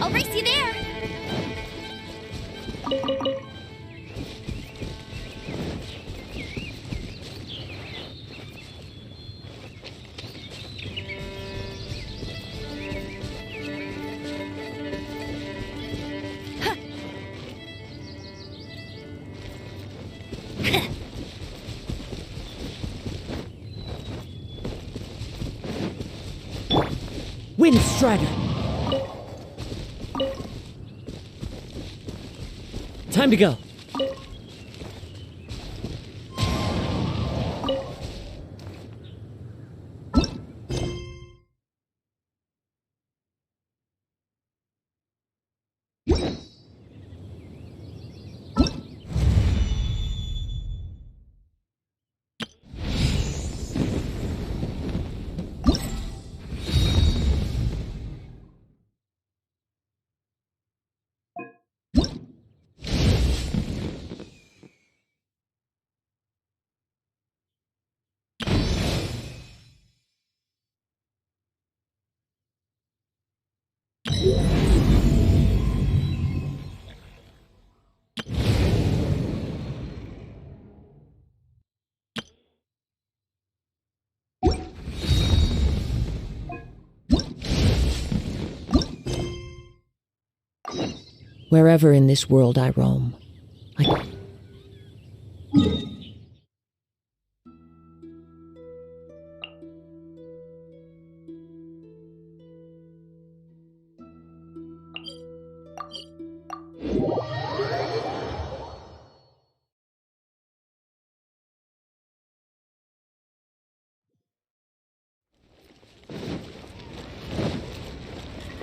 I'll race you there! Wind Strider! Time to go! Wherever in this world I roam,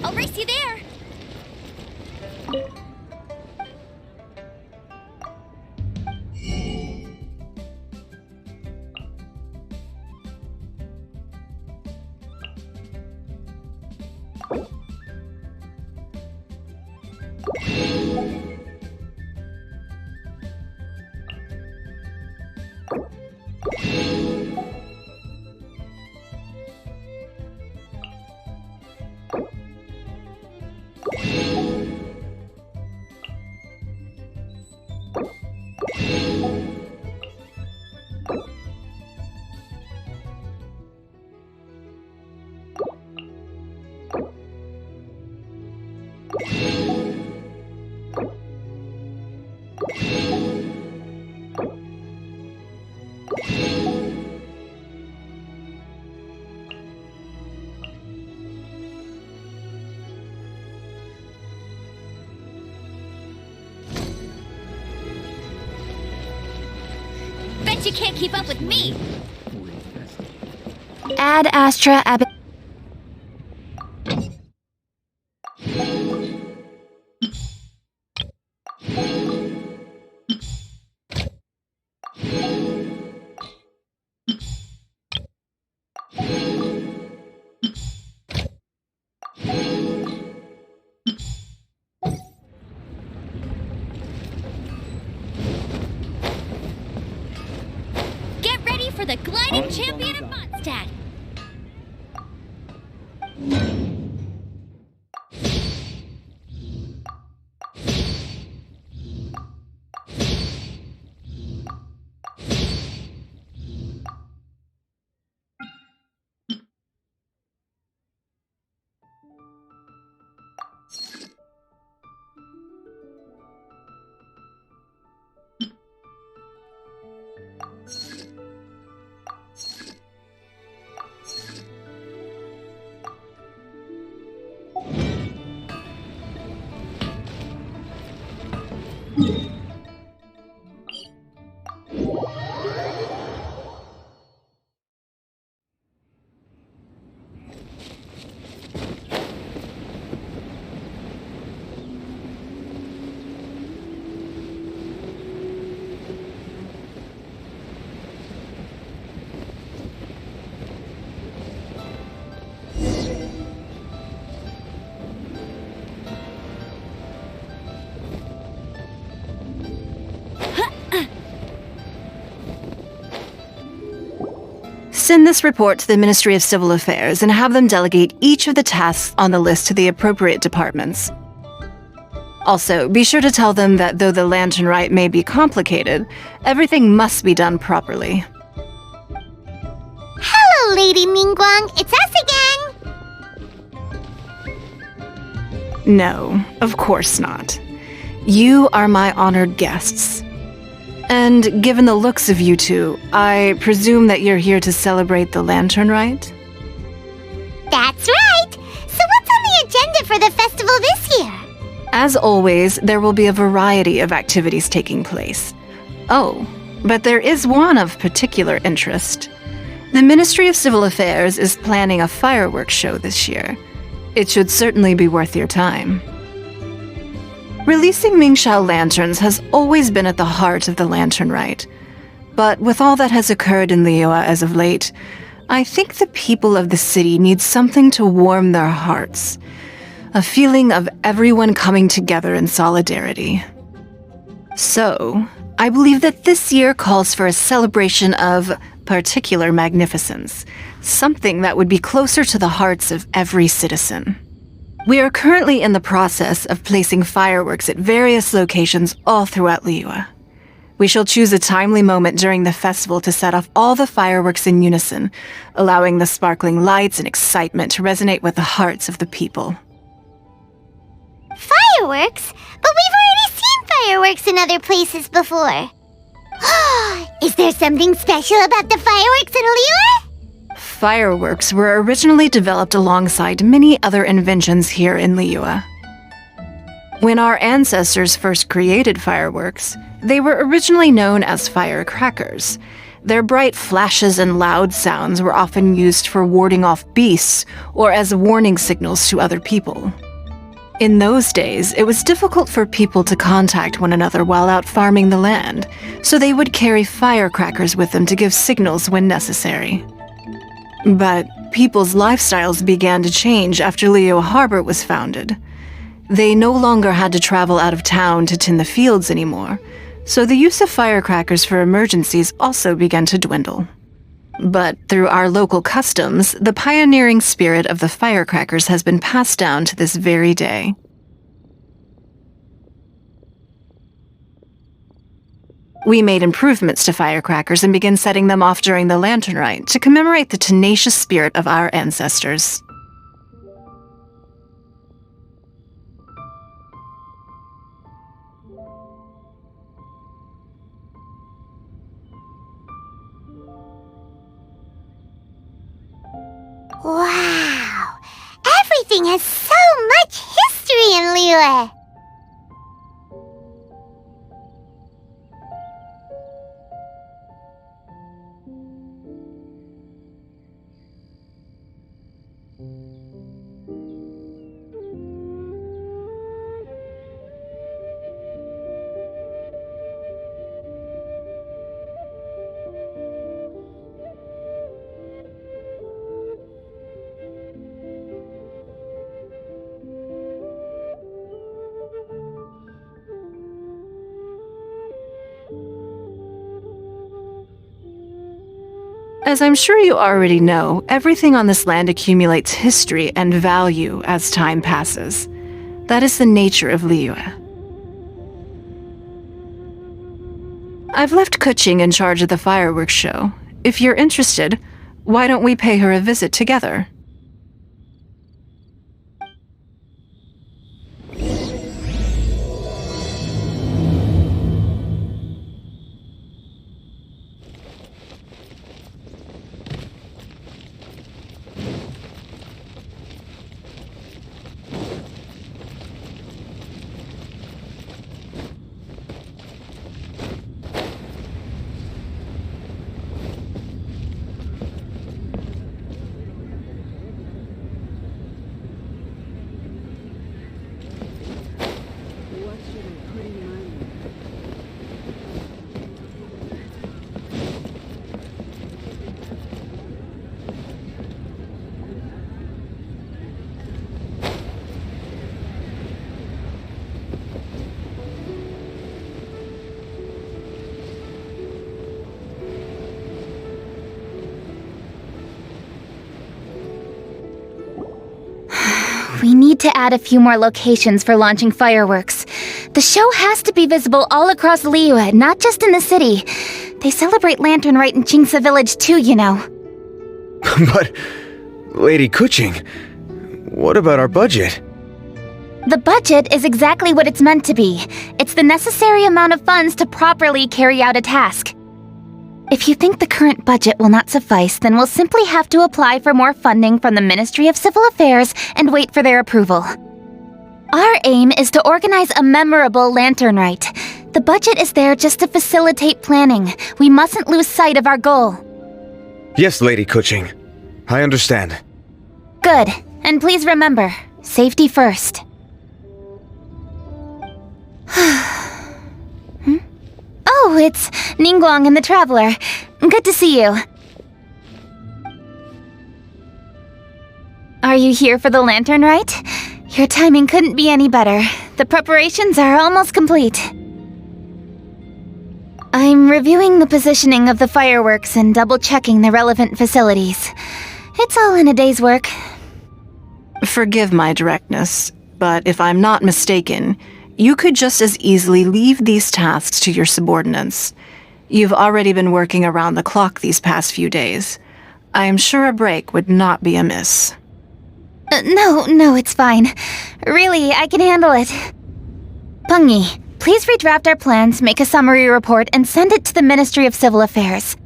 I'll race you there! Bet you can't keep up with me! Ad Astra Ab. Get ready for the gliding champion of Mondstadt. Send this report to the Ministry of Civil Affairs and have them delegate each of the tasks on the list to the appropriate departments. Also, be sure to tell them that though the lantern rite may be complicated, everything must be done properly. Hello, Lady Mingguang. It's us again. No, of course not. You are my honored guests. And given the looks of you two, I presume that you're here to celebrate the lantern rite? That's right. So what's on the agenda for the festival this year? As always, there will be a variety of activities taking place. Oh, but there is one of particular interest. The Ministry of Civil Affairs is planning a fireworks show this year. It should certainly be worth your time. Releasing Mingxiao lanterns has always been at the heart of the lantern rite. But with all that has occurred in Liyue as of late, I think the people of the city need something to warm their hearts. A feeling of everyone coming together in solidarity. So, I believe that this year calls for a celebration of particular magnificence, something that would be closer to the hearts of every citizen. We are currently in the process of placing fireworks at various locations all throughout Liyue. We shall choose a timely moment during the festival to set off all the fireworks in unison, allowing the sparkling lights and excitement to resonate with the hearts of the people. Fireworks? But we've already seen fireworks in other places before. Is there something special about the fireworks in Liyue? Fireworks were originally developed alongside many other inventions here in Liyue. When our ancestors first created fireworks, they were originally known as firecrackers. Their bright flashes and loud sounds were often used for warding off beasts or as warning signals to other people. In those days, it was difficult for people to contact one another while out farming the land, so they would carry firecrackers with them to give signals when necessary. But people's lifestyles began to change after Liyue Harbor was founded. They no longer had to travel out of town to tend the fields anymore, so the use of firecrackers for emergencies also began to dwindle. But through our local customs, the pioneering spirit of the firecrackers has been passed down to this very day. We made improvements to firecrackers and began setting them off during the lantern rite to commemorate the tenacious spirit of our ancestors. Wow! Everything has so much history in Liyue! As I'm sure you already know, everything on this land accumulates history and value as time passes. That is the nature of Liyue. I've left Kuching in charge of the fireworks show. If you're interested, why don't we pay her a visit together? We need to add a few more locations for launching fireworks. The show has to be visible all across Liyue, not just in the city. They celebrate Lantern Rite in Qingce Village too, you know. But, Lady Kuching, what about our budget? The budget is exactly what it's meant to be. It's the necessary amount of funds to properly carry out a task. If you think the current budget will not suffice, then we'll simply have to apply for more funding from the Ministry of Civil Affairs and wait for their approval. Our aim is to organize a memorable Lantern Rite. The budget is there just to facilitate planning. We mustn't lose sight of our goal. Yes, Lady Kuching. I understand. Good. And please remember, safety first. Oh, it's Ningguang and the Traveler. Good to see you. Are you here for the Lantern Rite? Your timing couldn't be any better. The preparations are almost complete. I'm reviewing the positioning of the fireworks and double-checking the relevant facilities. It's all in a day's work. Forgive my directness, but if I'm not mistaken, you could just as easily leave these tasks to your subordinates. You've already been working around the clock these past few days. I am sure a break would not be amiss. No, it's fine. Really, I can handle it. Bunnie, please redraft our plans, make a summary report, and send it to the Ministry of Civil Affairs.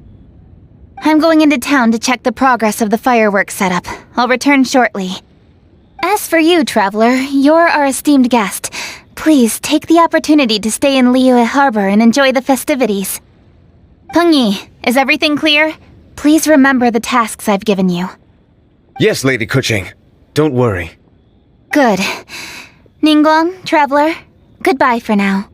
I'm going into town to check the progress of the fireworks setup. I'll return shortly. As for you, Traveler, you're our esteemed guest. Please take the opportunity to stay in Liyue Harbor and enjoy the festivities. Bunnie, is everything clear? Please remember the tasks I've given you. Yes, Lady Kuching. Don't worry. Good. Ningguang, Traveler, goodbye for now.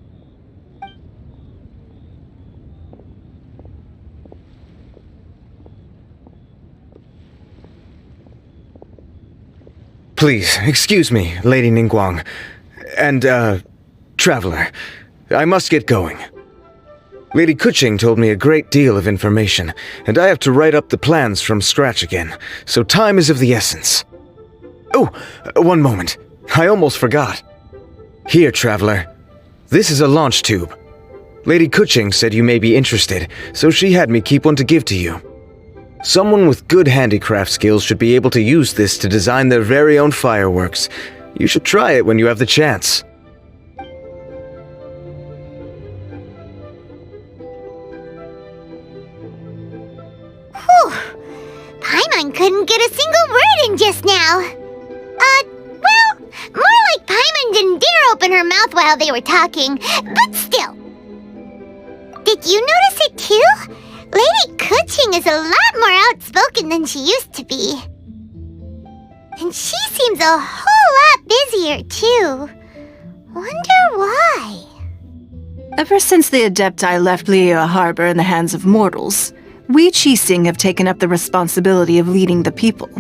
Please, excuse me, Lady Ningguang. And, Traveler. I must get going. Lady Kuching told me a great deal of information, and I have to write up the plans from scratch again, so time is of the essence. Oh, one moment. I almost forgot. Here, Traveler. This is a launch tube. Lady Kuching said you may be interested, so she had me keep one to give to you. Someone with good handicraft skills should be able to use this to design their very own fireworks. You should try it when you have the chance. Whew. Paimon couldn't get a single word in just now. Well, more like Paimon didn't dare open her mouth while they were talking, but still. Did you notice it too? Lady Kuching is a lot more outspoken than she used to be. And she seems a whole lot busier, too. Wonder why? Ever since the Adepti left Liyue Harbor in the hands of mortals, we Qixing have taken up the responsibility of leading the people.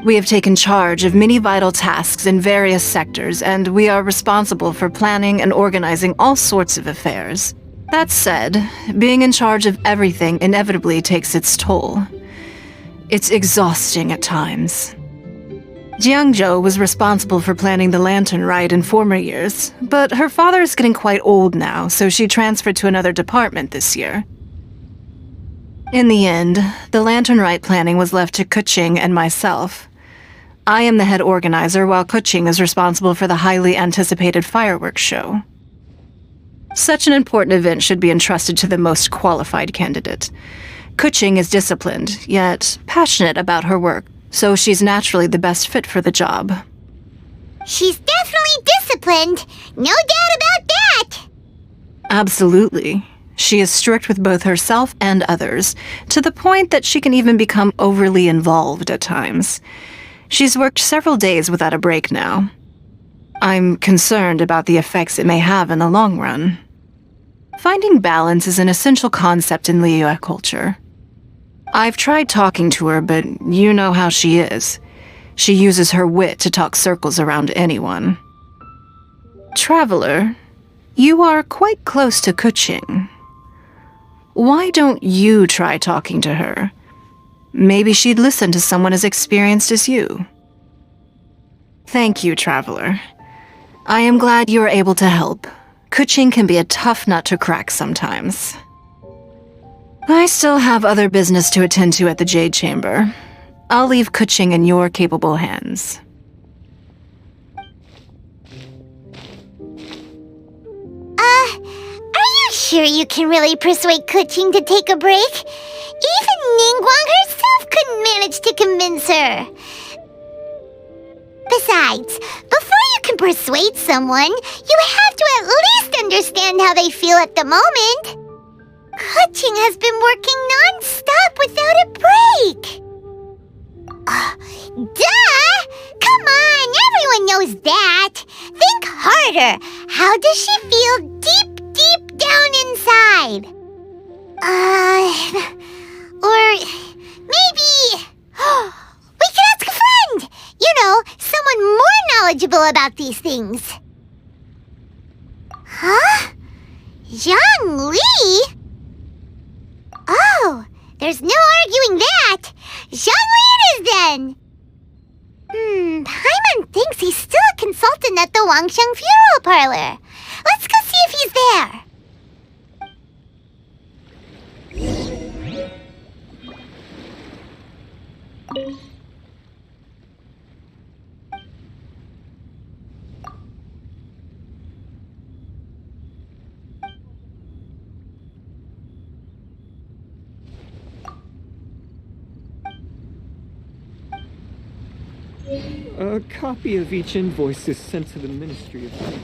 We have taken charge of many vital tasks in various sectors, and we are responsible for planning and organizing all sorts of affairs. That said, being in charge of everything inevitably takes its toll. It's exhausting at times. Jiangzhou was responsible for planning the Lantern Rite in former years, but her father is getting quite old now, so she transferred to another department this year. In the end, the Lantern Rite planning was left to Keqing and myself. I am the head organizer, while Keqing is responsible for the highly anticipated fireworks show. Such an important event should be entrusted to the most qualified candidate. Keqing is disciplined, yet passionate about her work, so she's naturally the best fit for the job. She's definitely disciplined. No doubt about that. Absolutely. She is strict with both herself and others, to the point that she can even become overly involved at times. She's worked several days without a break now. I'm concerned about the effects it may have in the long run. Finding balance is an essential concept in Liyue culture. I've tried talking to her, but you know how she is. She uses her wit to talk circles around anyone. Traveler, you are quite close to Keqing. Why don't you try talking to her? Maybe she'd listen to someone as experienced as you. Thank you, Traveler. I am glad you are able to help. Keqing can be a tough nut to crack sometimes. I still have other business to attend to at the Jade Chamber. I'll leave Keqing in your capable hands. Are you sure you can really persuade Keqing to take a break? Even Ningguang herself couldn't manage to convince her. Besides, before you can persuade someone, you have to at least understand how they feel at the moment. Keqing has been working non-stop without a break. Duh! Come on, everyone knows that. Think harder. How does she feel deep down inside? Or maybe we could ask a friend. You know, someone more knowledgeable about these things. Huh? Zhang Li? Oh, there's no arguing that. Zhang Li it is then. Paimon thinks he's still a consultant at the Wangsheng Funeral Parlor. Let's go see if he's there. A copy of each invoice is sent to the Ministry of Labor.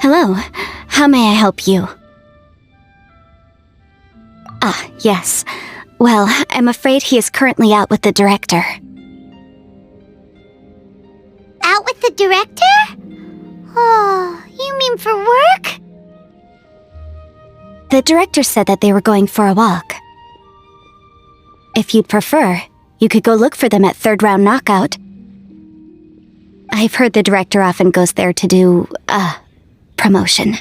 Hello, how may I help you? Ah, yes. Well, I'm afraid he is currently out with the director. Out with the director? Oh, you mean for work? The director said that they were going for a walk. If you'd prefer, you could go look for them at Third Round Knockout. I've heard the director often goes there to do, promotion.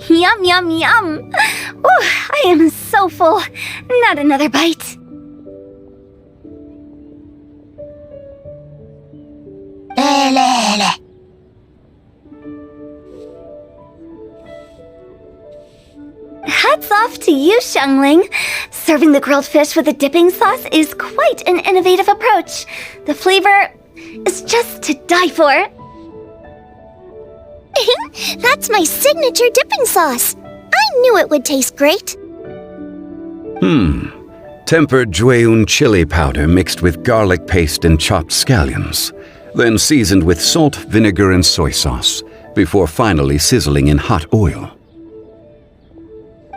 Yum, yum, yum! Ooh, I am so full. Not another bite. Hats off to you, Xiangling. Serving the grilled fish with a dipping sauce is quite an innovative approach. The flavor is just to die for. That's my signature dipping sauce. I knew it would taste great. Tempered Jueyun chili powder mixed with garlic paste and chopped scallions, then seasoned with salt, vinegar, and soy sauce, before finally sizzling in hot oil.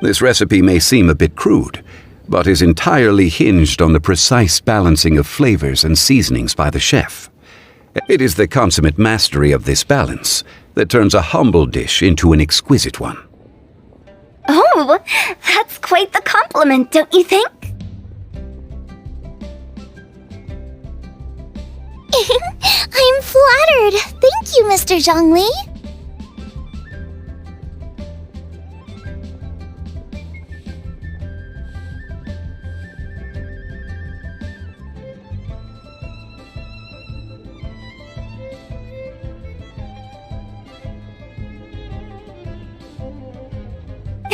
This recipe may seem a bit crude, but is entirely hinged on the precise balancing of flavors and seasonings by the chef. It is the consummate mastery of this balance that turns a humble dish into an exquisite one. Oh, that's quite the compliment, don't you think? I'm flattered. Thank you, Mr. Zhongli.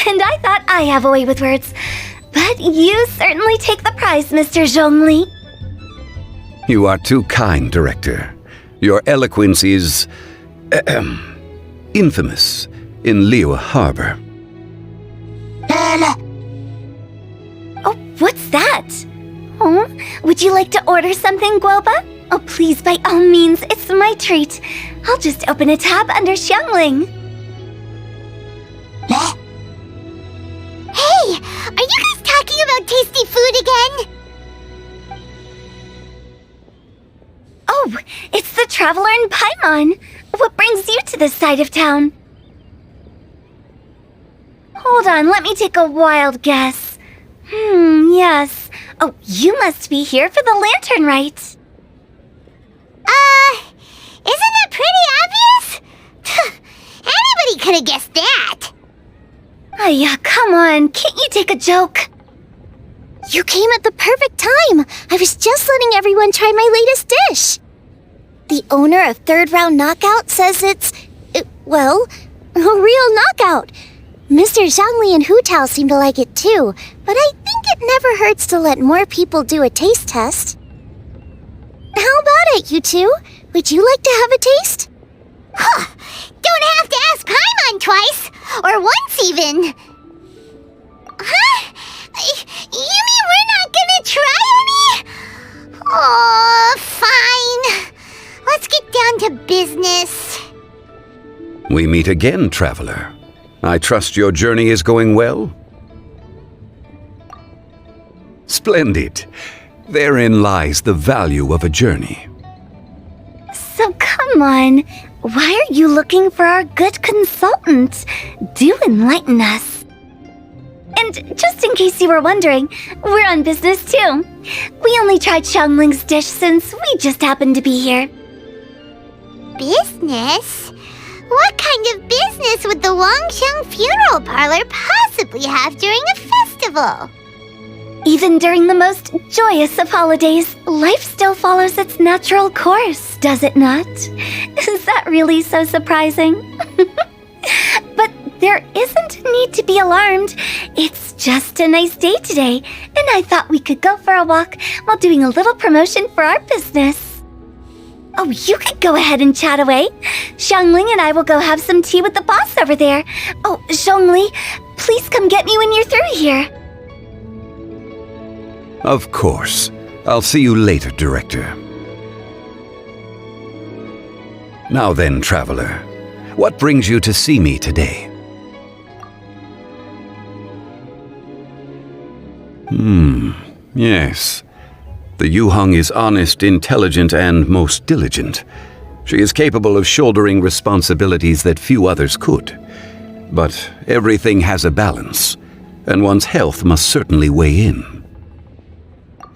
And I thought I have a way with words. But you certainly take the prize, Mr. Zhongli. You are too kind, Director. Your eloquence is infamous in Liyue Harbor. Oh, what's that? Oh, would you like to order something, Guoba? Oh, please, by all means, it's my treat. I'll just open a tab under Xiangling. Hey, are you guys talking about tasty food again? Oh, it's the Traveler in Paimon. What brings you to this side of town? Hold on, let me take a wild guess. Yes. Oh, you must be here for the lantern rite. Isn't that pretty obvious? Anybody could have guessed that. Ayaya, come on, can't you take a joke? You came at the perfect time. I was just letting everyone try my latest dish. The owner of Third Round Knockout says it's, a real knockout. Mr. Zhongli and Hu Tao seem to like it too, but I think it never hurts to let more people do a taste test. How about it, you two? Would you like to have a taste? Huh. Don't have to ask Paimon twice, or once even. Huh? You mean we're not gonna try any? Oh, fine. Let's get down to business. We meet again, Traveler. I trust your journey is going well? Splendid. Therein lies the value of a journey. So come on, why are you looking for our good consultant? Do enlighten us. And just in case you were wondering, we're on business too. We only tried Xiangling's dish since we just happened to be here. Business? What kind of business would the Wangsheng Funeral Parlor possibly have during a festival? Even during the most joyous of holidays, life still follows its natural course, does it not? Is that really so surprising? But there isn't need to be alarmed. It's just a nice day today, and I thought we could go for a walk while doing a little promotion for our business. Oh, you could go ahead and chat away. Xiangling and I will go have some tea with the boss over there. Oh, Zhongli, please come get me when you're through here. Of course. I'll see you later, Director. Now then, Traveler, what brings you to see me today? Yes. The Yuheng is honest, intelligent, and most diligent. She is capable of shouldering responsibilities that few others could. But everything has a balance, and one's health must certainly weigh in.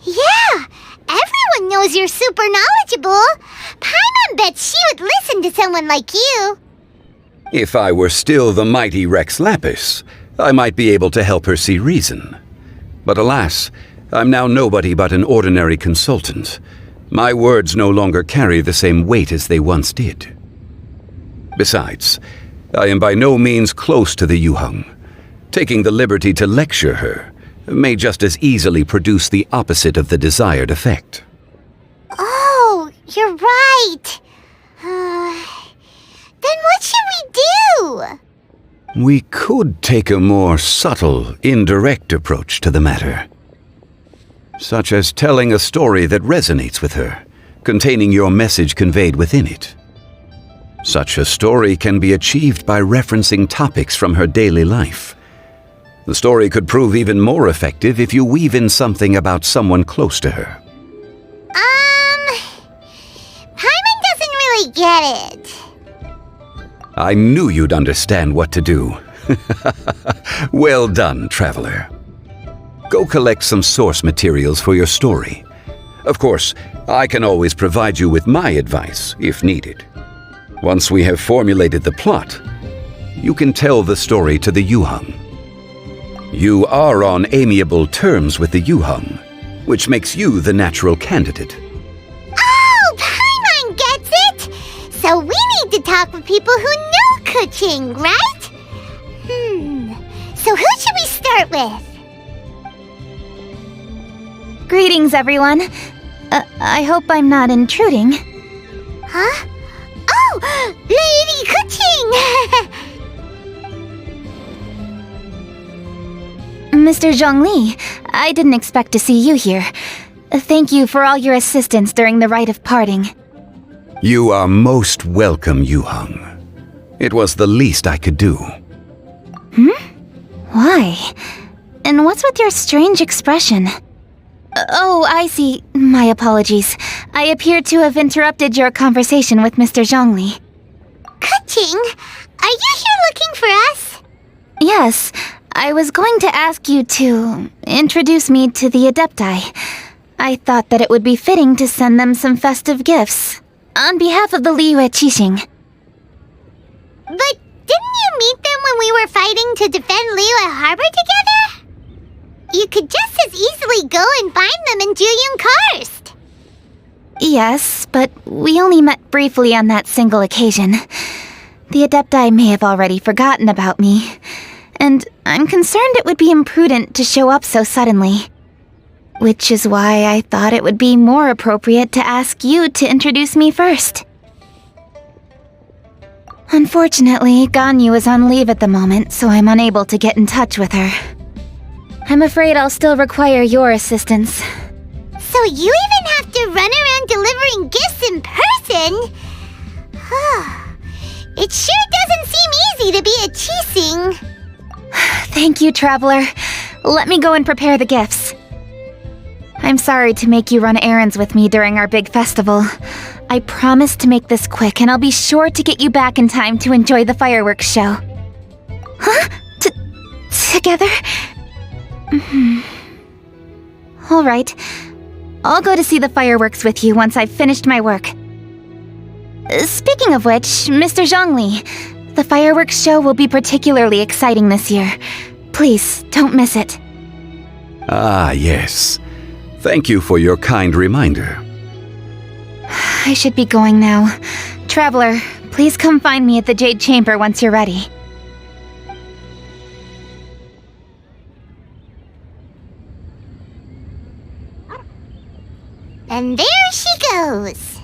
Yeah! Everyone knows you're super knowledgeable. Paimon bets she would listen to someone like you. If I were still the mighty Rex Lapis, I might be able to help her see reason. But alas, I'm now nobody but an ordinary consultant. My words no longer carry the same weight as they once did. Besides, I am by no means close to the Yuheng. Taking the liberty to lecture her may just as easily produce the opposite of the desired effect. Oh, you're right. Then what should we do? We could take a more subtle, indirect approach to the matter. Such as telling a story that resonates with her, containing your message conveyed within it. Such a story can be achieved by referencing topics from her daily life. The story could prove even more effective if you weave in something about someone close to her. Paimon doesn't really get it. I knew you'd understand what to do. Well done, Traveler. Go collect some source materials for your story. Of course, I can always provide you with my advice, if needed. Once we have formulated the plot, you can tell the story to the Yuheng. You are on amiable terms with the Yuheng, which makes you the natural candidate. Oh, Paimon gets it! So we need to talk with people who know Kuching, right? So who should we start with? Greetings, everyone. I hope I'm not intruding. Huh? Oh! Lady Kuching! Mr. Zhongli, I didn't expect to see you here. Thank you for all your assistance during the rite of parting. You are most welcome, Yuheng. It was the least I could do. Why? And what's with your strange expression? Oh, I see. My apologies. I appear to have interrupted your conversation with Mr. Zhongli. Kuching, are you here looking for us? Yes, I was going to ask you to introduce me to the Adepti. I thought that it would be fitting to send them some festive gifts. On behalf of the Liyue Qixing. But didn't you meet them when we were fighting to defend Liyue Harbor together? You could just as easily go and find them in Juyun Karst. Yes, but we only met briefly on that single occasion. The Adepti may have already forgotten about me, and I'm concerned it would be imprudent to show up so suddenly. Which is why I thought it would be more appropriate to ask you to introduce me first. Unfortunately, Ganyu is on leave at the moment, so I'm unable to get in touch with her. I'm afraid I'll still require your assistance. So you even have to run around delivering gifts in person? It sure doesn't seem easy to be a Qixing. Thank you, Traveler. Let me go and prepare the gifts. I'm sorry to make you run errands with me during our big festival. I promise to make this quick, and I'll be sure to get you back in time to enjoy the fireworks show. Huh? Together? All right. I'll go to see the fireworks with you once I've finished my work. Speaking of which, Mr. Zhongli, the fireworks show will be particularly exciting this year. Please, don't miss it. Ah, yes. Thank you for your kind reminder. I should be going now. Traveler, please come find me at the Jade Chamber once you're ready. And there she goes.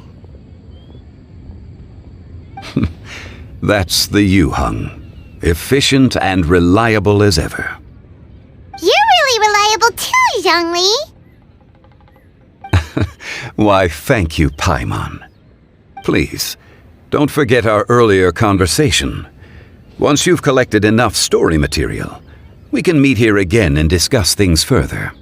That's the Yuhung. Efficient and reliable as ever. You're really reliable too, Zhongli. Why, thank you, Paimon. Please, don't forget our earlier conversation. Once you've collected enough story material, we can meet here again and discuss things further.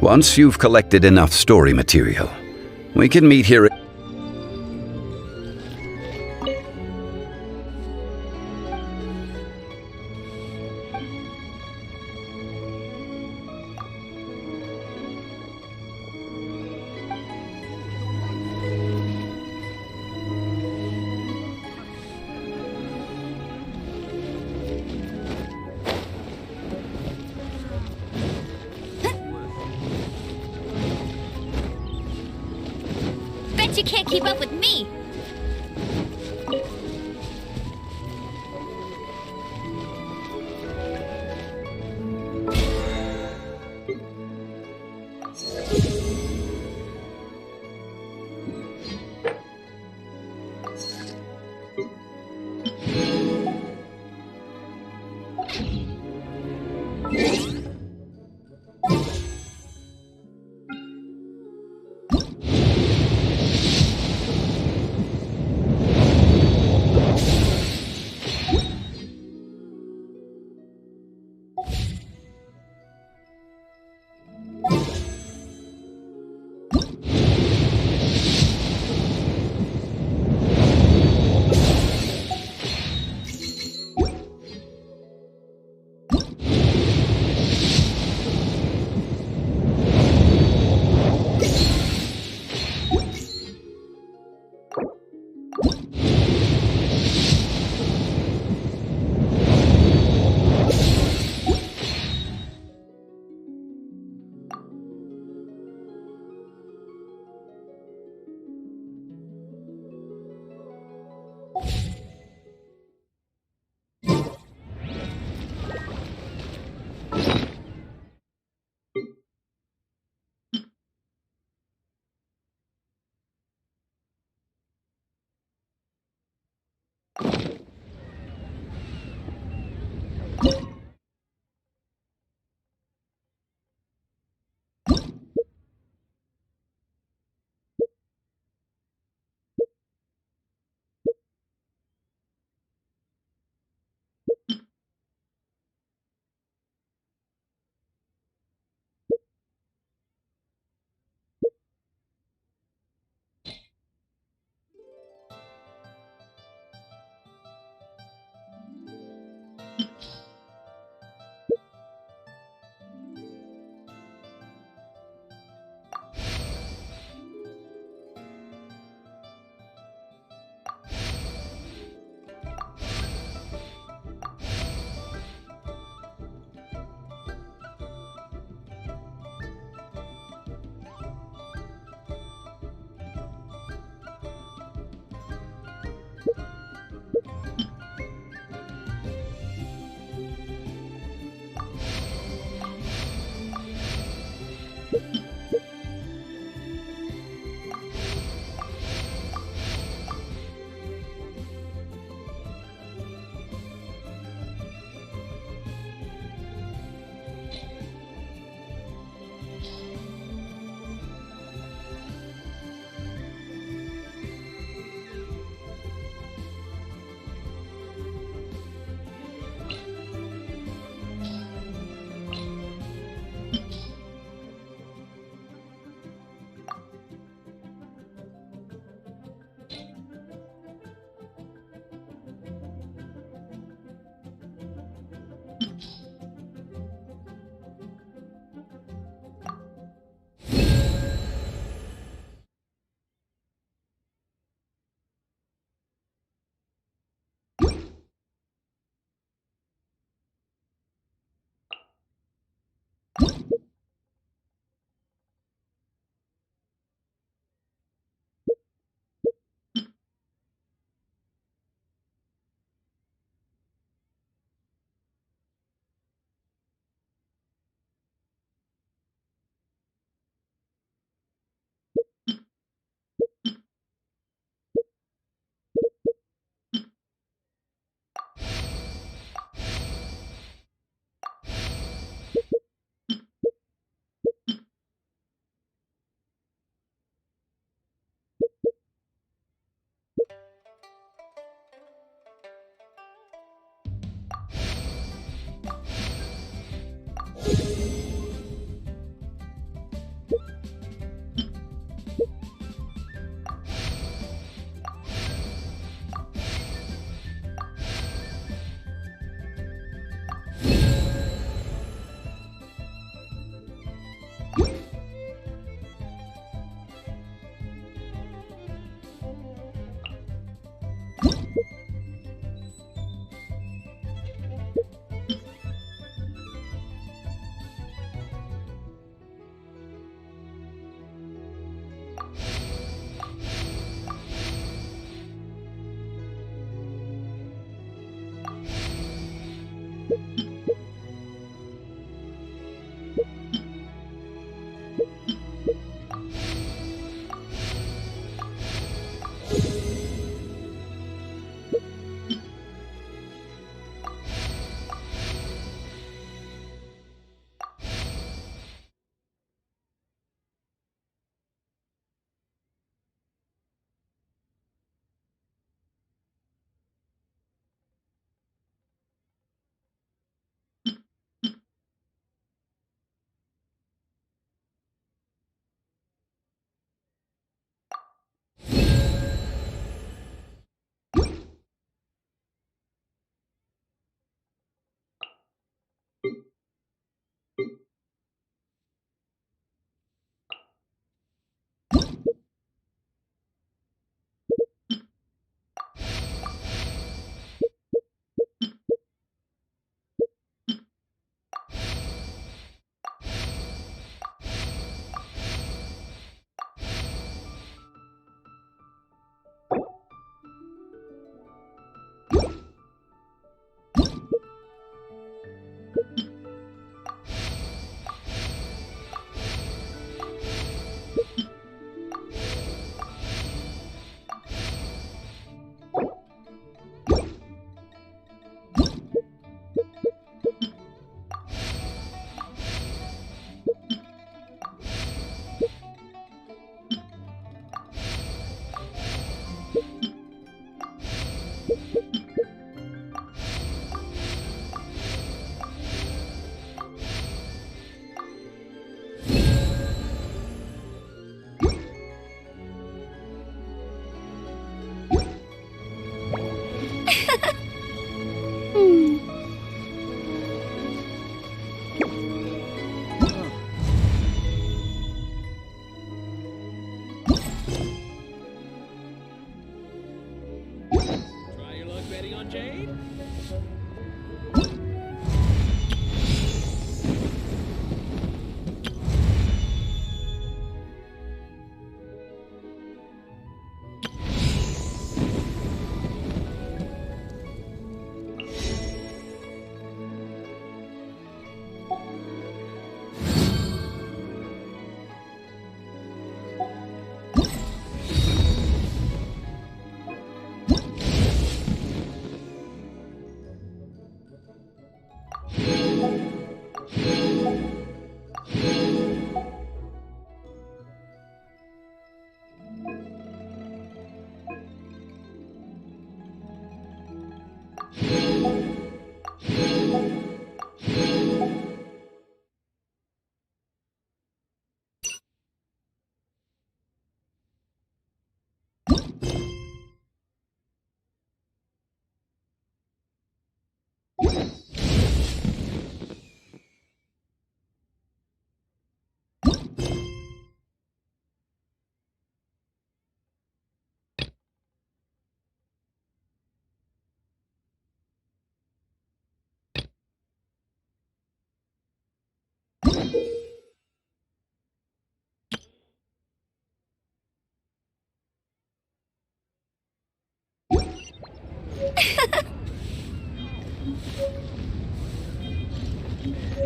Once you've collected enough story material, we can meet here. Bet you can't keep up with me!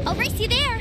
I'll race you there!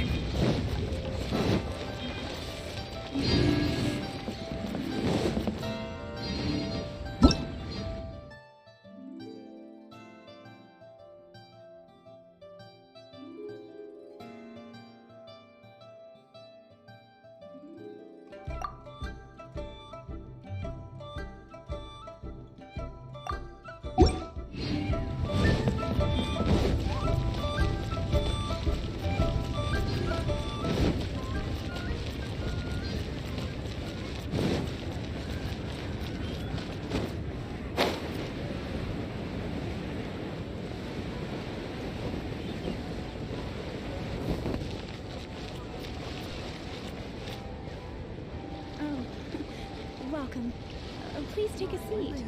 Welcome. Please take a seat.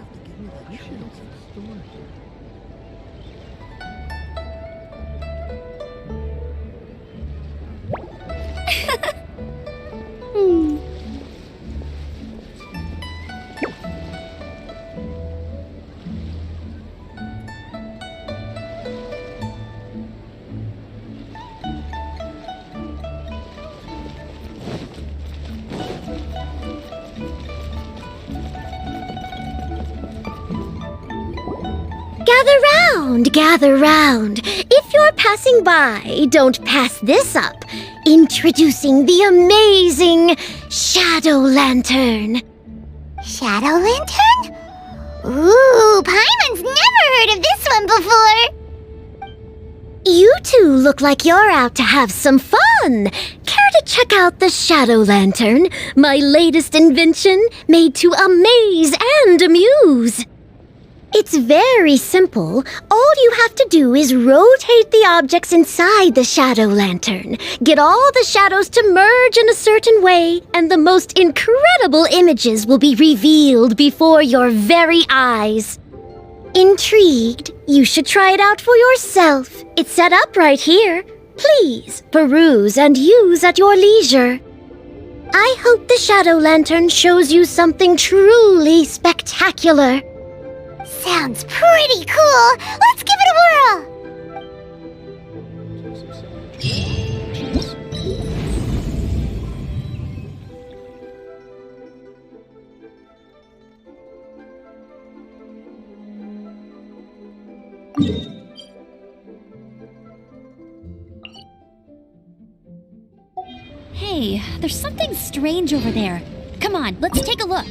Gather round. If you're passing by, don't pass this up. Introducing the amazing Shadow Lantern. Shadow Lantern? Ooh, Paimon's never heard of this one before. You two look like you're out to have some fun. Care to check out the Shadow Lantern, my latest invention made to amaze and amuse? It's very simple. All you have to do is rotate the objects inside the Shadow Lantern, get all the shadows to merge in a certain way, and the most incredible images will be revealed before your very eyes. Intrigued? You should try it out for yourself. It's set up right here. Please peruse and use at your leisure. I hope the Shadow Lantern shows you something truly spectacular. Sounds pretty cool. Let's give it a whirl. Hey, there's something strange over there. Come on, let's take a look.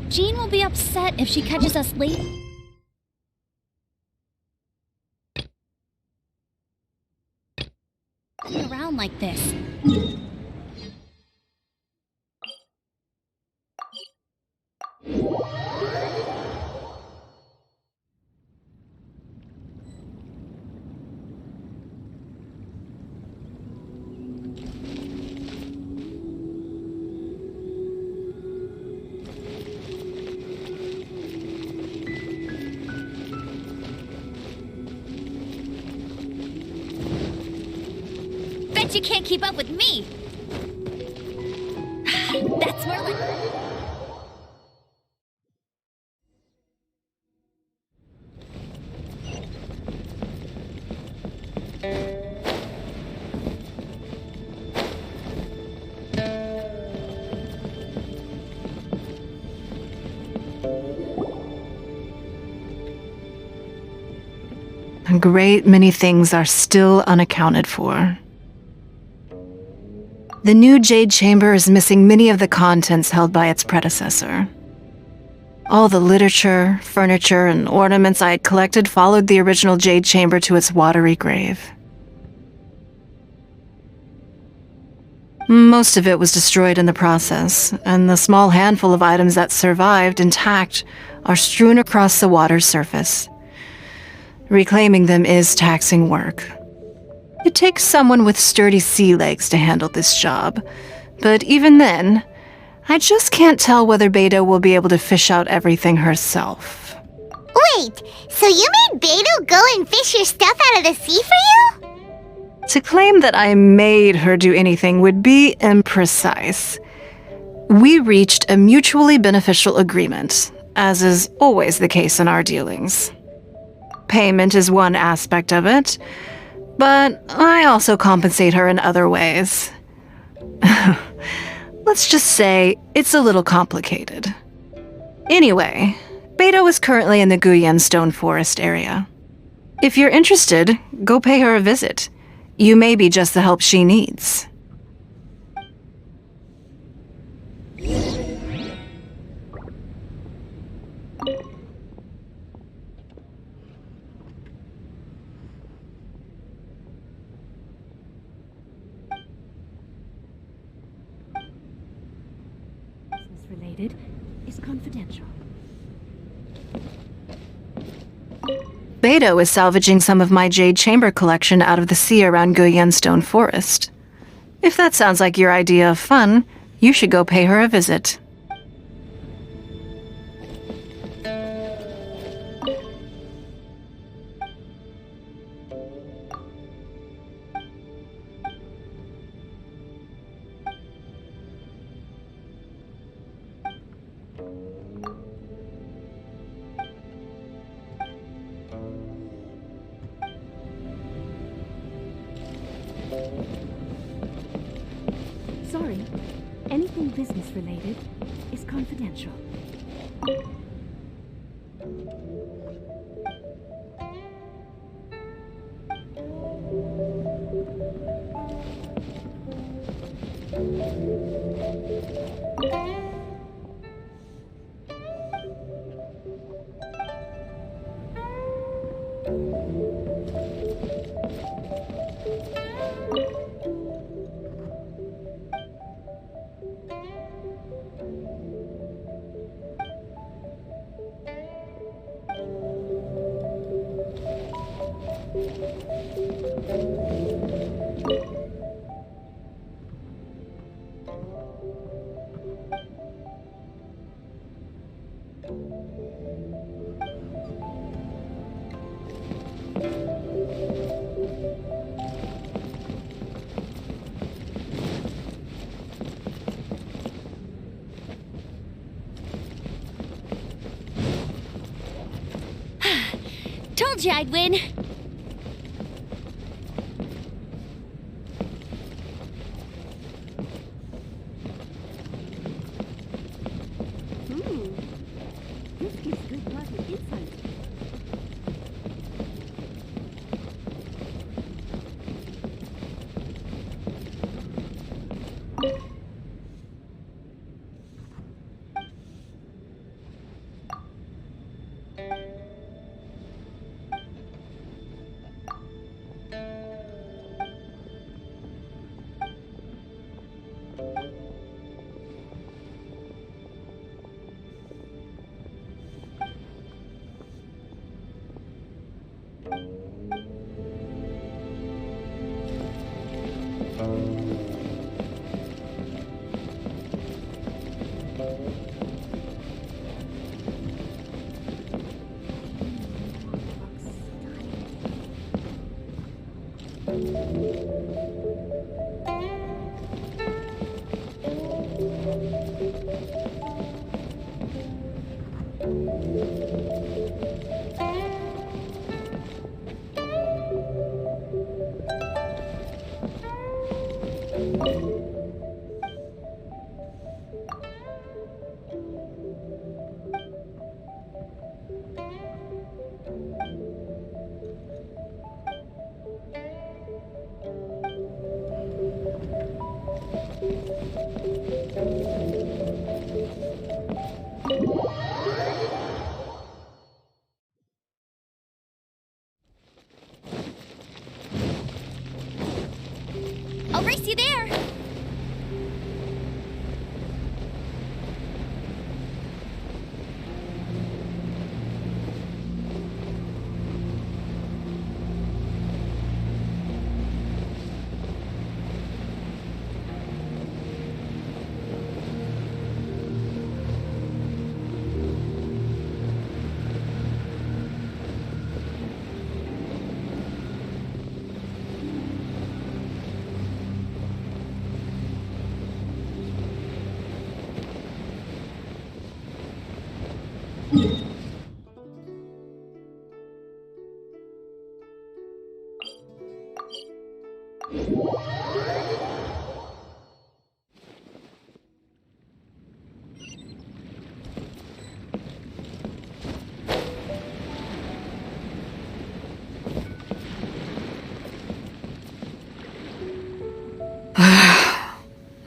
Jean will be upset if she catches us late. Around like this. Bet you can't keep up with me! That's more like... A great many things are still unaccounted for. The new Jade Chamber is missing many of the contents held by its predecessor. All the literature, furniture, and ornaments I had collected followed the original Jade Chamber to its watery grave. Most of it was destroyed in the process, and the small handful of items that survived intact are strewn across the water's surface. Reclaiming them is taxing work. It takes someone with sturdy sea legs to handle this job, but even then, I just can't tell whether Beto will be able to fish out everything herself. Wait, so you made Beto go and fish your stuff out of the sea for you? To claim that I made her do anything would be imprecise. We reached a mutually beneficial agreement, as is always the case in our dealings. Payment is one aspect of it, but I also compensate her in other ways. Let's just say it's a little complicated. Anyway, Beto is currently in the Guyan Stone Forest area. If you're interested, go pay her a visit. You may be just the help she needs. Related is confidential. Beto is salvaging some of my Jade Chamber collection out of the sea around Guyan Stone Forest. If that sounds like your idea of fun, you should go pay her a visit. Sorry, anything business related is confidential. Told you I'd win. This gives good market insight. I'll race you there.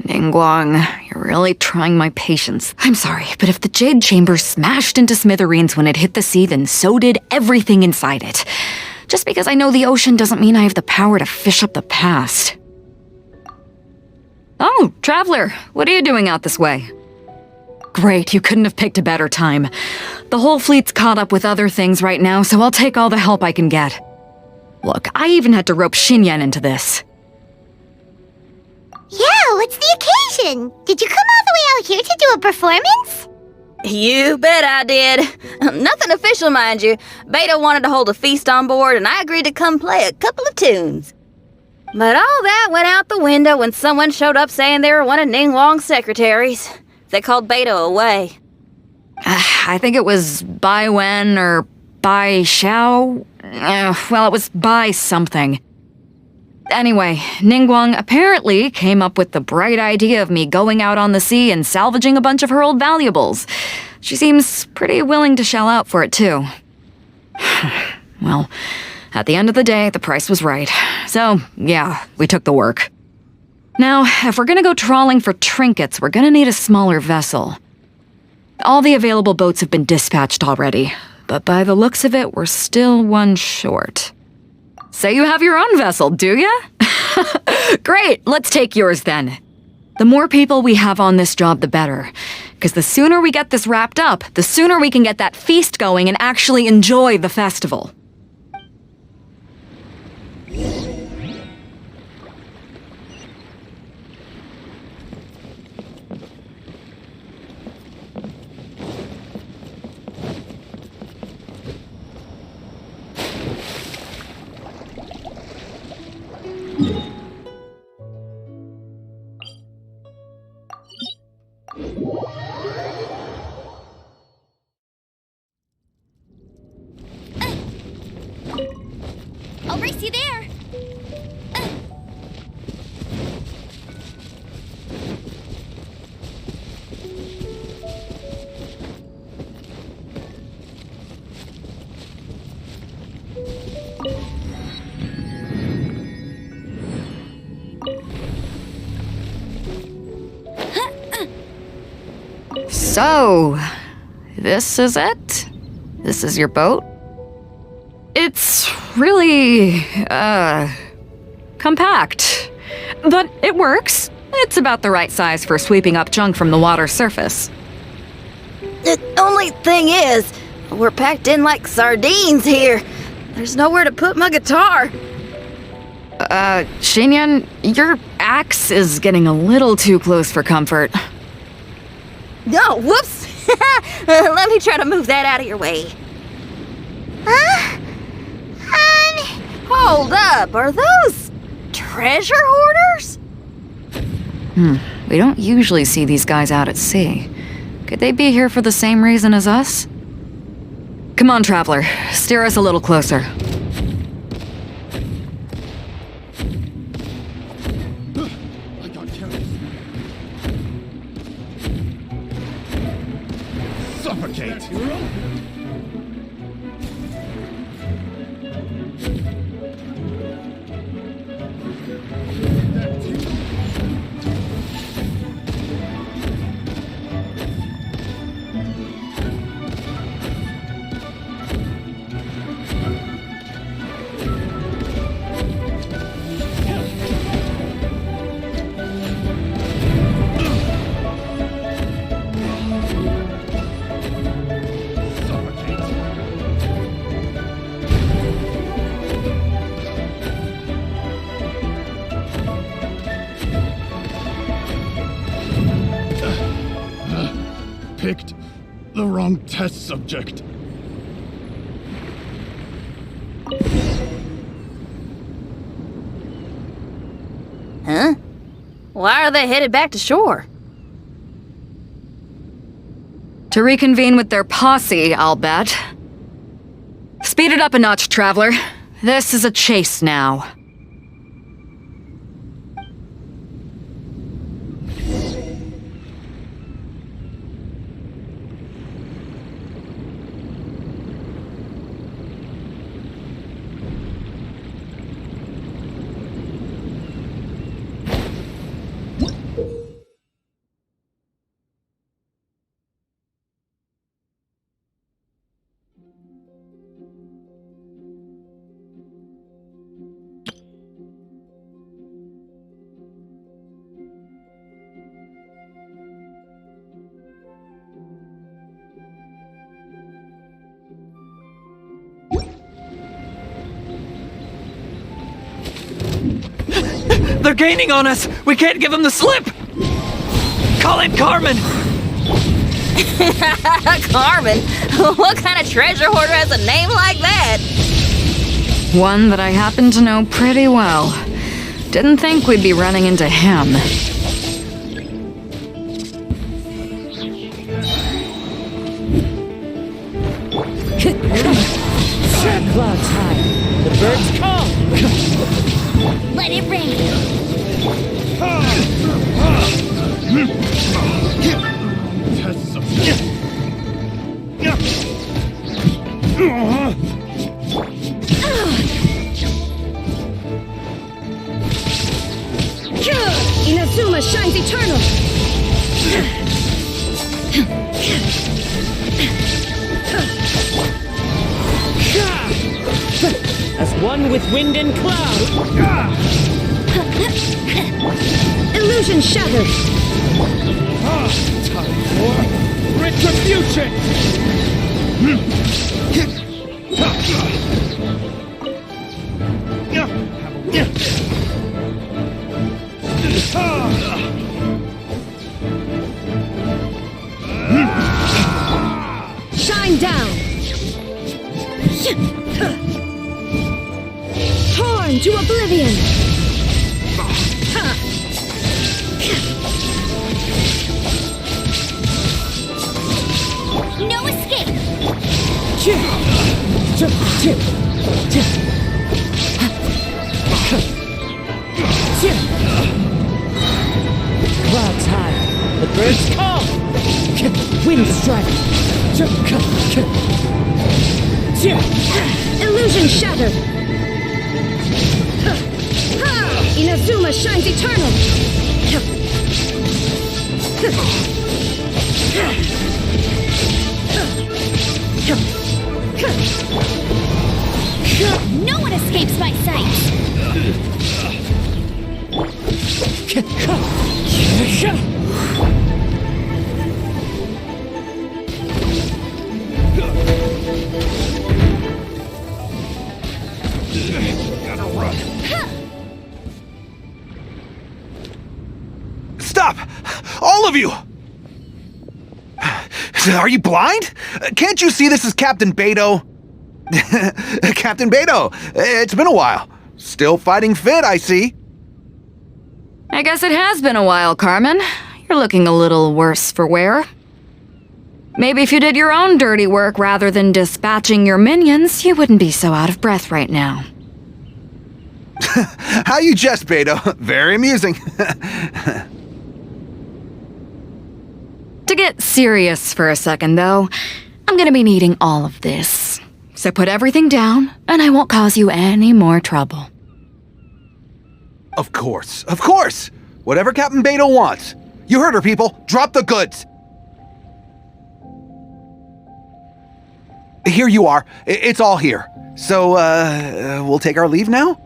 Ningguang, you're really trying my patience. I'm sorry, but if the Jade Chamber smashed into smithereens when it hit the sea, then so did everything inside it. Just because I know the ocean doesn't mean I have the power to fish up the past. Oh, Traveler, what are you doing out this way? Great, you couldn't have picked a better time. The whole fleet's caught up with other things right now, so I'll take all the help I can get. Look, I even had to rope Xinyan into this. Yeah, what's the occasion? Did you come all the way out here to do a performance? You bet I did. Nothing official, mind you. Beta wanted to hold a feast on board, and I agreed to come play a couple of tunes. But all that went out the window when someone showed up saying they were one of Ningguang's secretaries. They called Beta away. I think it was Bai Wen or Bai Xiao. Well, it was Bai something. Anyway, Ningguang apparently came up with the bright idea of me going out on the sea and salvaging a bunch of her old valuables. She seems pretty willing to shell out for it, too. Well, at the end of the day, the price was right. So, yeah, we took the work. Now, if we're gonna go trawling for trinkets, we're gonna need a smaller vessel. All the available boats have been dispatched already, but by the looks of it, we're still one short. Say you have your own vessel, do ya? Great, let's take yours then. The more people we have on this job, the better. Because the sooner we get this wrapped up, the sooner we can get that feast going and actually enjoy the festival. I'll race you there. So, this is it? This is your boat? It's really, compact. But it works. It's about the right size for sweeping up junk from the water's surface. The only thing is, we're packed in like sardines here. There's nowhere to put my guitar. Xinyan, your axe is getting a little too close for comfort. Oh, whoops! Let me try to move that out of your way. Huh? Hold up, are those treasure hoarders? We don't usually see these guys out at sea. Could they be here for the same reason as us? Come on, Traveler. Steer us a little closer. Suffocate! Picked the wrong test subject. Huh? Why are they headed back to shore? To reconvene with their posse, I'll bet. Speed it up a notch, Traveler. This is a chase now. They're gaining on us! We can't give them the slip! Call in Carmen! Carmen? What kind of treasure hoarder has a name like that? One that I happen to know pretty well. Didn't think we'd be running into him. Clouds high. The birds come. Let it rain. Test subject. Inazuma shines eternal. As one with wind and cloud. Illusion shattered. Time for retribution! Shine down. Torn to oblivion. No escape. Clouds high. The birds come. Wind strike. Illusion shattered. Inazuma shines eternal. No one escapes my sight. Gotta run. Stop! All of you! Are you blind? Can't you see this is Captain Beto? Captain Beto, it's been a while. Still fighting fit, I see. I guess it has been a while, Carmen. You're looking a little worse for wear. Maybe if you did your own dirty work rather than dispatching your minions, you wouldn't be so out of breath right now. How you jest, Beto. Very amusing. To get serious for a second, though, I'm gonna be needing all of this. So put everything down, and I won't cause you any more trouble. Of course, of course! Whatever Captain Beto wants. You heard her, people. Drop the goods. Here you are. It's all here. So, we'll take our leave now?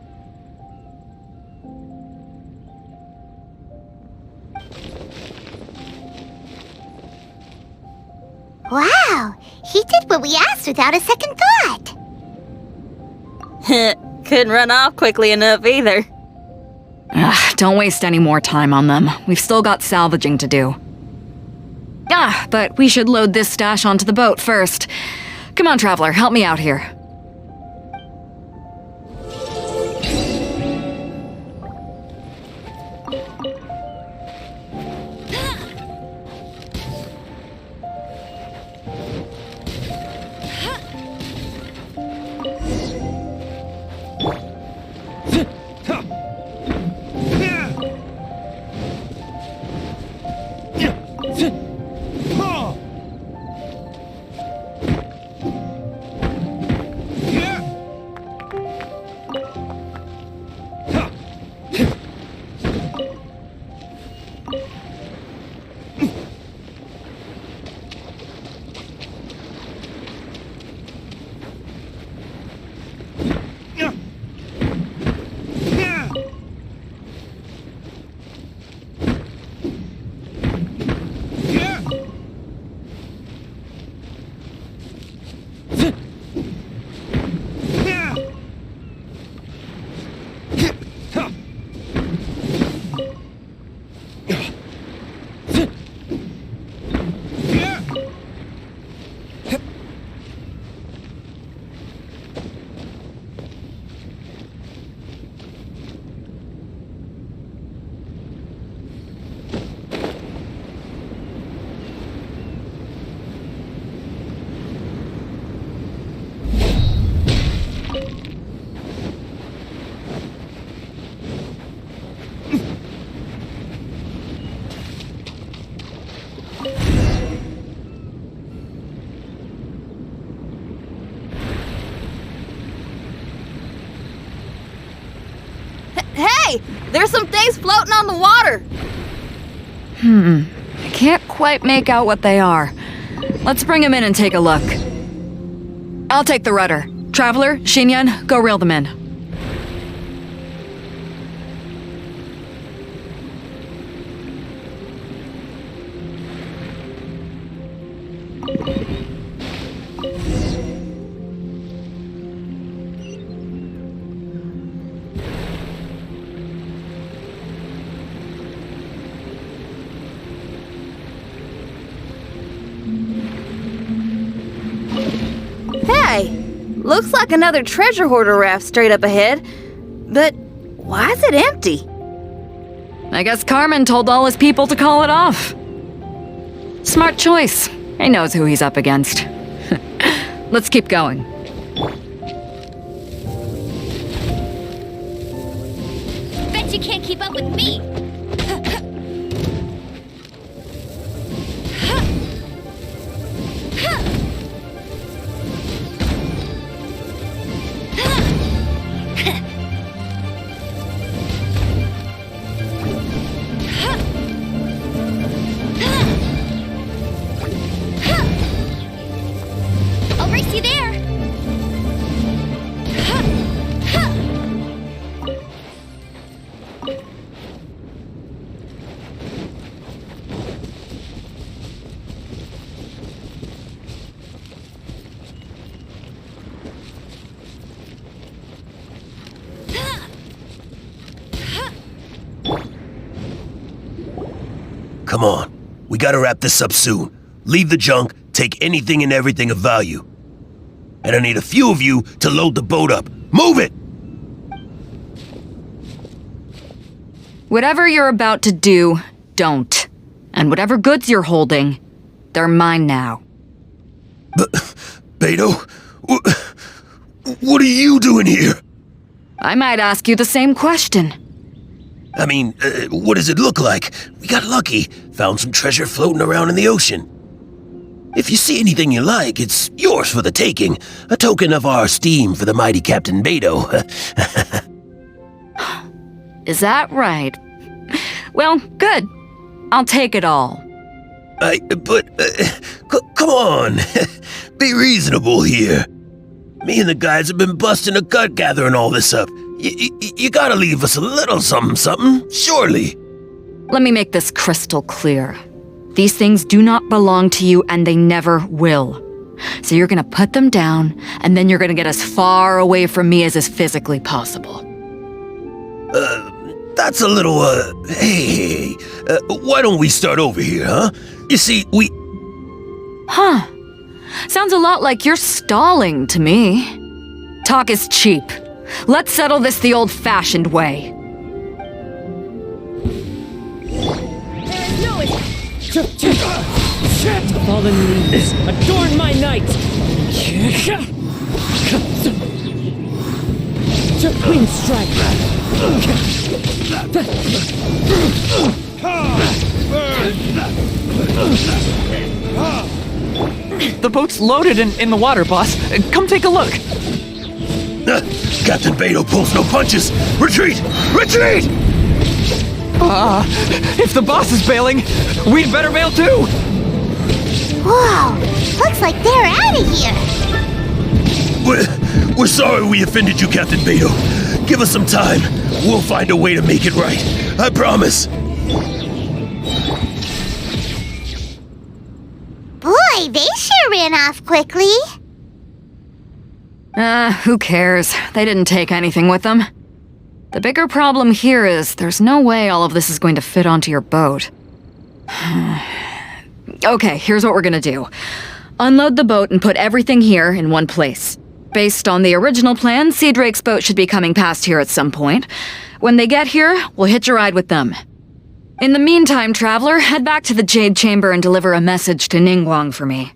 Wow, he did what we asked without a second thought. Couldn't run off quickly enough either. Don't waste any more time on them. We've still got salvaging to do. But we should load this stash onto the boat first. Come on, Traveler, help me out here. Hey! There's some things floating on the water! I can't quite make out what they are. Let's bring them in and take a look. I'll take the rudder. Traveler, Xinyan, go reel them in. Hey! Looks like another treasure hoarder raft straight up ahead. But why is it empty? I guess Carmen told all his people to call it off. Smart choice. He knows who he's up against. Let's keep going. Bet you can't keep up with me! I'll race you there! Come on. We gotta wrap this up soon. Leave the junk, take anything and everything of value. And I need a few of you to load the boat up. Move it! Whatever you're about to do, don't. And whatever goods you're holding, they're mine now. Beto? What are you doing here? I might ask you the same question. I mean, what does it look like? We got lucky. Found some treasure floating around in the ocean. If you see anything you like, it's yours for the taking. A token of our esteem for the mighty Captain Beto. Is that right? Well, good. I'll take it all. Come on. Be reasonable here. Me and the guys have been busting a gut gathering all this up. You gotta leave us a little something, surely. Let me make this crystal clear. These things do not belong to you, and they never will. So you're gonna put them down, and then you're gonna get as far away from me as is physically possible. That's a little, hey, why don't we start over here, huh? You see, Huh. Sounds a lot like you're stalling to me. Talk is cheap. Let's settle this the old-fashioned way. No, Shit! Fallen leaves, adorn my night! Wind strike! The boat's loaded in the water, boss. Come take a look. Captain Beto pulls no punches! Retreat! Retreat! If the boss is bailing, we'd better bail too! Whoa! Looks like they're out of here! We're sorry we offended you, Captain Beto. Give us some time. We'll find a way to make it right. I promise. Boy, they sure ran off quickly. Who cares? They didn't take anything with them. The bigger problem here is there's no way all of this is going to fit onto your boat. Okay, here's what we're gonna do. Unload the boat and put everything here in one place. Based on the original plan, Sea Drake's boat should be coming past here at some point. When they get here, we'll hitch a ride with them. In the meantime, Traveler, head back to the Jade Chamber and deliver a message to Ningguang for me.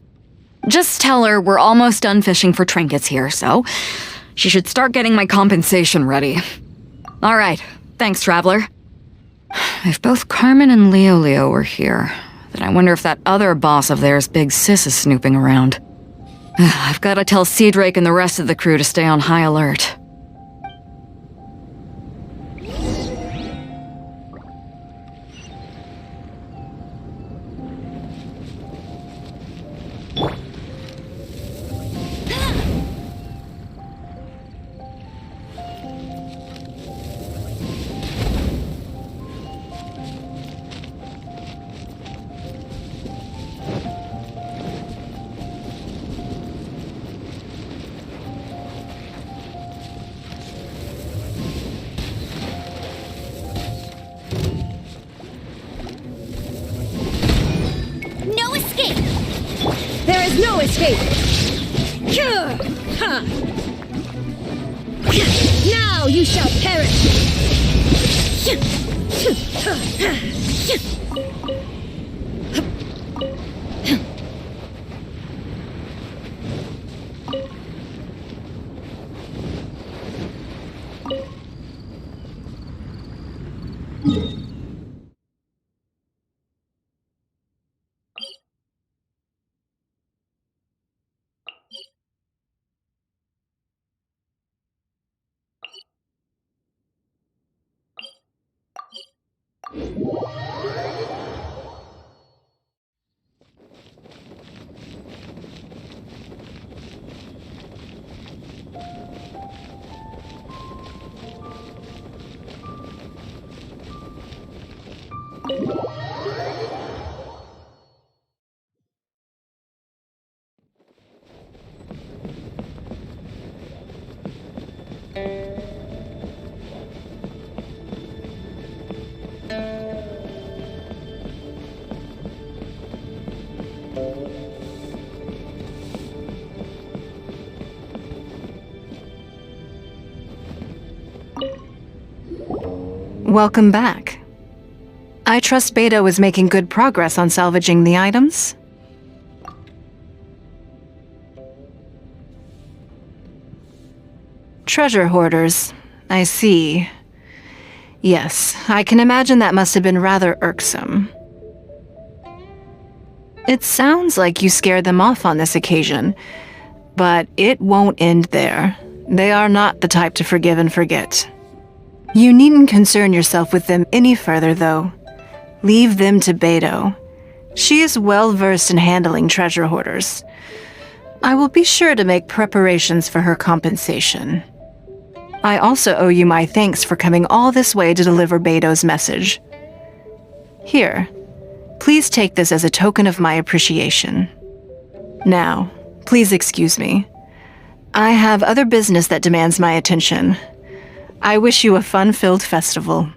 Just tell her we're almost done fishing for trinkets here, so she should start getting my compensation ready. Alright, thanks, Traveler. If both Carmen and Leo were here, then I wonder if that other boss of theirs, Big Sis, is snooping around. I've got to tell Sea Drake and the rest of the crew to stay on high alert. No escape! There is no escape! Now you shall perish! Welcome back. I trust Beto is making good progress on salvaging the items. Treasure hoarders. I see. Yes, I can imagine that must have been rather irksome. It sounds like you scared them off on this occasion, but it won't end there. They are not the type to forgive and forget. You needn't concern yourself with them any further, though. Leave them to Beto. She is well versed in handling treasure hoarders. I will be sure to make preparations for her compensation. I also owe you my thanks for coming all this way to deliver Beto's message. Here, please take this as a token of my appreciation. Now, please excuse me. I have other business that demands my attention. I wish you a fun-filled festival.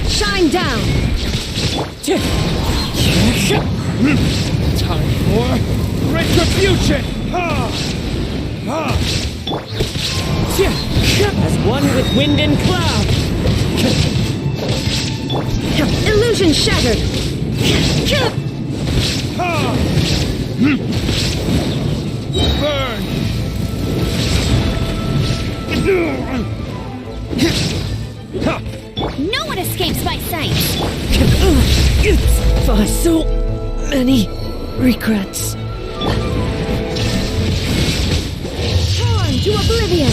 Shine down! Time for retribution! As one with wind and cloud! Illusion shattered! Burn! No one escapes my sight! For so many regrets. Torn to oblivion!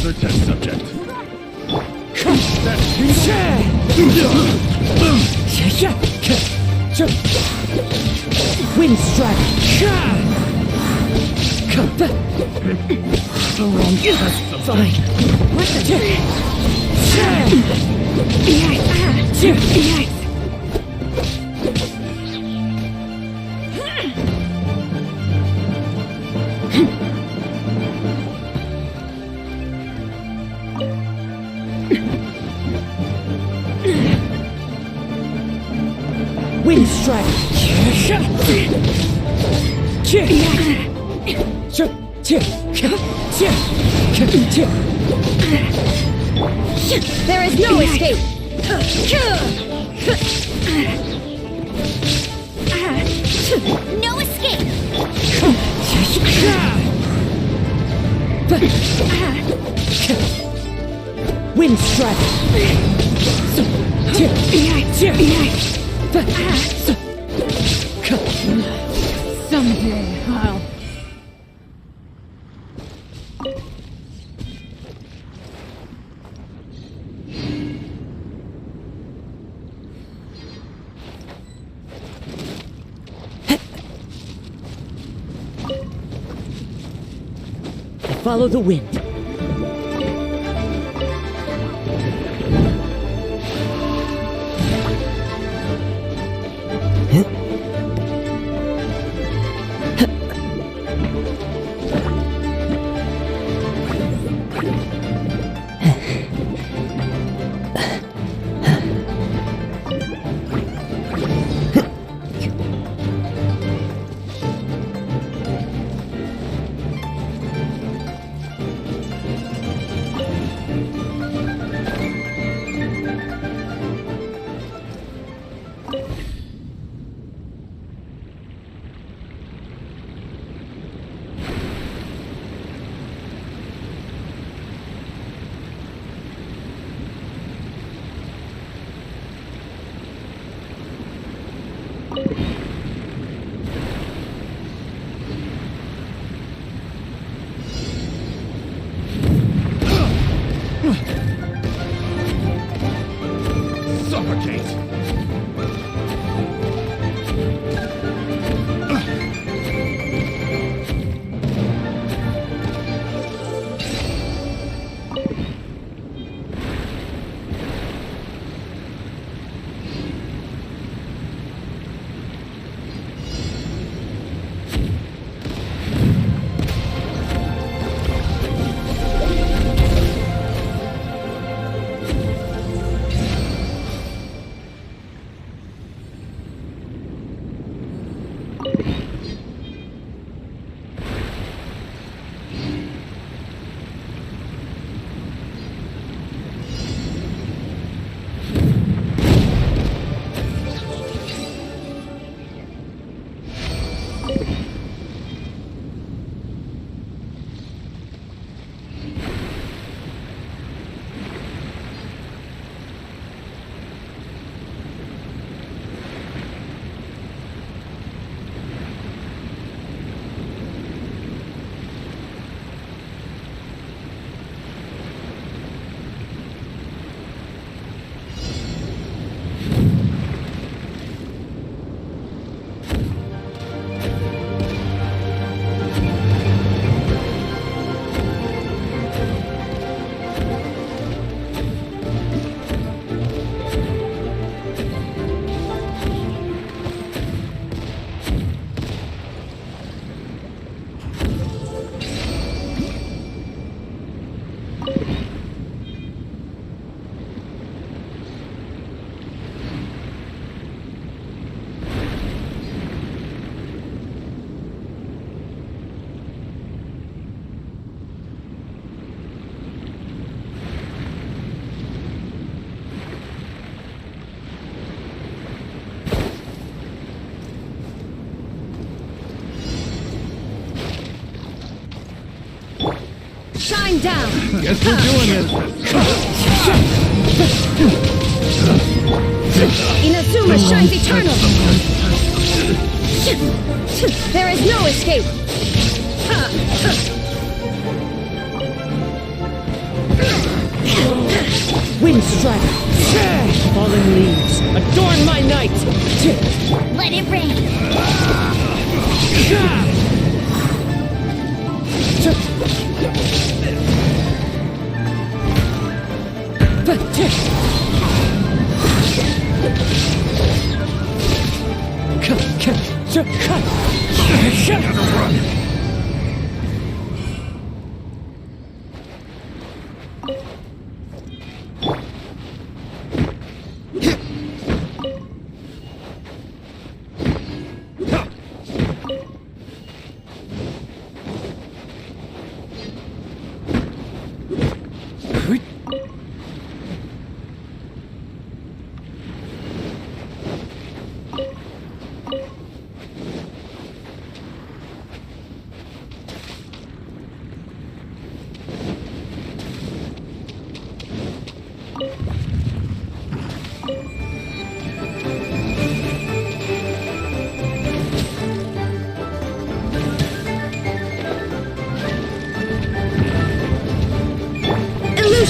Another test subject. Wind strike. The wrong test subject. What Wind strike. There is no escape! No escape! Wind strike. Someday I'll... Follow the wind. Suffocate! Shine down! Guess we're doing this. Inazuma shines eternal! There is no escape! Wind strike! Fallen leaves, adorn my night! Let it rain!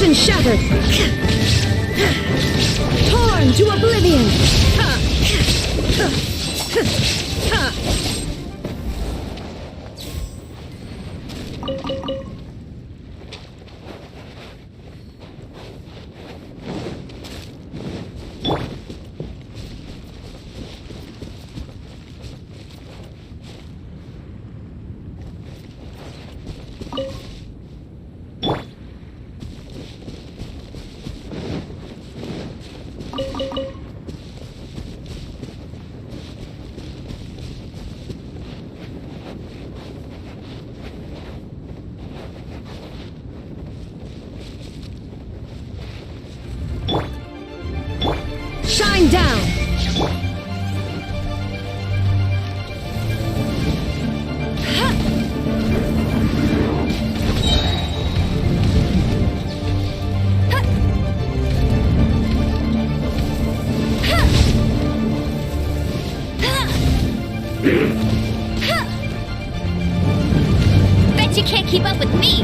Illusion shattered! Torn to oblivion! Shine down! Bet you can't keep up with me!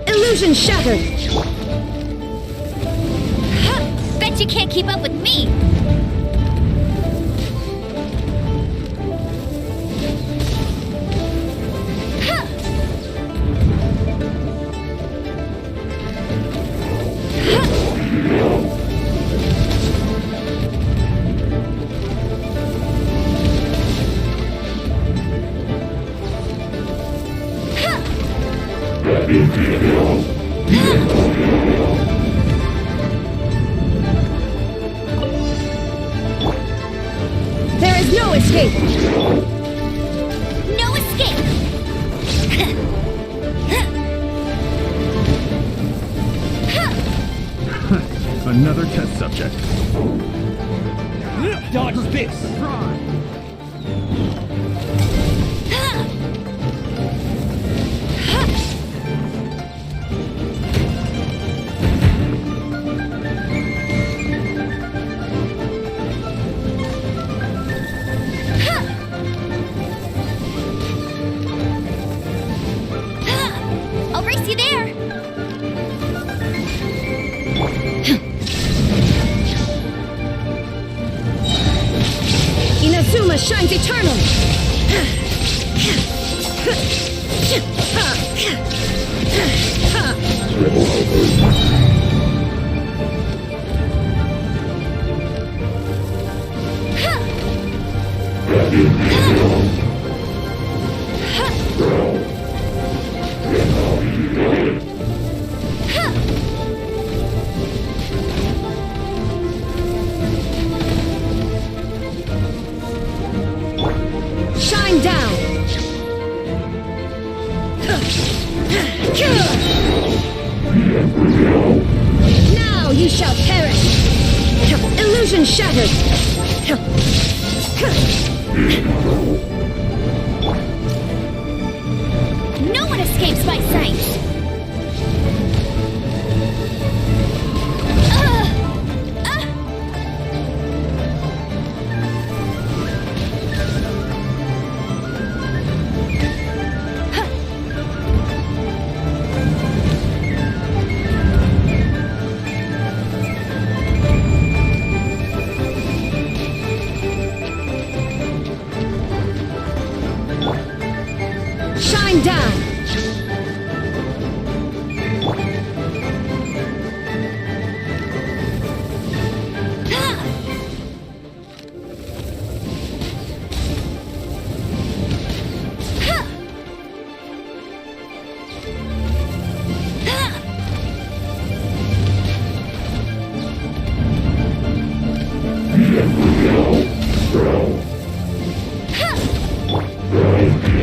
Illusion shattered! Bet you can't keep up with me! There is no escape! No escape! Another test subject. Dodge this! I'll race you there! Inazuma shines eternal! Shine down! Now you shall perish! Illusion shattered! No one escapes my sight! Shine down!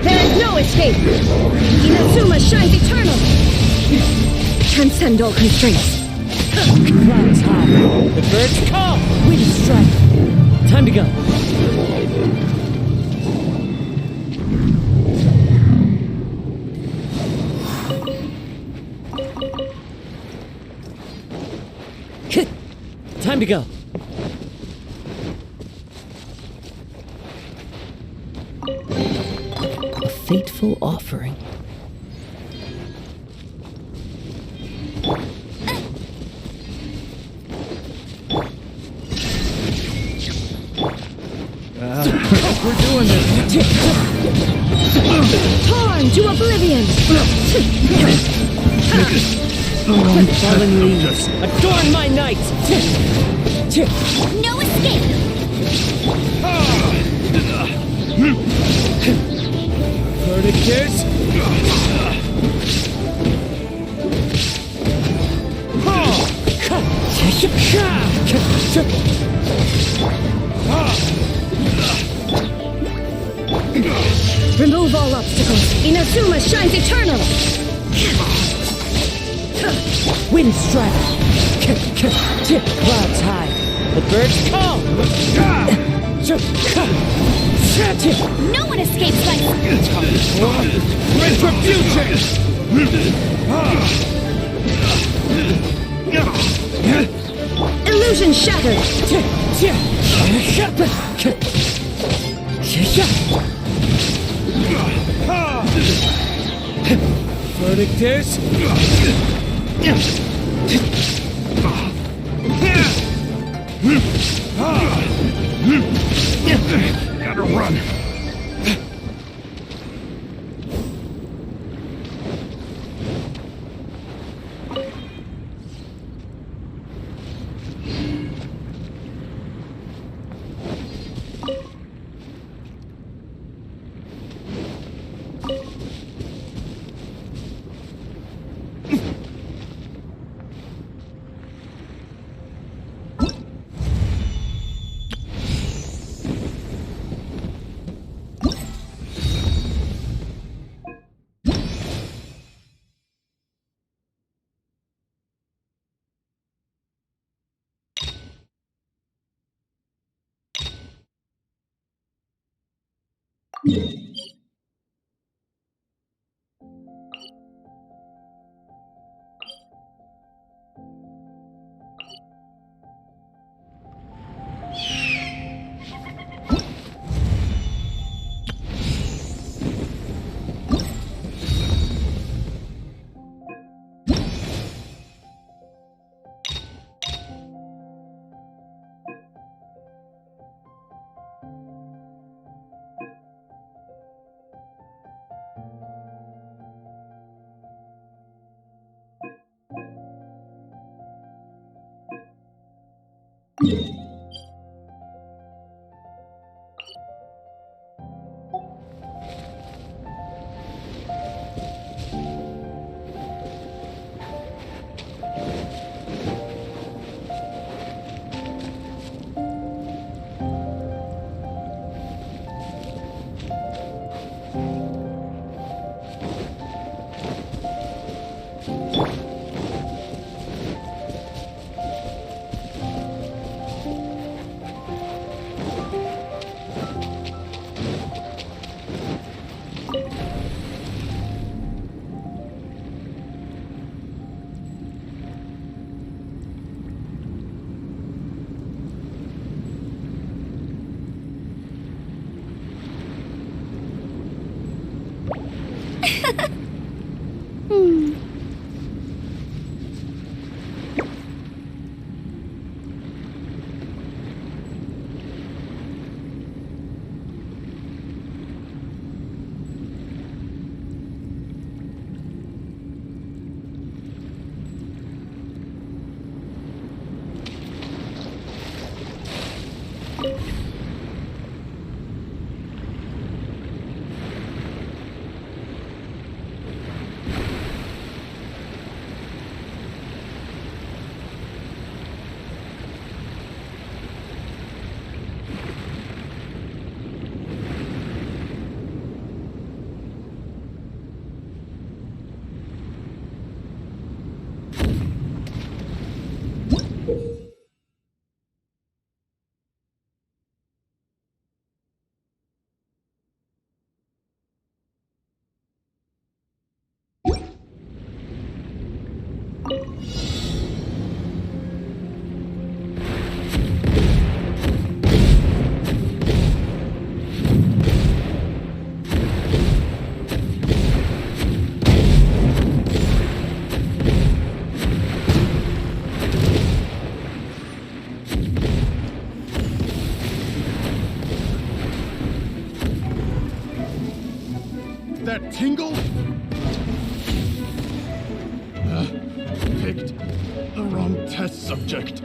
There is no escape! Inazuma shines eternal! Transcend all constraints! Clouds high, the birds call, wind strike. Time to go. Time to go. A fateful offering. We're doing this. Torn to oblivion! Fallen leaves, adorn my night! No escape! Verdictors! Remove all obstacles. Inazuma shines eternal! Wind strike! Clouds high. The birds call! No one escapes my... Retribution! Illusion shattered! Verdictors! Gotta run. That tingle? Picked the wrong test subject.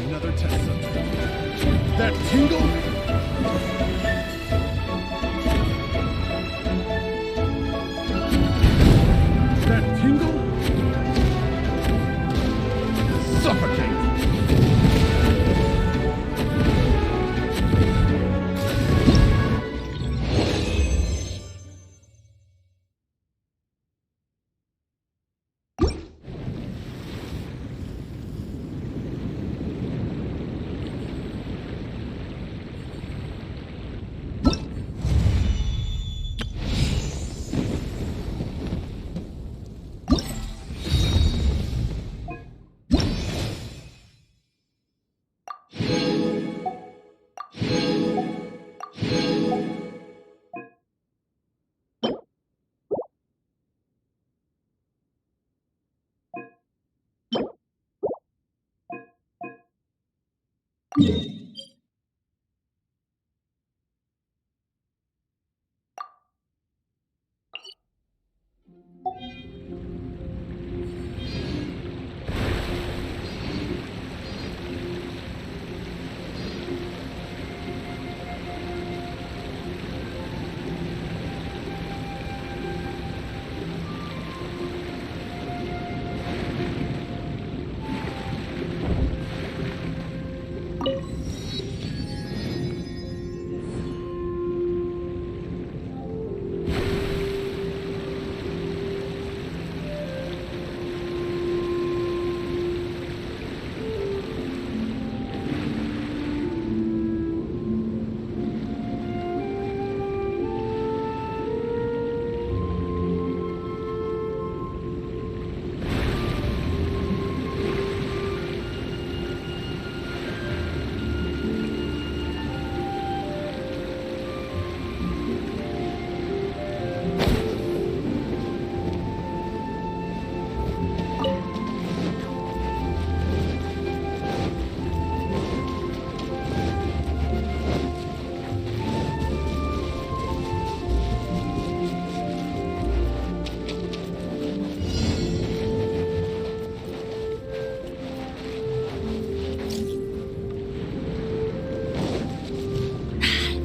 Another test subject. That tingle? That tingle? Suffocate!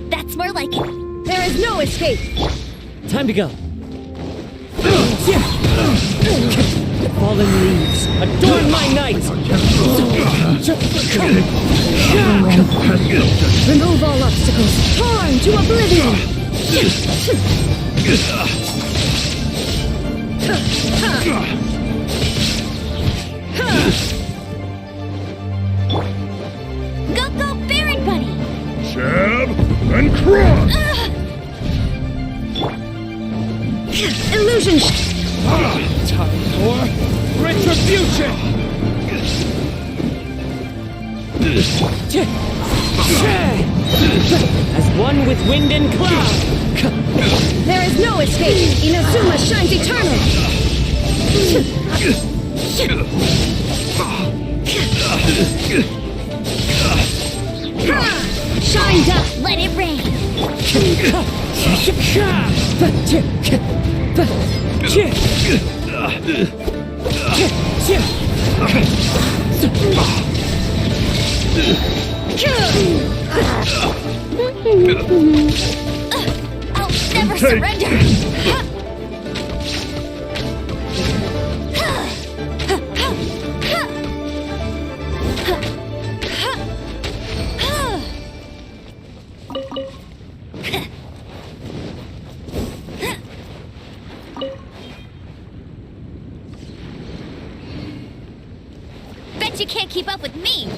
That's more like it. There is no escape! Time to go. Fallen leaves, adorn my night! Remove all obstacles! Torn to oblivion! Go, go, Baron Bunny! Jab and cross! Illusion! Time for retribution! As one with wind and cloud! There is no escape! Inazuma shines eternal! Shine up! Let it rain. I'll never surrender! Bet you can't keep up with me!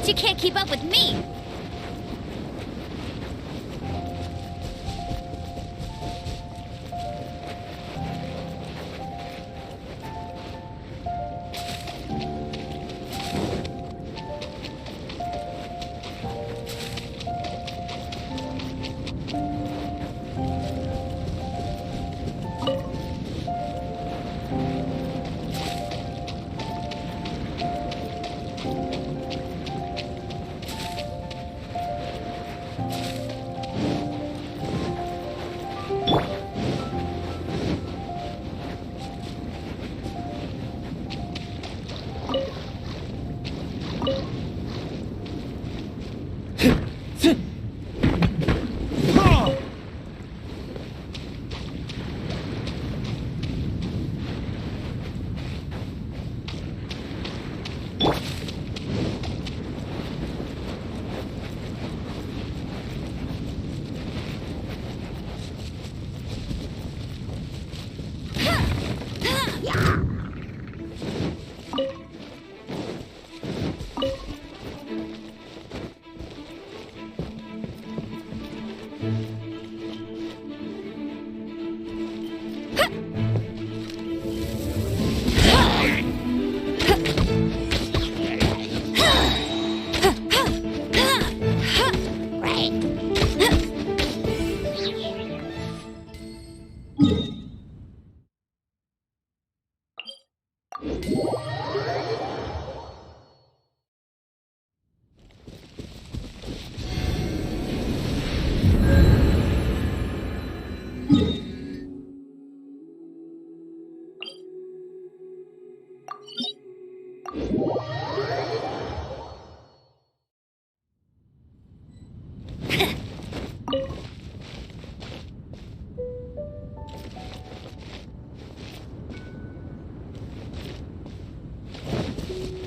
Bet you can't keep up with me!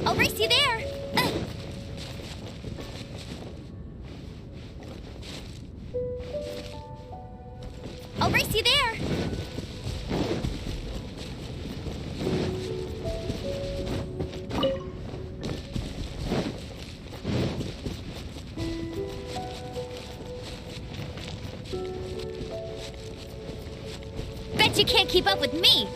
I'll race you there! I'll race you there! Bet you can't keep up with me!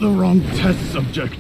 The wrong test subject.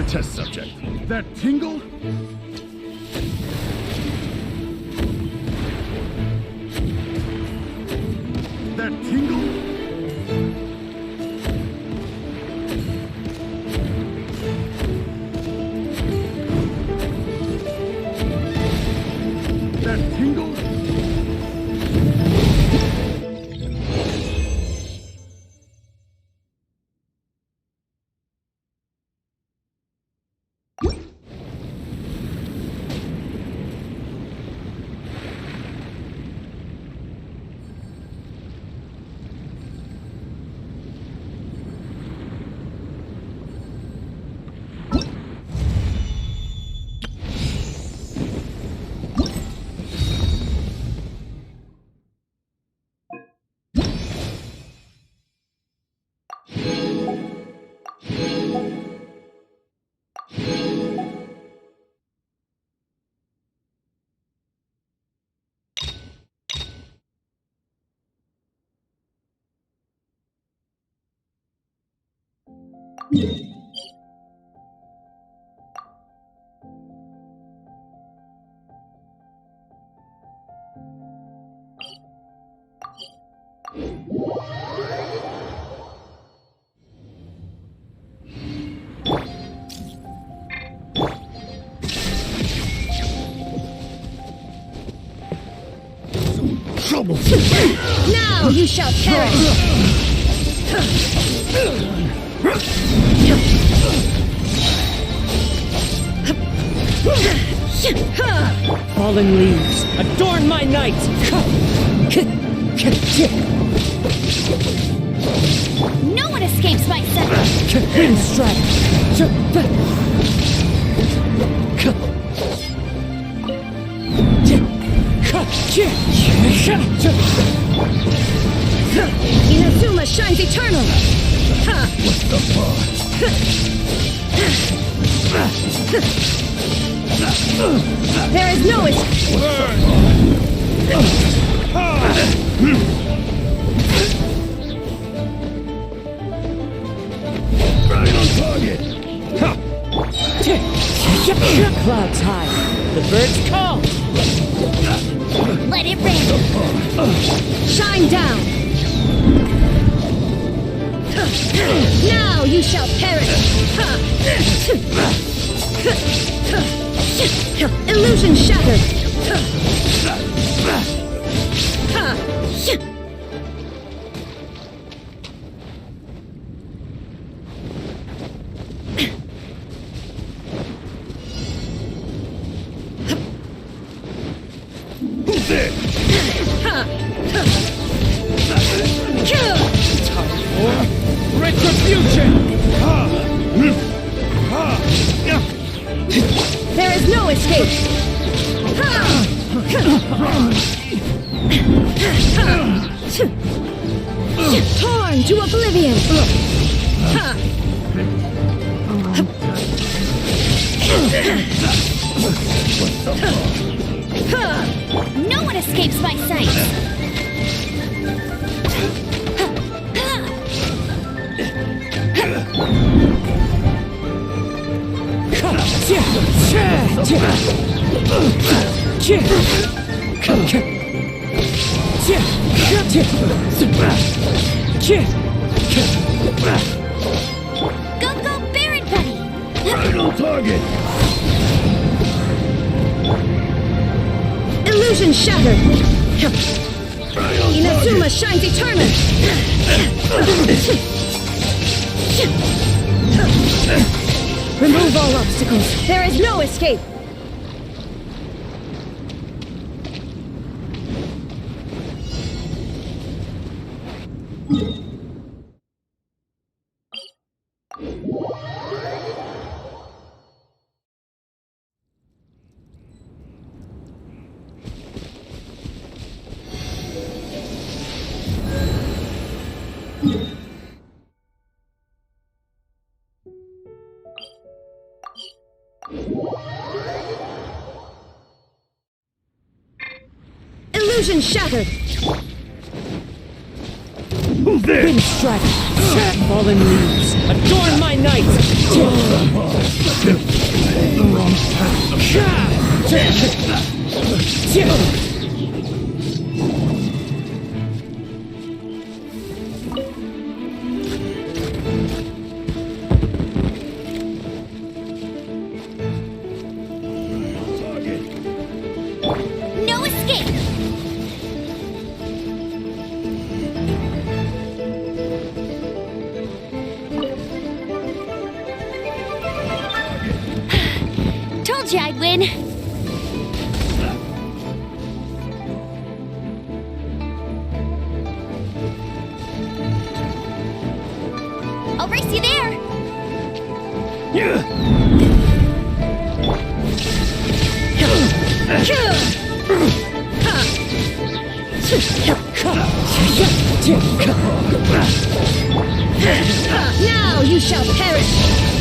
Test subject. That tingle? That tingle? That tingle? Trouble. Now you shall perish! Fallen leaves, adorn my night! No one escapes my sight! Wind strike! Inazuma shines eternal! What's the There is no Right on target. Clouds high, the birds call! Let it rain! Shine down! Now you shall perish! Illusion shattered! Who's it? Time for retribution! There is no escape! Torn to oblivion! No one escapes my sight! Go, go, Baron Bunny! Right on target. Illusion shattered! Right on Inazuma target. shines eternal! Remove all obstacles. There is no escape. Illusion shattered! Who's there? Wind strike! Fallen leaves, adorn my night! The wrong No escape! Told you I'd win. I'll race you there. Now you shall perish!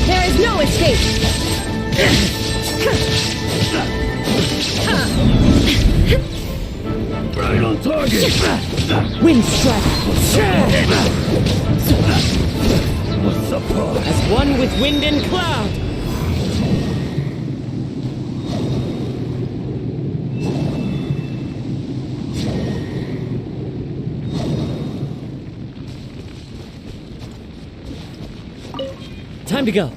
There is no escape! Right on target. Wind strike! What's As one with wind and cloud. Time to go.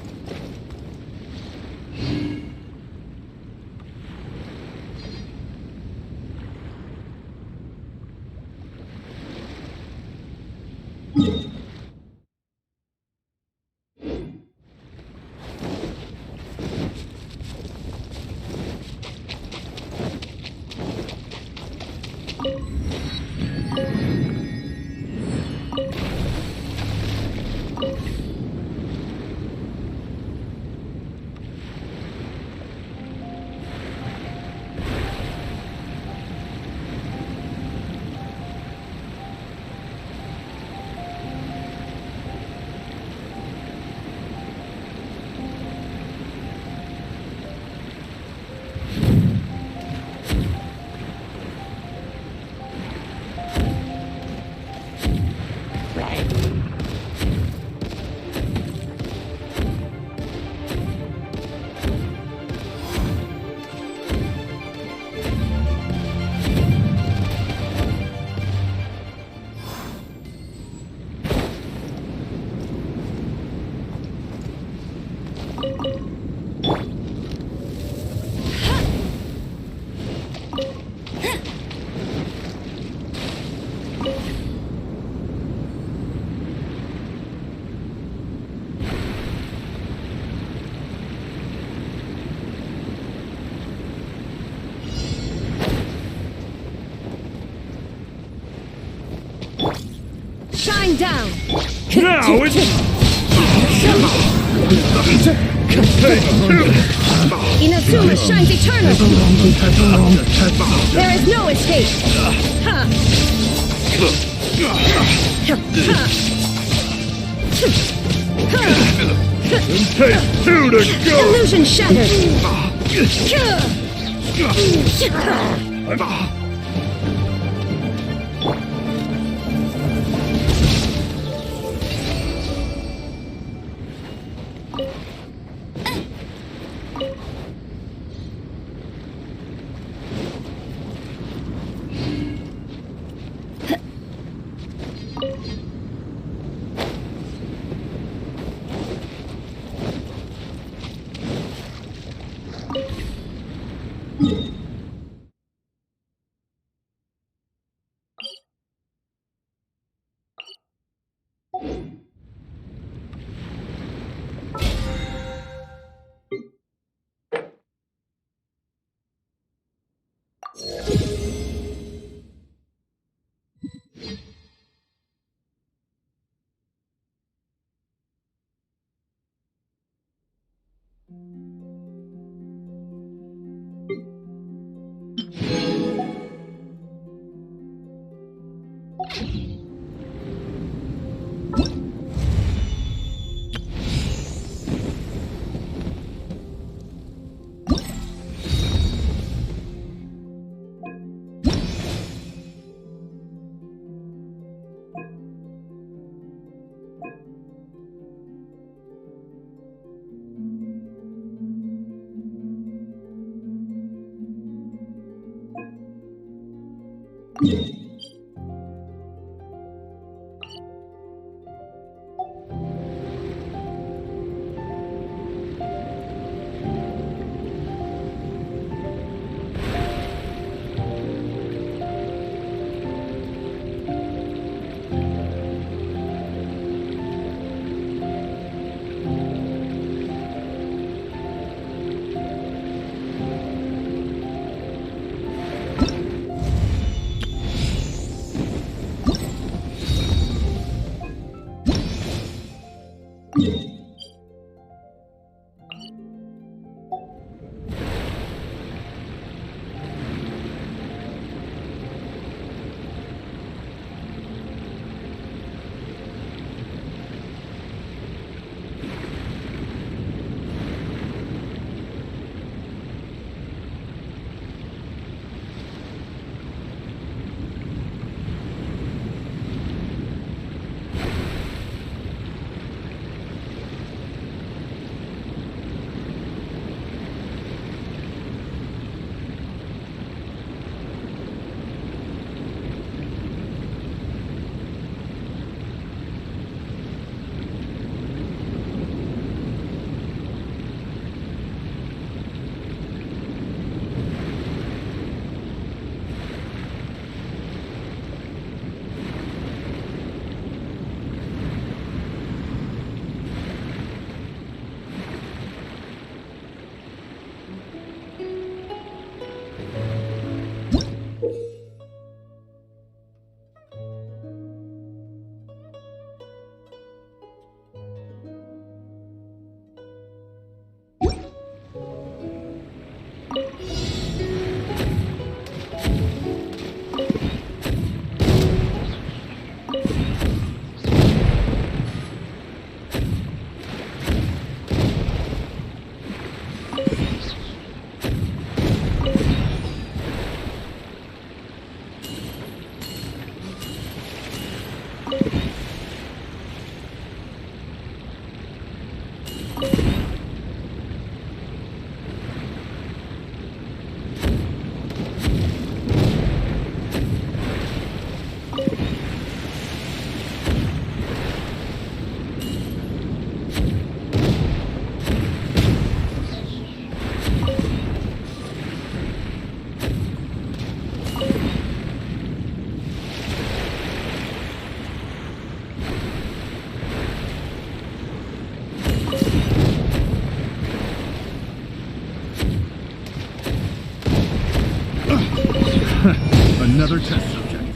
Shine down! Now it's... Inazuma shines eternal! There is no escape! Ha! Take two to go! Illusion shattered! Another test subject.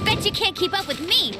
Bet you can't keep up with me!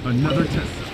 Another test.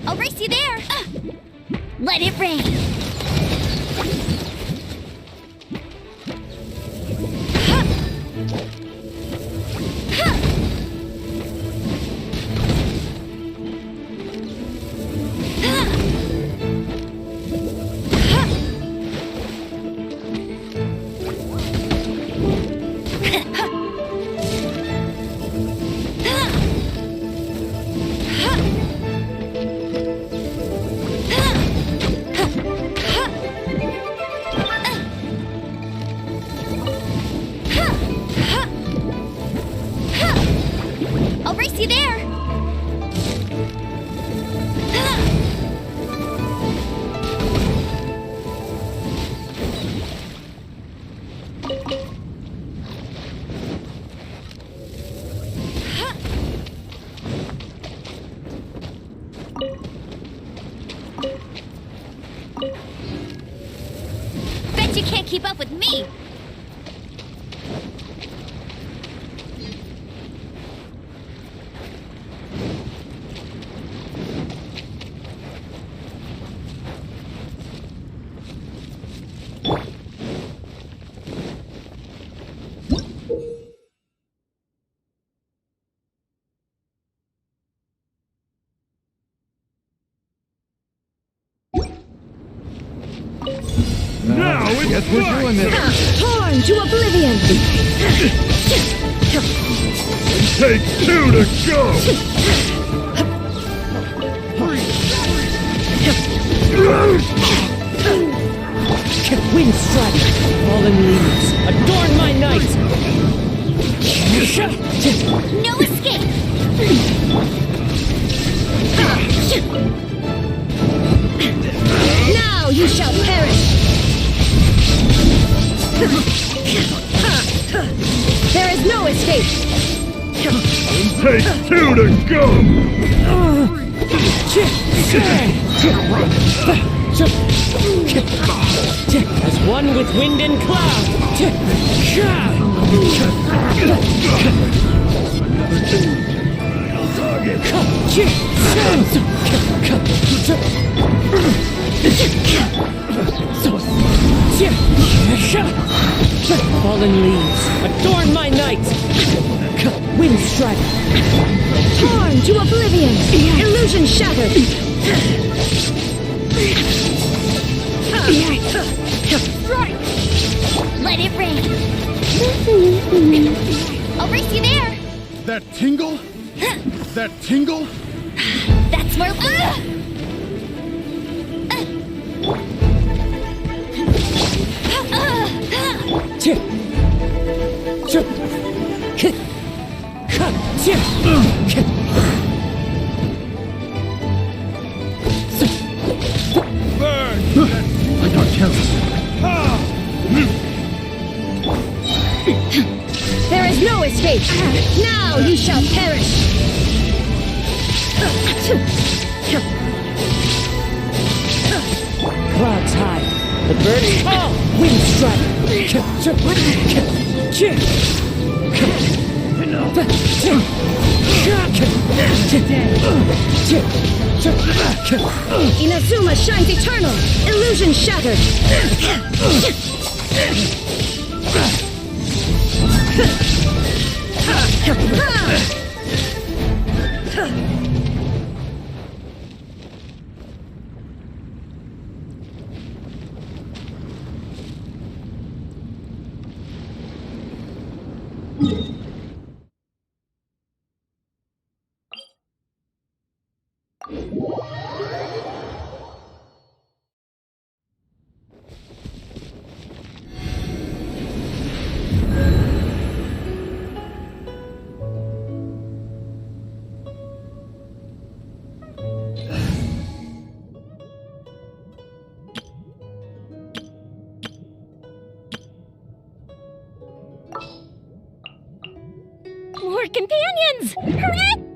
I'll race you there! Let it rain! I'll race you there! Bet you can't keep up with me! Now it's fight! Torn to oblivion! Take two to go! Wind strike, fallen leaves, adorn my night! No escape! Now you shall perish! There is no escape! Take two to go! As one with wind and Fallen leaves, adorn my night! Wind strike! Torn to oblivion! Illusion shattered! Strike! Let it rain! I'll race you there! That tingle? That tingle? That's more... Burn! I got careless. There is no escape! Now you shall perish! Clouds high, the birds fall, wind Inazuma shines eternal, illusion shattered. More companions! Hooray!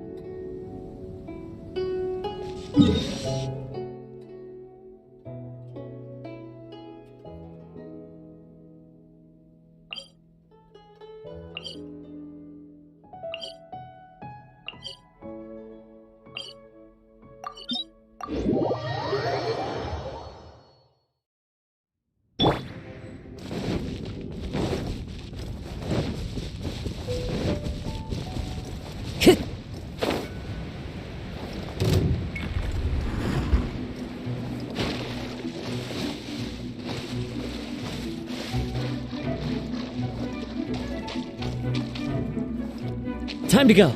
Time to go.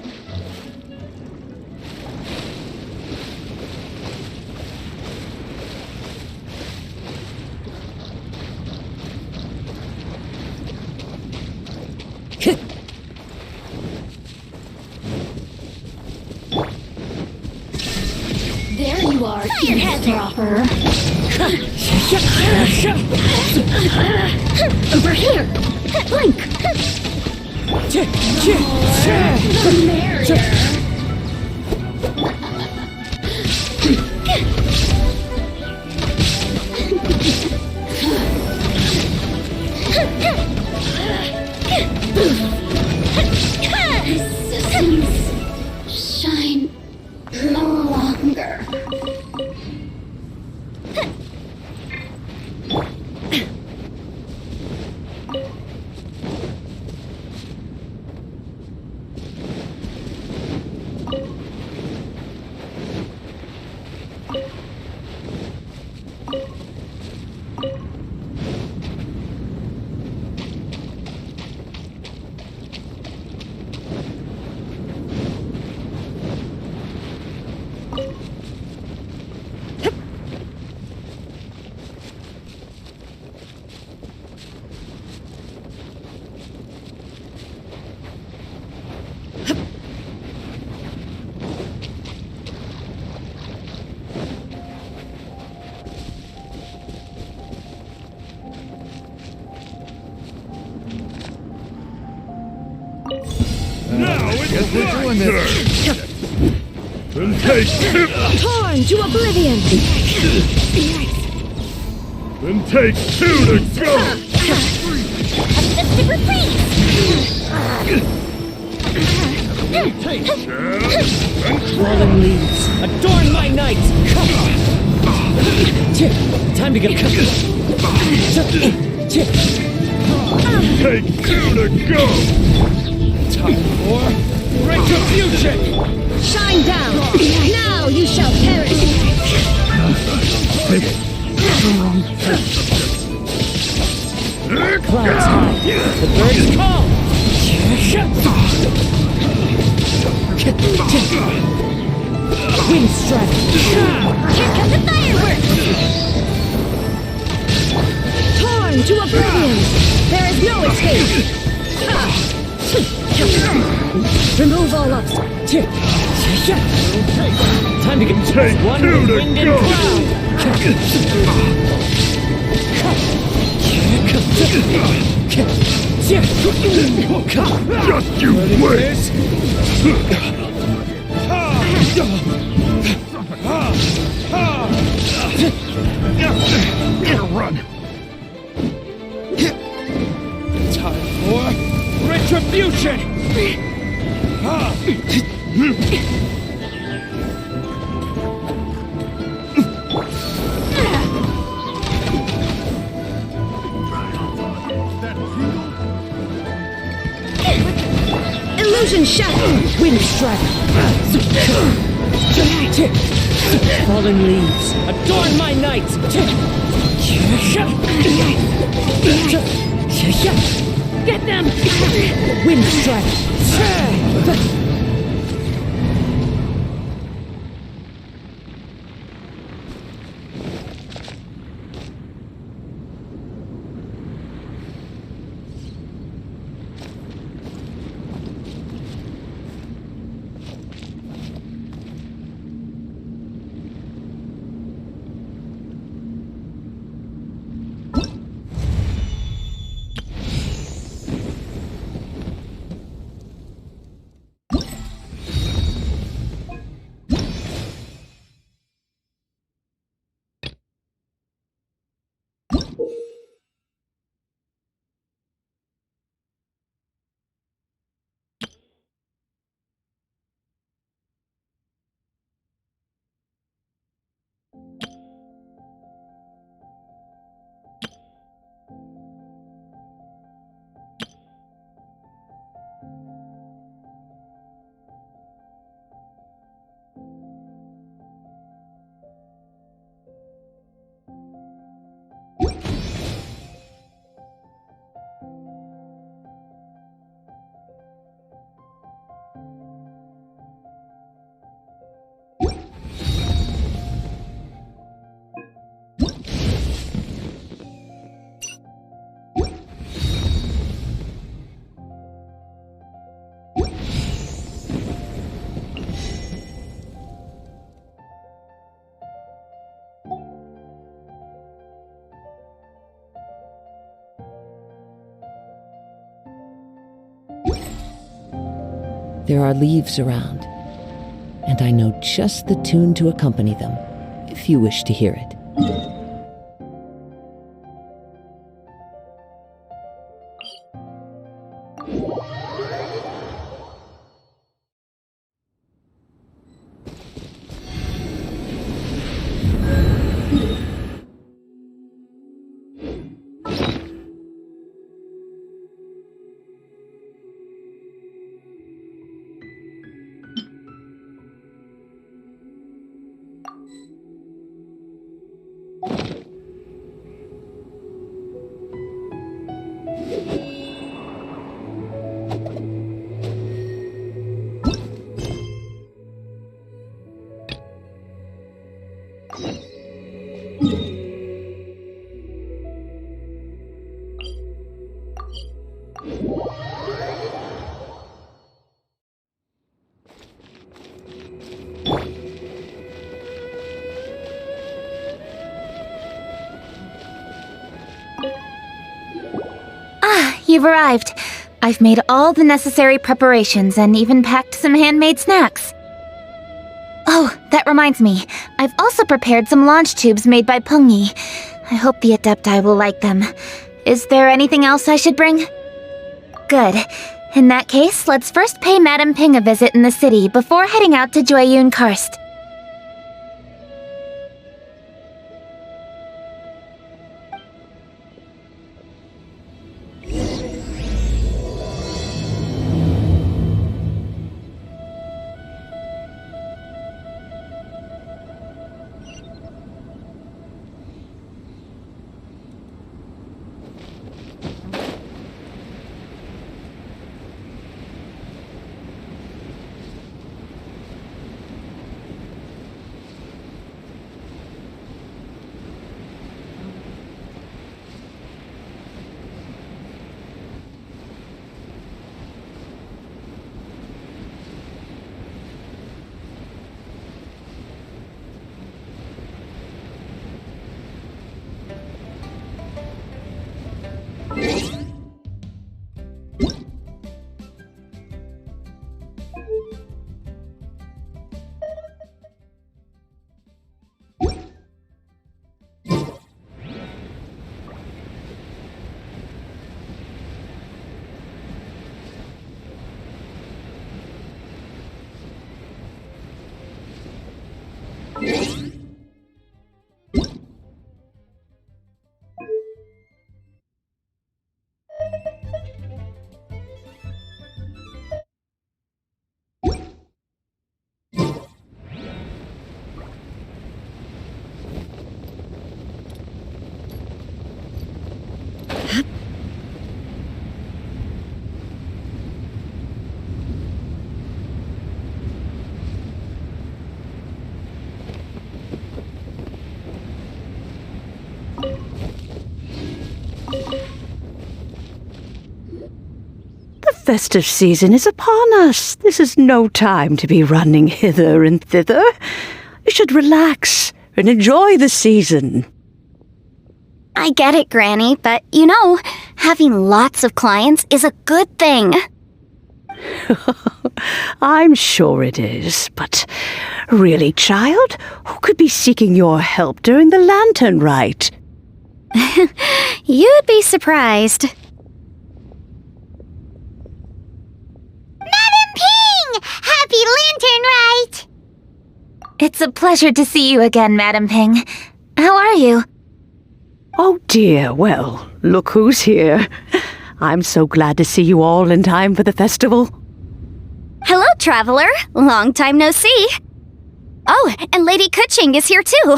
There you are, eavesdropper. Over here! Blink! Systems shine no longer. Now it's my turn! Then take two! Torn to oblivion! Then take two to go! Fallen leaves, adorn my night! Time to get Take two to go! time for break Retribution! Shine down! Now you shall perish! Clouds high, the birds call! Wind strike! Here come the fireworks! Torn to oblivion! There is no escape! Remove all obstacles! Time to get Take one two with to wind and go. cloud! Just you wait! Gotta run! Time for retribution! Illusion shatter! Wind strike! Fallen leaves, adorn my night! Get them! Wind strike! There are leaves around, and I know just the tune to accompany them, if you wish to hear it. You've arrived. I've made all the necessary preparations and even packed some handmade snacks. Oh, that reminds me. I've also prepared some launch tubes made by Bunnie. I hope the Adepti will like them. Is there anything else I should bring? Good. In that case, let's first pay Madame Ping a visit in the city before heading out to Jueyun Karst. festive season is upon us. This is no time to be running hither and thither. You should relax and enjoy the season. I get it, Granny, but having lots of clients is a good thing. I'm sure it is, but really, child, who could be seeking your help during the lantern rite? You'd be surprised. Madam Ping! Happy Lantern Rite! It's a pleasure to see you again, Madam Ping. How are you? Oh dear, well, look who's here. I'm so glad to see you all in time for the festival. Hello, traveler. Long time no see. Oh, and Lady Kuching is here too.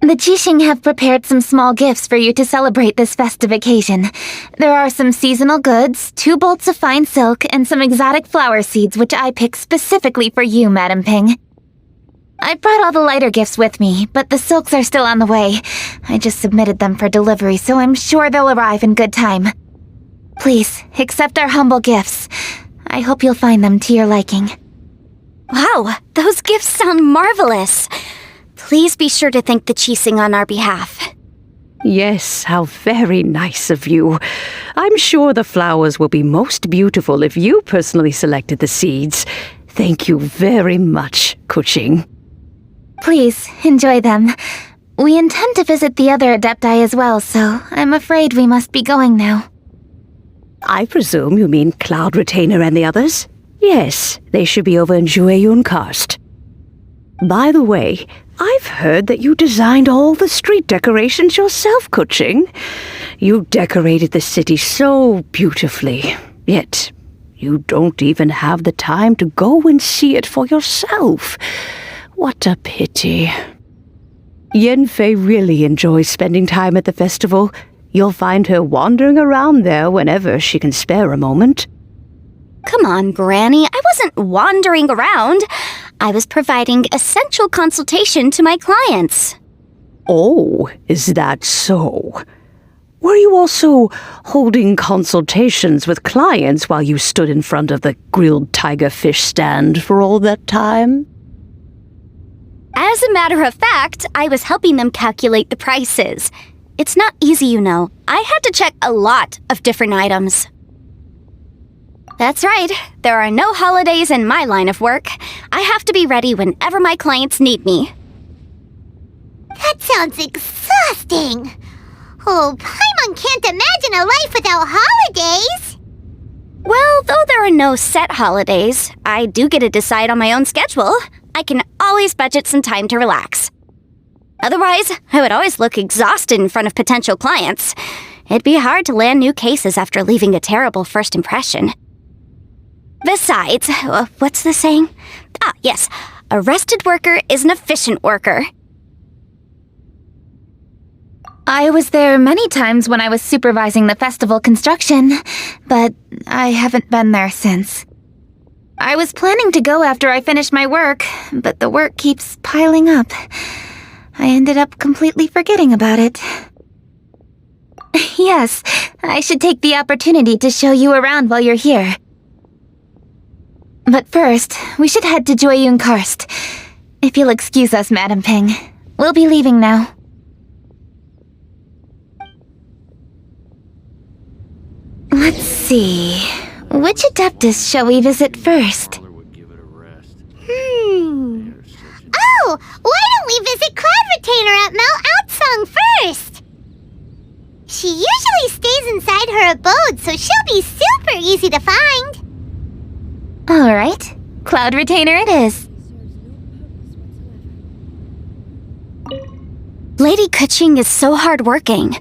The Jixing have prepared some small gifts for you to celebrate this festive occasion. There are some seasonal goods, 2 bolts of fine silk, and some exotic flower seeds which I picked specifically for you, Madam Ping. I brought all the lighter gifts with me, but the silks are still on the way. I just submitted them for delivery, so I'm sure they'll arrive in good time. Please, accept our humble gifts. I hope you'll find them to your liking. Wow, those gifts sound marvelous. Please be sure to thank the Jixing on our behalf. Yes, how very nice of you. I'm sure the flowers will be most beautiful if you personally selected the seeds. Thank you very much, Kuching. Please, enjoy them. We intend to visit the other Adepti as well, so I'm afraid we must be going now. I presume you mean Cloud Retainer and the others? Yes, they should be over in Jueyun Karst. By the way, I've heard that you designed all the street decorations yourself, Kuching. You decorated the city so beautifully, yet you don't even have the time to go and see it for yourself. What a pity. Yanfei really enjoys spending time at the festival. You'll find her wandering around there whenever she can spare a moment. Come on, Granny. I wasn't wandering around. I was providing essential consultation to my clients. Oh, is that so? Were you also holding consultations with clients while you stood in front of the grilled tiger fish stand for all that time? As a matter of fact, I was helping them calculate the prices. It's not easy, I had to check a lot of different items. That's right. There are no holidays in my line of work. I have to be ready whenever my clients need me. That sounds exhausting. Oh, Paimon can't imagine a life without holidays. Well, though there are no set holidays, I do get to decide on my own schedule. I can always budget some time to relax. Otherwise, I would always look exhausted in front of potential clients. It'd be hard to land new cases after leaving a terrible first impression. Besides, what's the saying? Ah, yes, a rested worker is an efficient worker. I was there many times when I was supervising the festival construction, but I haven't been there since. I was planning to go after I finished my work, but the work keeps piling up. I ended up completely forgetting about it. Yes, I should take the opportunity to show you around while you're here. But first, we should head to Jueyun Karst. If you'll excuse us, Madam Ping. We'll be leaving now. Let's see. Which Adeptus shall we visit first? Oh, why don't we visit Cloud Retainer at Mount Outsong first? She usually stays inside her abode, so she'll be super easy to find. Alright, Cloud Retainer it is. Lady Kuching is so hardworking.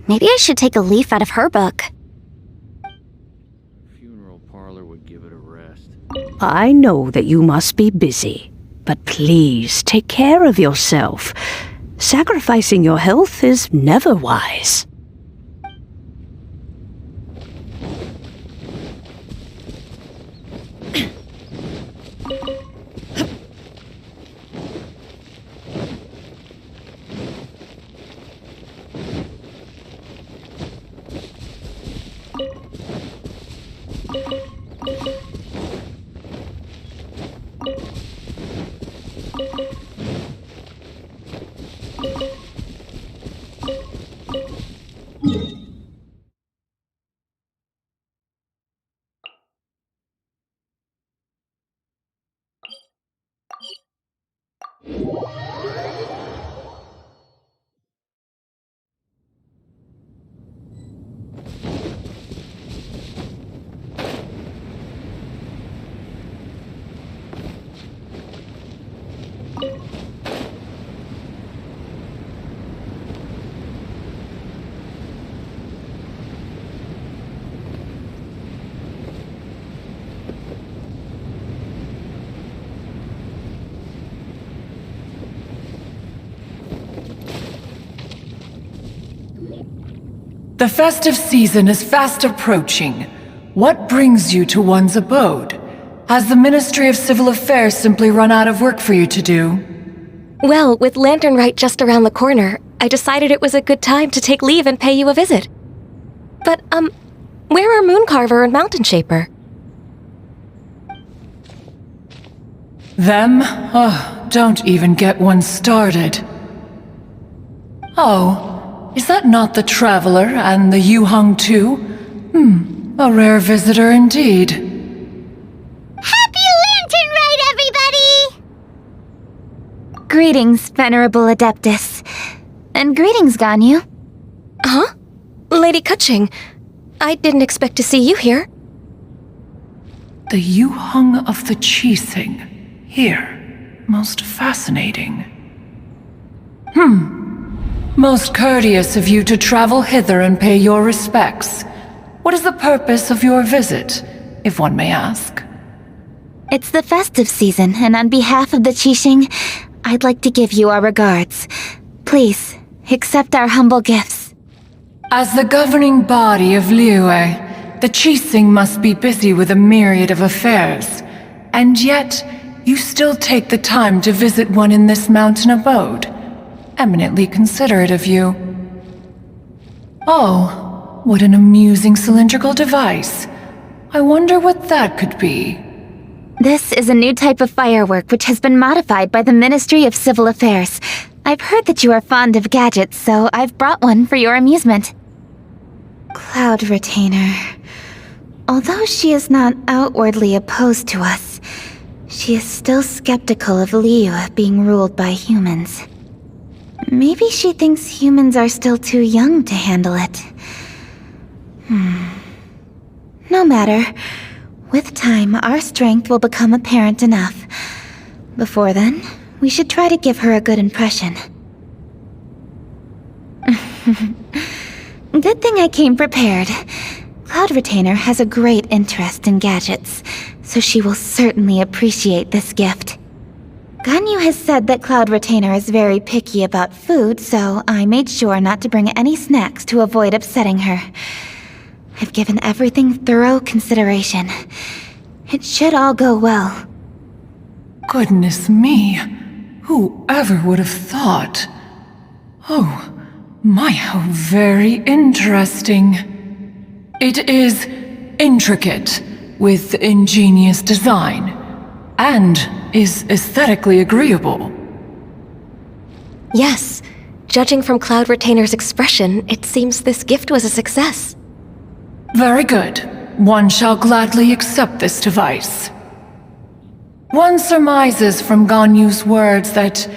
Maybe I should take a leaf out of her book. I know that you must be busy, but please take care of yourself. Sacrificing your health is never wise. The festive season is fast approaching. What brings you to one's abode? Has the Ministry of Civil Affairs simply run out of work for you to do? Well, with Lantern Rite just around the corner, I decided it was a good time to take leave and pay you a visit. But, where are Mooncarver and Mountain Shaper? Them? Oh, don't even get one started. Oh, is that not the Traveler and the Yuheng too? A rare visitor indeed. Happy Lantern Rite, everybody! Greetings, Venerable Adeptus. And greetings, Ganyu. Huh? Lady Kuching, I didn't expect to see you here. The Yuheng of the Qixing. Here. Most fascinating. Most courteous of you to travel hither and pay your respects. What is the purpose of your visit, if one may ask? It's the festive season, and on behalf of the Qixing, I'd like to give you our regards. Please, accept our humble gifts. As the governing body of Liyue, the Qixing must be busy with a myriad of affairs. And yet, you still take the time to visit one in this mountain abode. Eminently considerate of you. Oh, what an amusing cylindrical device. I wonder what that could be. This is a new type of firework which has been modified by the Ministry of Civil Affairs. I've heard that you are fond of gadgets, so I've brought one for your amusement. Cloud Retainer. Although she is not outwardly opposed to us, she is still skeptical of Liyue being ruled by humans. Maybe she thinks humans are still too young to handle it. No matter. With time, our strength will become apparent enough. Before then, we should try to give her a good impression. Good thing I came prepared. Cloud Retainer has a great interest in gadgets, so she will certainly appreciate this gift. Ganyu has said that Cloud Retainer is very picky about food, so I made sure not to bring any snacks to avoid upsetting her. I've given everything thorough consideration. It should all go well. Goodness me. Whoever would have thought? Oh, my, how very interesting. It is intricate, with ingenious design, and is aesthetically agreeable. Yes. Judging from Cloud Retainer's expression, it seems this gift was a success. Very good. One shall gladly accept this device. One surmises from Ganyu's words that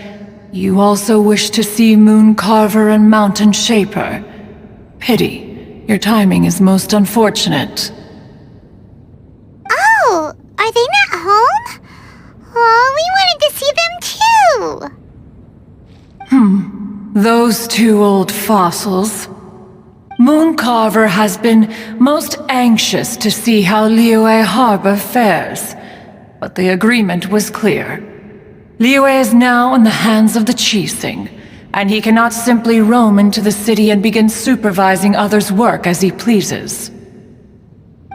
you also wish to see Mooncarver and Mountain Shaper. Pity. Your timing is most unfortunate. Oh, are they not home? Oh, we wanted to see them too! Those two old fossils. Mooncarver has been most anxious to see how Liyue Harbor fares, but the agreement was clear. Liyue is now in the hands of the Qixing, and he cannot simply roam into the city and begin supervising others' work as he pleases.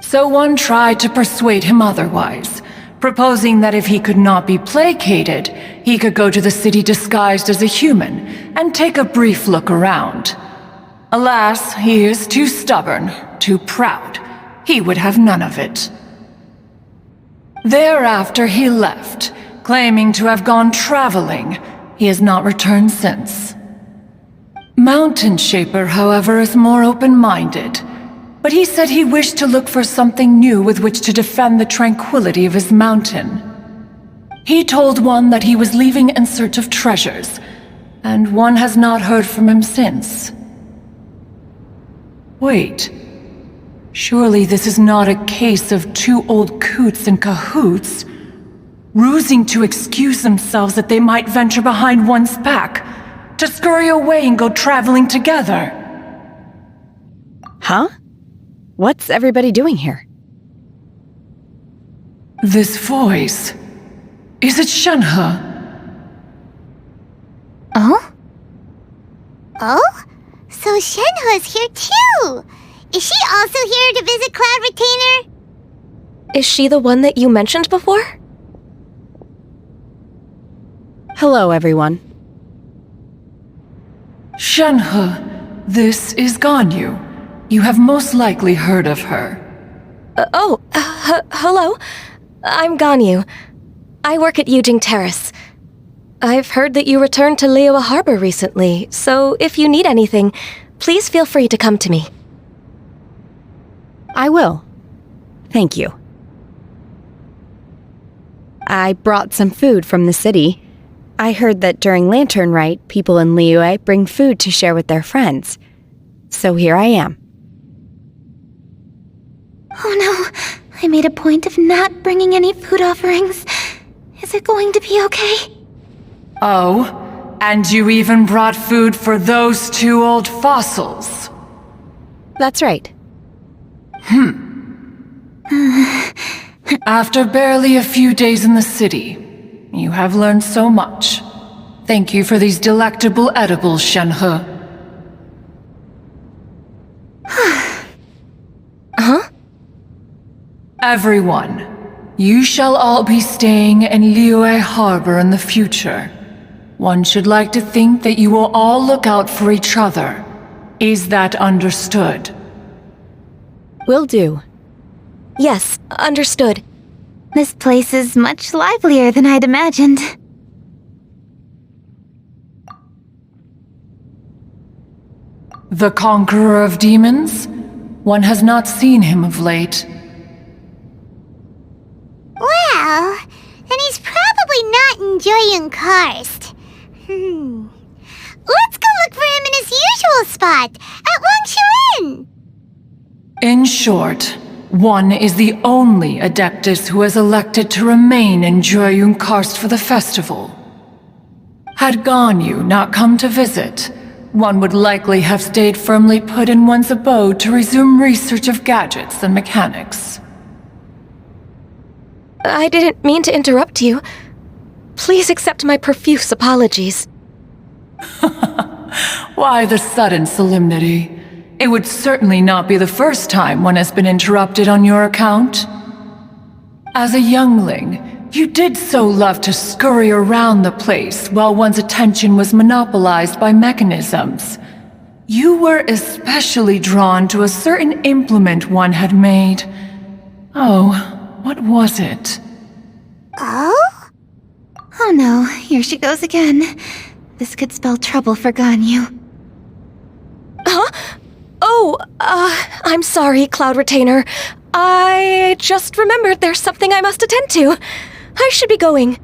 So one tried to persuade him otherwise, proposing that if he could not be placated, he could go to the city disguised as a human and take a brief look around. Alas, he is too stubborn, too proud, he would have none of it. Thereafter he left, claiming to have gone traveling. He has not returned since. Mountain Shaper, however, is more open-minded, but he said he wished to look for something new with which to defend the tranquility of his mountain. He told one that he was leaving in search of treasures, and one has not heard from him since. Wait. Surely this is not a case of two old coots in cahoots, rusing to excuse themselves that they might venture behind one's back, to scurry away and go traveling together. Huh? What's everybody doing here? This voice... Is it Shenhe? Oh? Oh? So Shenhe's here too! Is she also here to visit Cloud Retainer? Is she the one that you mentioned before? Hello, everyone. Shenhe, this is Ganyu. You have most likely heard of her. Hello. I'm Ganyu. I work at Yujing Terrace. I've heard that you returned to Liyue Harbor recently, so if you need anything, please feel free to come to me. I will. Thank you. I brought some food from the city. I heard that during Lantern Rite, people in Liyue bring food to share with their friends. So here I am. Oh no, I made a point of not bringing any food offerings. Is it going to be okay? Oh, and you even brought food for those two old fossils. That's right. After barely a few days in the city, you have learned so much. Thank you for these delectable edibles, Shenhe. Huh? Everyone, you shall all be staying in Liyue Harbor in the future. One should like to think that you will all look out for each other. Is that understood? Will do. Yes, understood. This place is much livelier than I'd imagined. The Conqueror of Demons? One has not seen him of late. Well, then he's probably not enjoying Karst. Let's go look for him in his usual spot, at Wangshuin! In short, one is the only Adeptus who has elected to remain in Jueyun Karst for the festival. Had Ganyu not come to visit, one would likely have stayed firmly put in one's abode to resume research of gadgets and mechanics. I didn't mean to interrupt you. Please accept my profuse apologies. Why the sudden solemnity? It would certainly not be the first time one has been interrupted on your account. As a youngling, you did so love to scurry around the place while one's attention was monopolized by mechanisms. You were especially drawn to a certain implement one had made. Oh, what was it? Oh? Oh no, here she goes again. This could spell trouble for Ganyu. Huh? Oh, I'm sorry, Cloud Retainer. I just remembered there's something I must attend to. I should be going.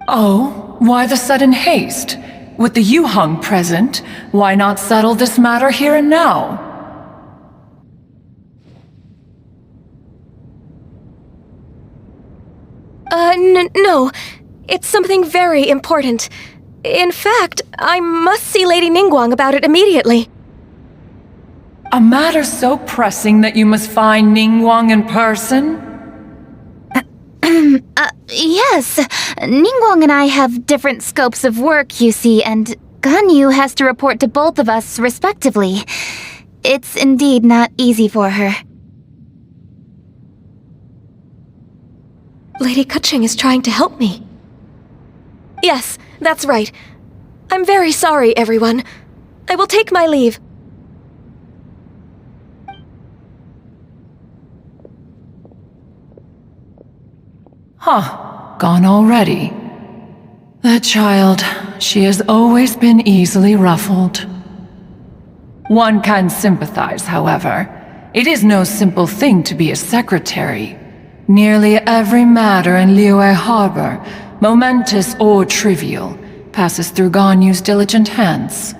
Oh, why the sudden haste? With the Yuheng present, why not settle this matter here and now? No. It's something very important. In fact, I must see Lady Ningguang about it immediately. A matter so pressing that you must find Ningguang in person? Yes. Ningguang and I have different scopes of work, you see, and Ganyu has to report to both of us respectively. It's indeed not easy for her. Lady Kuching is trying to help me. Yes, that's right. I'm very sorry, everyone. I will take my leave. Huh, gone already. That child, she has always been easily ruffled. One can sympathize, however. It is no simple thing to be a secretary. Nearly every matter in Liyue Harbor, momentous or trivial, passes through Ganyu's diligent hands.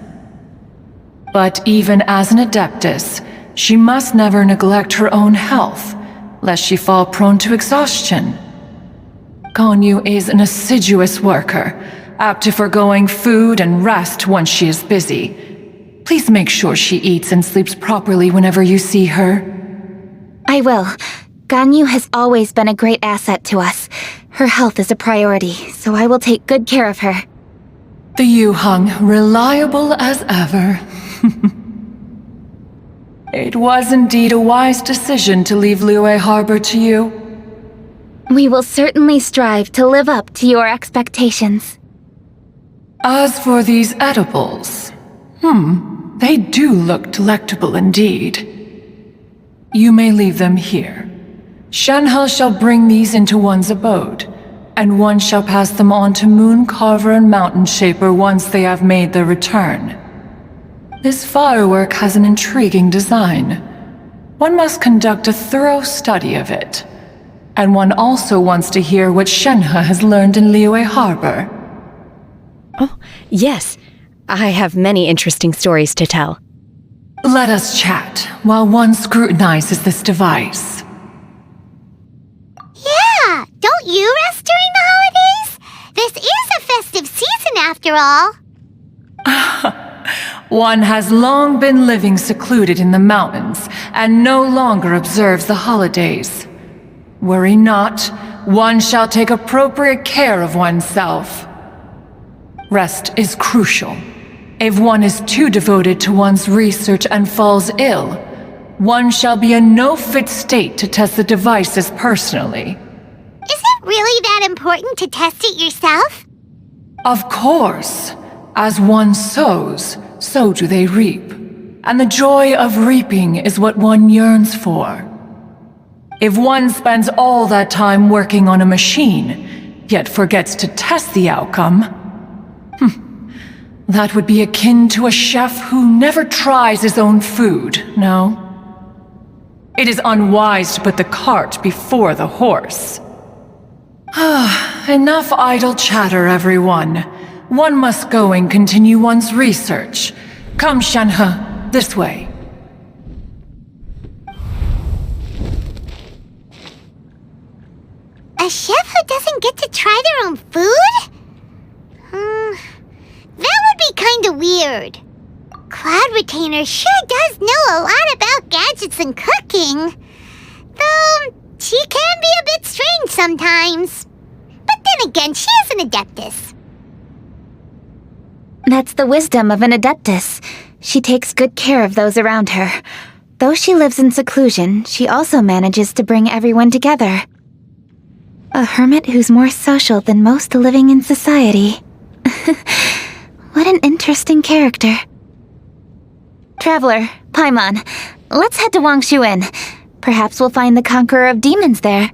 But even as an adeptus, she must never neglect her own health, lest she fall prone to exhaustion. Ganyu is an assiduous worker, apt to foregoing food and rest once she is busy. Please make sure she eats and sleeps properly whenever you see her. I will. Ganyu has always been a great asset to us. Her health is a priority, so I will take good care of her. The Yuheng, reliable as ever. It was indeed a wise decision to leave Liyue Harbor to you. We will certainly strive to live up to your expectations. As for these edibles, they do look delectable indeed. You may leave them here. Shenhe shall bring these into one's abode, and one shall pass them on to Moon Carver and Mountain Shaper once they have made their return. This firework has an intriguing design. One must conduct a thorough study of it. And one also wants to hear what Shenhe has learned in Liyue Harbor. Oh, yes. I have many interesting stories to tell. Let us chat while one scrutinizes this device. Yeah, don't you rest during the holidays? This is a festive season after all. One has long been living secluded in the mountains and no longer observes the holidays. Worry not, one shall take appropriate care of oneself. Rest is crucial. If one is too devoted to one's research and falls ill, one shall be in no fit state to test the devices personally. Is it really that important to test it yourself? Of course. As one sows, so do they reap. And the joy of reaping is what one yearns for. If one spends all that time working on a machine, yet forgets to test the outcome, that would be akin to a chef who never tries his own food, no? It is unwise to put the cart before the horse. Enough idle chatter, everyone. One must go and continue one's research. Come, Shenhe, this way. A chef who doesn't get to try their own food? That would be kinda weird. Cloud Retainer sure does know a lot about gadgets and cooking. Though, she can be a bit strange sometimes. But then again, she is an adeptus. That's the wisdom of an adeptus. She takes good care of those around her. Though she lives in seclusion, she also manages to bring everyone together. A hermit who's more social than most living in society. What an interesting character. Traveler, Paimon, let's head to Wangshuin. Perhaps we'll find the Conqueror of Demons there.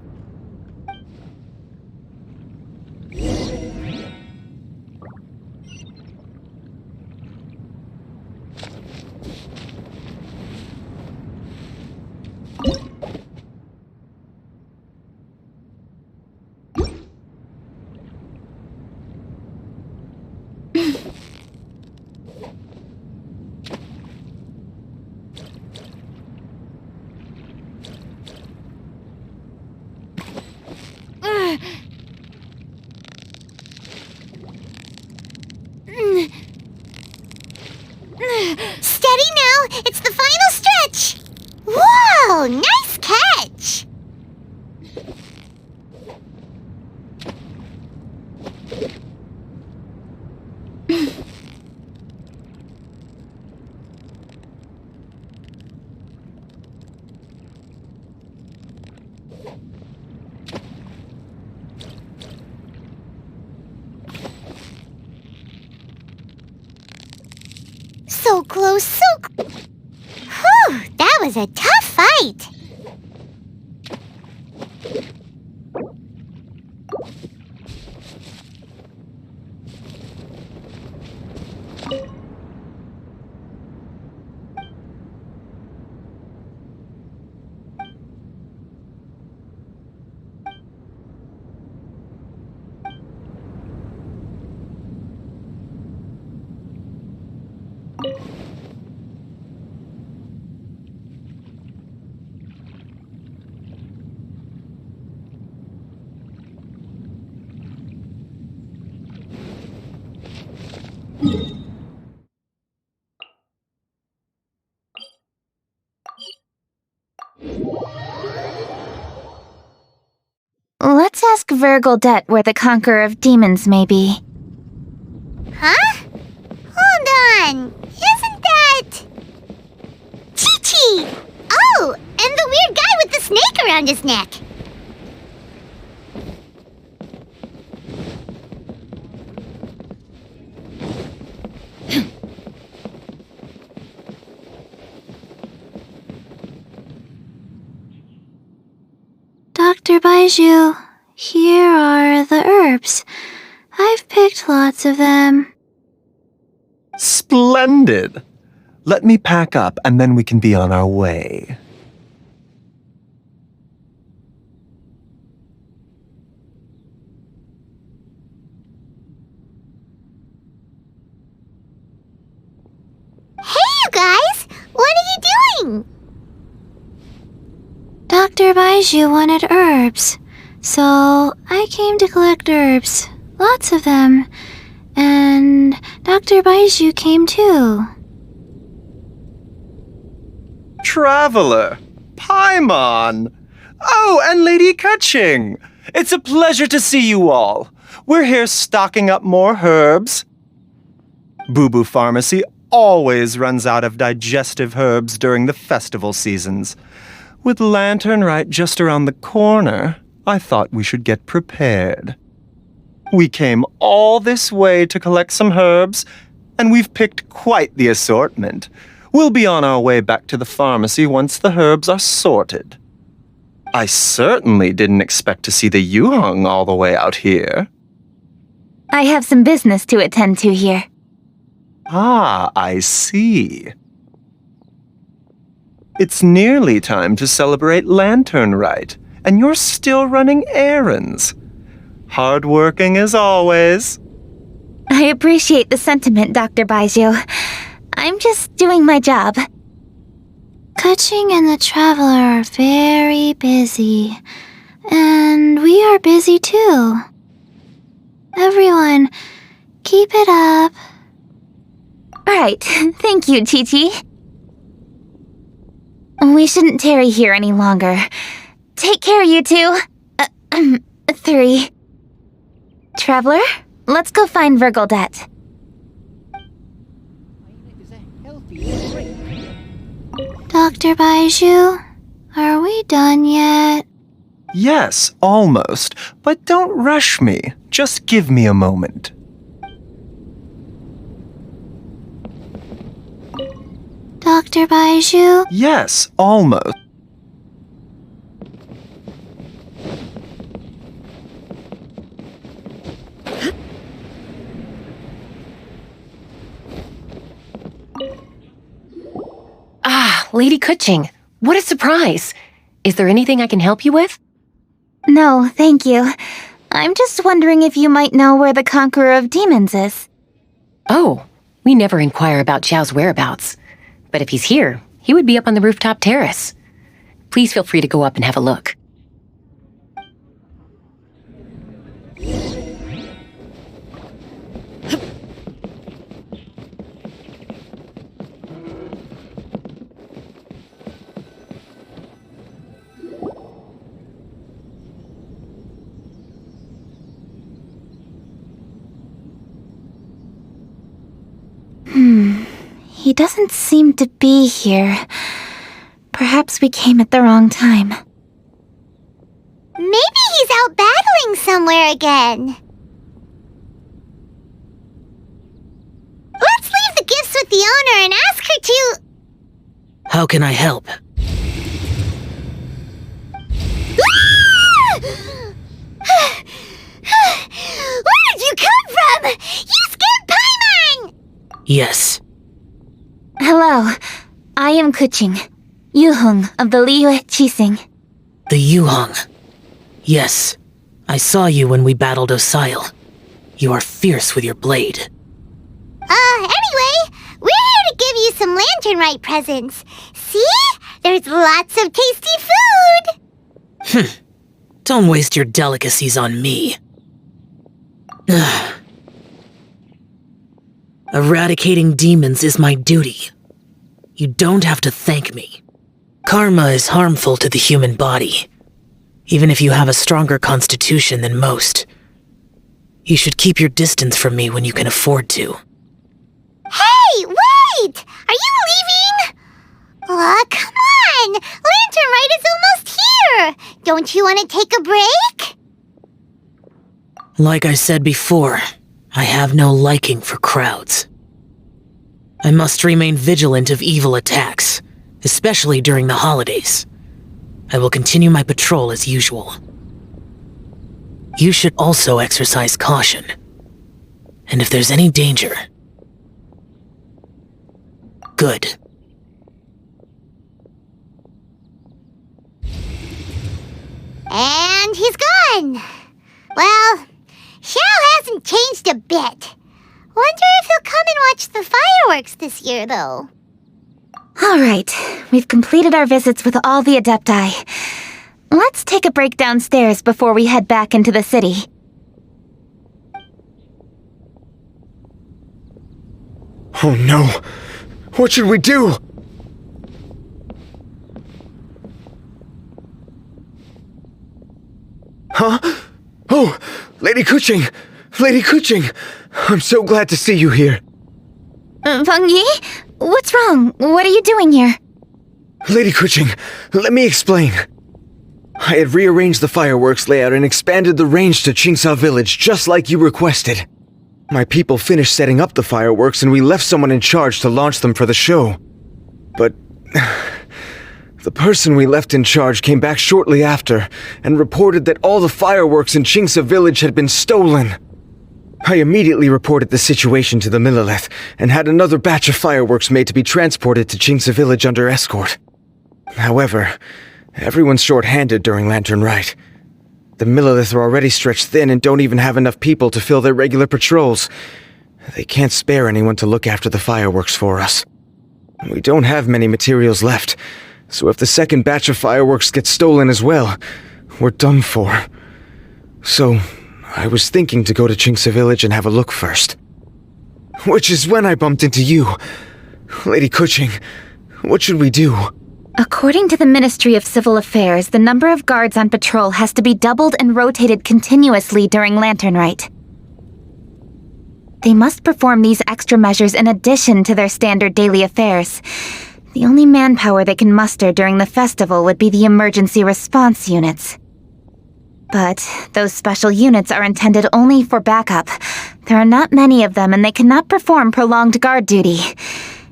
Steady now! It's the final stretch! Whoa! Nice catch! So close, so Whew, that was a tough fight. ask Vergoldet where the Conqueror of Demons may be. Huh? Hold on. Isn't that... Chi-Chi! Oh, and the weird guy with the snake around his neck. Dr. Baiju, here are the herbs. I've picked lots of them. Splendid! Let me pack up and then we can be on our way. Hey, you guys! What are you doing? Dr. Baiju wanted herbs, so I came to collect herbs. Lots of them. And Dr. Baiju came too. Traveler! Paimon! Oh, and Lady Kaching! It's a pleasure to see you all. We're here stocking up more herbs. Boo Boo Pharmacy always runs out of digestive herbs during the festival seasons. With Lantern right just around the corner, I thought we should get prepared. We came all this way to collect some herbs, and we've picked quite the assortment. We'll be on our way back to the pharmacy once the herbs are sorted. I certainly didn't expect to see the Yuheng all the way out here. I have some business to attend to here. Ah, I see. It's nearly time to celebrate Lantern Rite, and you're still running errands. Hardworking as always. I appreciate the sentiment, Dr. Baiju. I'm just doing my job. Kaching and the Traveler are very busy. And we are busy too. Everyone, keep it up. Right. Thank you, Chi-Chi. We shouldn't tarry here any longer. Take care, you two. 3. Traveler, let's go find Vergoldet. Dr. Baiju, are we done yet? Yes, almost. But don't rush me. Just give me a moment. Dr. Baiju? Yes, almost. Ah, Lady Kaching, what a surprise! Is there anything I can help you with? No, thank you. I'm just wondering if you might know where the Conqueror of Demons is. Oh, we never inquire about Xiao's whereabouts. But if he's here, he would be up on the rooftop terrace. Please feel free to go up and have a look. He doesn't seem to be here. Perhaps we came at the wrong time. Maybe he's out battling somewhere again. Let's leave the gifts with the owner and ask her to... How can I help? Where did you come from? You scared Paimon! Yes. Hello, I am Kuching, Yuheng of the Liyue Qixing. The Yuheng. Yes, I saw you when we battled Osail. You are fierce with your blade. Anyway, we're here to give you some Lantern Rite presents. See? There's lots of tasty food! Don't waste your delicacies on me. Eradicating demons is my duty. You don't have to thank me. Karma is harmful to the human body. Even if you have a stronger constitution than most, you should keep your distance from me when you can afford to. Hey, wait! Are you leaving? Aw, come on! Lantern Rite is almost here! Don't you want to take a break? Like I said before, I have no liking for crowds. I must remain vigilant of evil attacks, especially during the holidays. I will continue my patrol as usual. You should also exercise caution. And if there's any danger... Good. And he's gone! Well, Xiao hasn't changed a bit. Wonder if he'll come and watch the fireworks this year, though. All right, we've completed our visits with all the Adepti. Let's take a break downstairs before we head back into the city. Oh no! What should we do? Huh? Oh, Lady Kuching! Lady Kuching! I'm so glad to see you here. Bunnie? What's wrong? What are you doing here? Lady Kuching, let me explain. I had rearranged the fireworks layout and expanded the range to Qingsa Village just like you requested. My people finished setting up the fireworks and we left someone in charge to launch them for the show. But... the person we left in charge came back shortly after and reported that all the fireworks in Qingsa Village had been stolen. I immediately reported the situation to the Millelith and had another batch of fireworks made to be transported to Qingsa Village under escort. However, everyone's short-handed during Lantern Rite. The Millelith are already stretched thin and don't even have enough people to fill their regular patrols. They can't spare anyone to look after the fireworks for us. We don't have many materials left, so if the second batch of fireworks gets stolen as well, we're done for. So, I was thinking to go to Qingsa Village and have a look first. Which is when I bumped into you. Lady Kuching, what should we do? According to the Ministry of Civil Affairs, the number of guards on patrol has to be doubled and rotated continuously during Lantern Rite. They must perform these extra measures in addition to their standard daily affairs. The only manpower they can muster during the festival would be the emergency response units. But those special units are intended only for backup. There are not many of them and they cannot perform prolonged guard duty.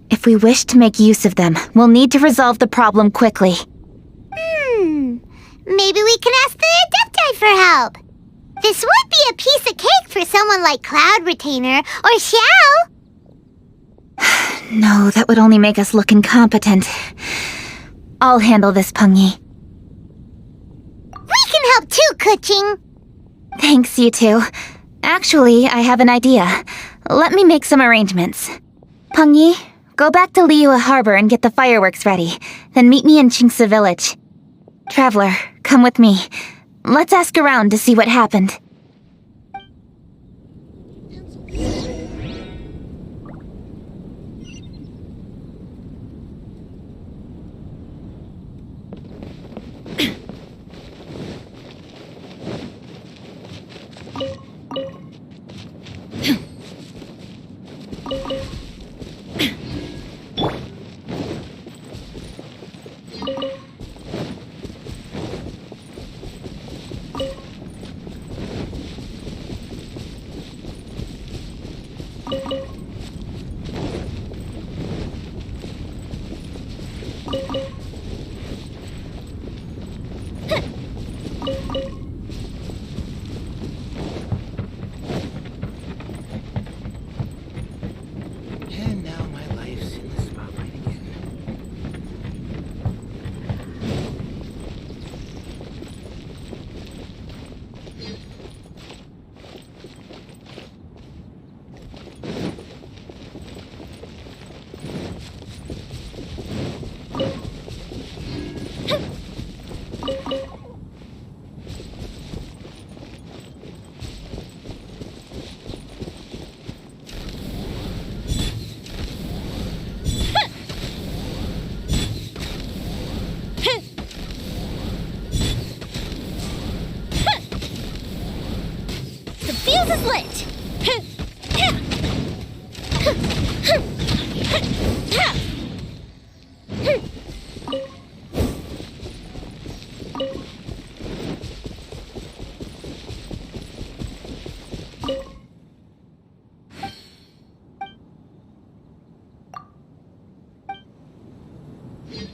If we wish to make use of them, we'll need to resolve the problem quickly. Maybe we can ask the Adepti for help. This would be a piece of cake for someone like Cloud Retainer or Xiao. No, that would only make us look incompetent. I'll handle this, Bunnie. We can help too, Kuching. Thanks, you two. Actually, I have an idea. Let me make some arrangements. Bunnie, go back to Liyue Harbor and get the fireworks ready. Then meet me in Qingsa Village. Traveler, come with me. Let's ask around to see what happened. And now my life's in the spotlight again. fuse is lit!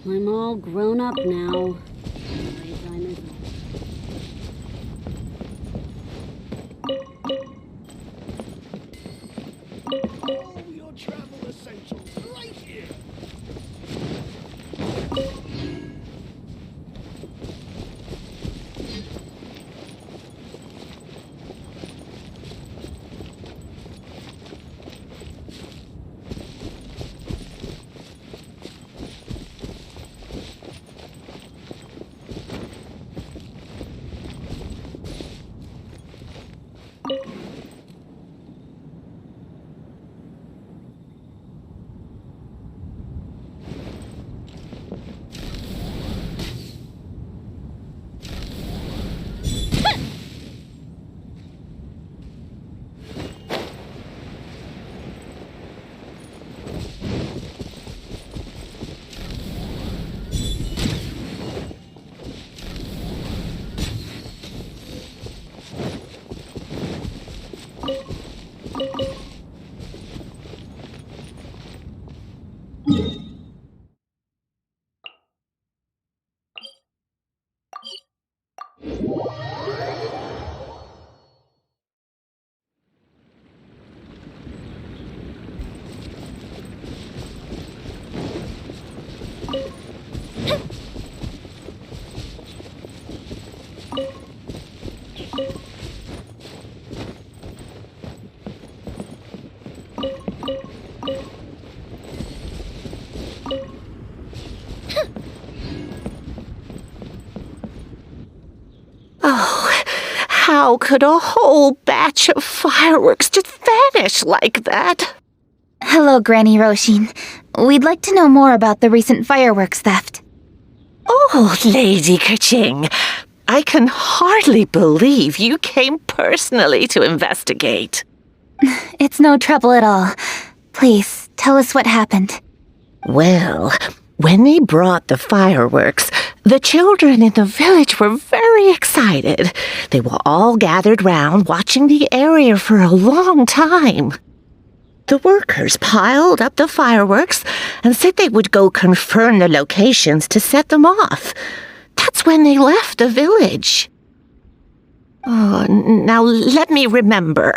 I'm all grown up now. All your travel essentials right here. Oh, how could a whole batch of fireworks just vanish like that? Hello, Granny Roshin. We'd like to know more about the recent fireworks theft. Oh, Lady Kaching, I can hardly believe you came personally to investigate. It's no trouble at all. Please, tell us what happened. Well, when they brought the fireworks, the children in the village were very excited. They were all gathered round watching the area for a long time. The workers piled up the fireworks and said they would go confirm the locations to set them off. That's when they left the village. Oh, now let me remember.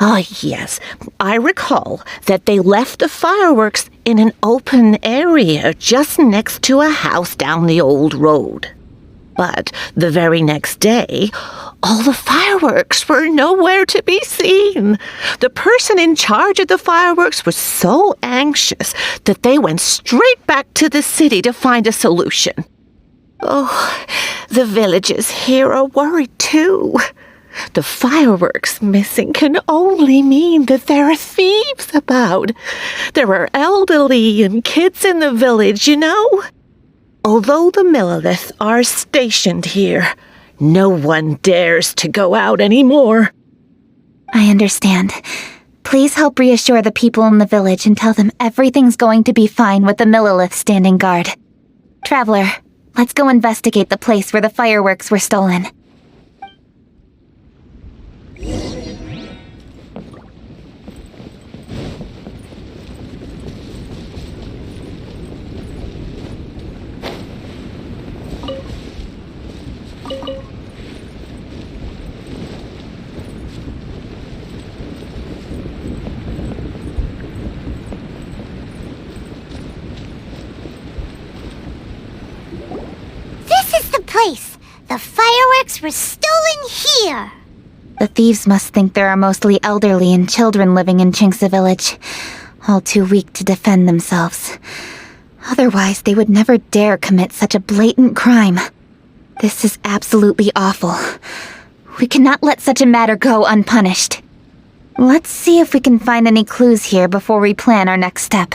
Ah, yes, I recall that they left the fireworks in an open area just next to a house down the old road. But the very next day, all the fireworks were nowhere to be seen. The person in charge of the fireworks was so anxious that they went straight back to the city to find a solution. Oh, the villagers here are worried too. The fireworks missing can only mean that there are thieves about. There are elderly and kids in the village, you know. Although the Millilith are stationed here, no one dares to go out anymore. I understand. Please help reassure the people in the village and tell them everything's going to be fine with the Millilith standing guard. Traveler, let's go investigate the place where the fireworks were stolen. This is the place! The fireworks were stolen here! The thieves must think there are mostly elderly and children living in Chinksa village, all too weak to defend themselves. Otherwise, they would never dare commit such a blatant crime. This is absolutely awful. We cannot let such a matter go unpunished. Let's see if we can find any clues here before we plan our next step.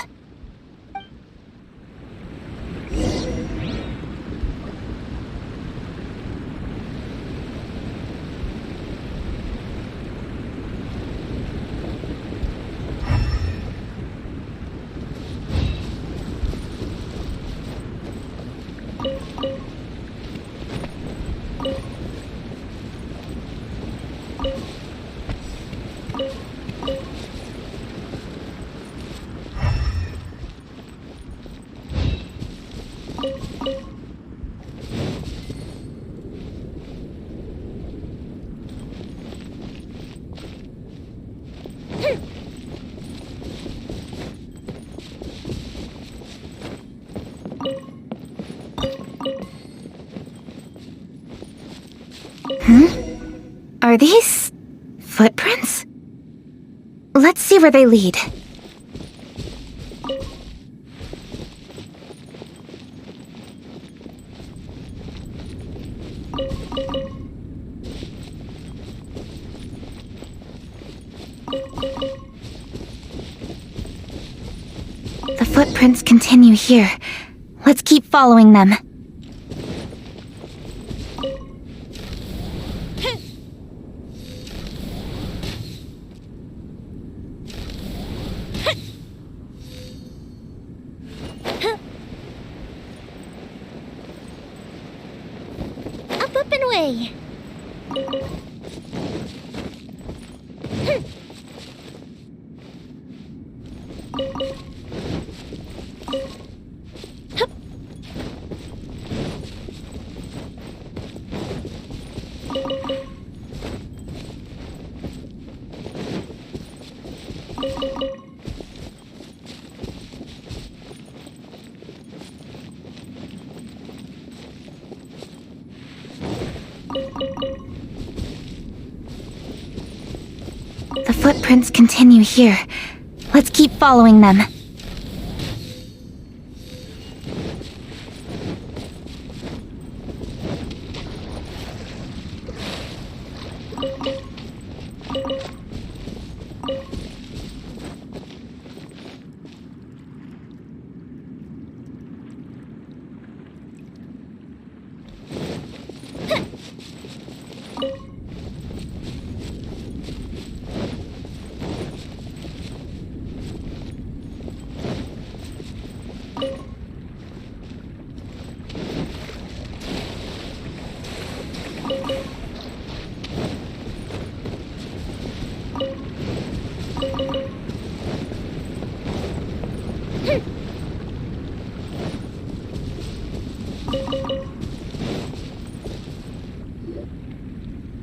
Are these footprints? Let's see where they lead. The footprints continue here. Let's keep following them. Up and away. The footprints continue here. Let's keep following them.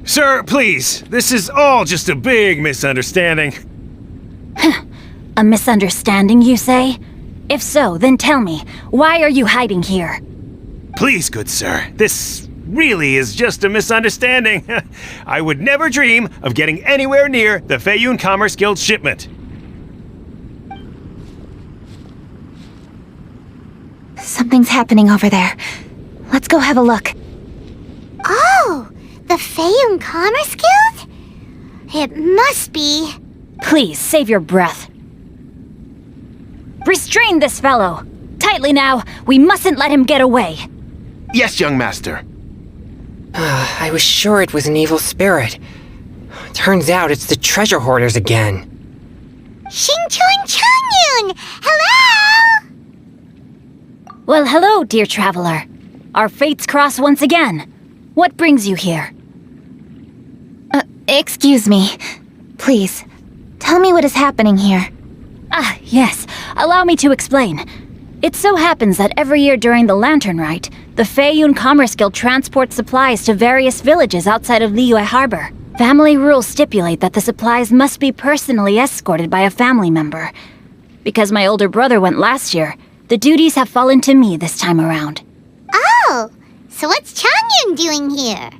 Sir, please, this is all just a big misunderstanding. A misunderstanding, you say? If so, then tell me, why are you hiding here? Please, good sir, this really is just a misunderstanding. I would never dream of getting anywhere near the Feiyun Commerce Guild shipment. Something's happening over there. Let's go have a look. Oh, the Feiyun Commerce Guild? It must be. Please, save your breath. Restrain this fellow! Tightly now, we mustn't let him get away. Yes, young master. I was sure it was an evil spirit. Turns out it's the treasure hoarders again. Xingchun Changyun! Hello! Well, hello, dear traveler. Our fates cross once again. What brings you here? Excuse me. Please, tell me what is happening here. Ah, yes. Allow me to explain. It so happens that every year during the Lantern Rite, the Feiyun Commerce Guild transports supplies to various villages outside of Liyue Harbor. Family rules stipulate that the supplies must be personally escorted by a family member. Because my older brother went last year, the duties have fallen to me this time around. Oh, so what's Changyun doing here?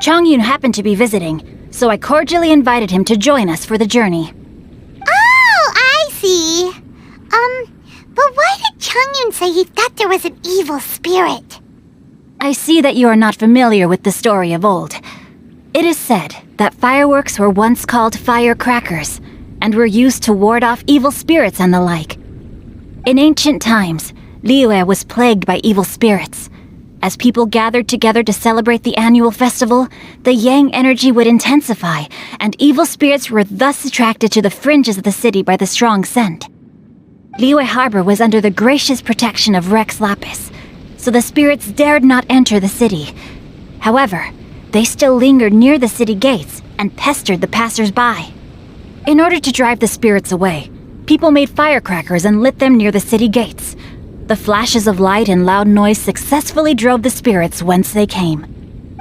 Changyun happened to be visiting, so I cordially invited him to join us for the journey. Oh, I see. But why did Changyun say he thought there was an evil spirit? I see that you are not familiar with the story of old. It is said that fireworks were once called firecrackers, and were used to ward off evil spirits and the like. In ancient times, Liyue was plagued by evil spirits. As people gathered together to celebrate the annual festival, the yang energy would intensify, and evil spirits were thus attracted to the fringes of the city by the strong scent. Liyue Harbor was under the gracious protection of Rex Lapis, so the spirits dared not enter the city. However, they still lingered near the city gates and pestered the passers-by. In order to drive the spirits away, people made firecrackers and lit them near the city gates. The flashes of light and loud noise successfully drove the spirits whence they came.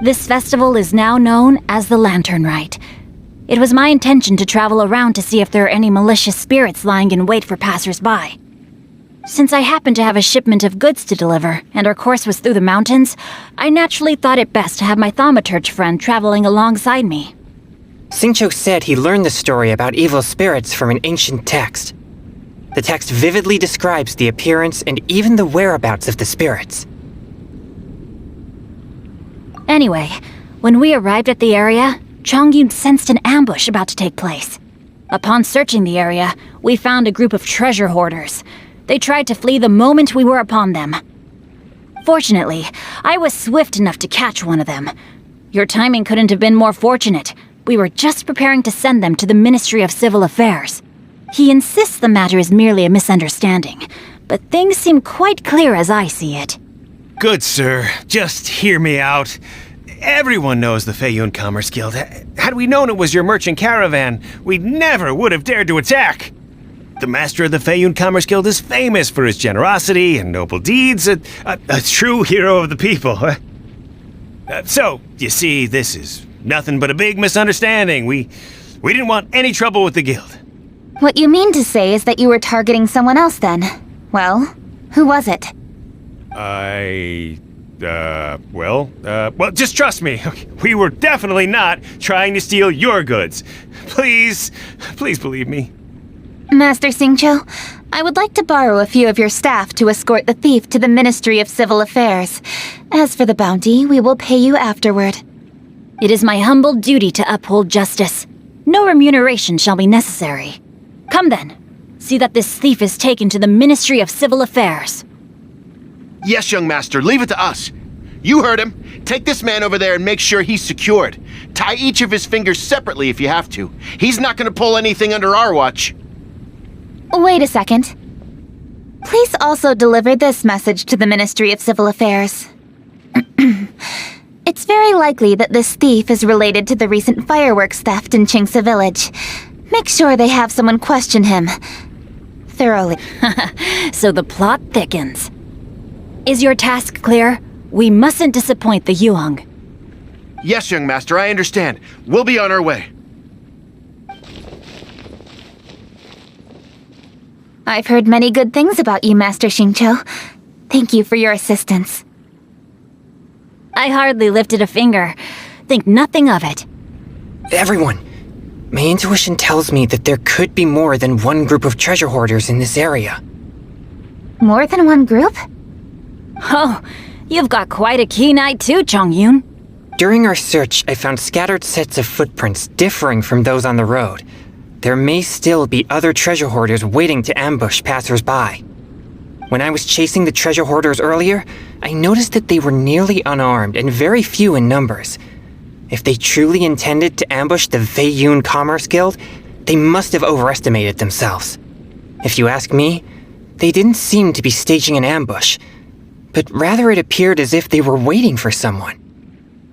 This festival is now known as the Lantern Rite. It was my intention to travel around to see if there are any malicious spirits lying in wait for passers-by. Since I happened to have a shipment of goods to deliver, and our course was through the mountains, I naturally thought it best to have my thaumaturge friend traveling alongside me. Xingqiu said he learned the story about evil spirits from an ancient text. The text vividly describes the appearance and even the whereabouts of the spirits. Anyway, when we arrived at the area, Chongyun sensed an ambush about to take place. Upon searching the area, we found a group of treasure hoarders. They tried to flee the moment we were upon them. Fortunately, I was swift enough to catch one of them. Your timing couldn't have been more fortunate. We were just preparing to send them to the Ministry of Civil Affairs. He insists the matter is merely a misunderstanding, but things seem quite clear as I see it. Good, sir. Just hear me out. Everyone knows the Feiyun Commerce Guild. Had we known it was your merchant caravan, we never would have dared to attack. The master of the Feiyun Commerce Guild is famous for his generosity and noble deeds, a true hero of the people. So, you see, this is nothing but a big misunderstanding. We didn't want any trouble with the guild. What you mean to say is that you were targeting someone else then? Well, who was it? Well, just trust me. We were definitely not trying to steal your goods. Please believe me. Master Xingqiu, I would like to borrow a few of your staff to escort the thief to the Ministry of Civil Affairs. As for the bounty, we will pay you afterward. It is my humble duty to uphold justice. No remuneration shall be necessary. Come then, see that this thief is taken to the Ministry of Civil Affairs. Yes, young master, leave it to us. You heard him. Take this man over there and make sure he's secured. Tie each of his fingers separately if you have to. He's not going to pull anything under our watch. Wait a second. Please also deliver this message to the Ministry of Civil Affairs. It's very likely that this thief is related to the recent fireworks theft in Qingce Village. Make sure they have someone question him thoroughly. So the plot thickens. Is your task clear? We mustn't disappoint the Yuheng. Yes, young master, I understand. We'll be on our way. I've heard many good things about you, Master Xingqiu. Thank you for your assistance. I hardly lifted a finger. Think nothing of it. Everyone, my intuition tells me that there could be more than one group of treasure hoarders in this area. More than one group? Oh, you've got quite a keen eye too, Chongyun. During our search, I found scattered sets of footprints differing from those on the road. There may still be other treasure hoarders waiting to ambush passers-by. When I was chasing the treasure hoarders earlier, I noticed that they were nearly unarmed and very few in numbers. If they truly intended to ambush the Feiyun Commerce Guild, they must have overestimated themselves. If you ask me, they didn't seem to be staging an ambush, but rather it appeared as if they were waiting for someone.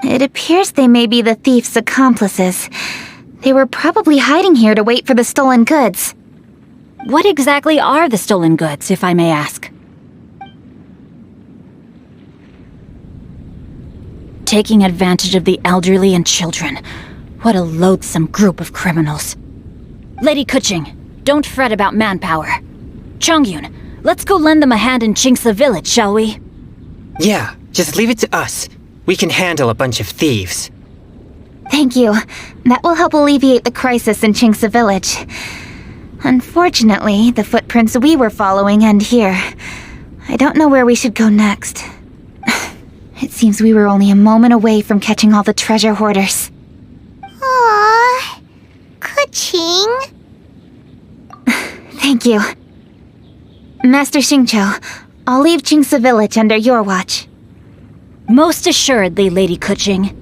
It appears they may be the thief's accomplices. They were probably hiding here to wait for the stolen goods. What exactly are the stolen goods, if I may ask? Taking advantage of the elderly and children. What a loathsome group of criminals. Lady Kuching, don't fret about manpower. Chongyun, let's go lend them a hand in Qingce Village, shall we? Yeah, just leave it to us. We can handle a bunch of thieves. Thank you. That will help alleviate the crisis in Qingce Village. Unfortunately, the footprints we were following end here. I don't know where we should go next. It seems we were only a moment away from catching all the treasure hoarders. Aww. Kuching. Thank you. Master Xingqiu, I'll leave Qingce Village under your watch. Most assuredly, Lady Kuching.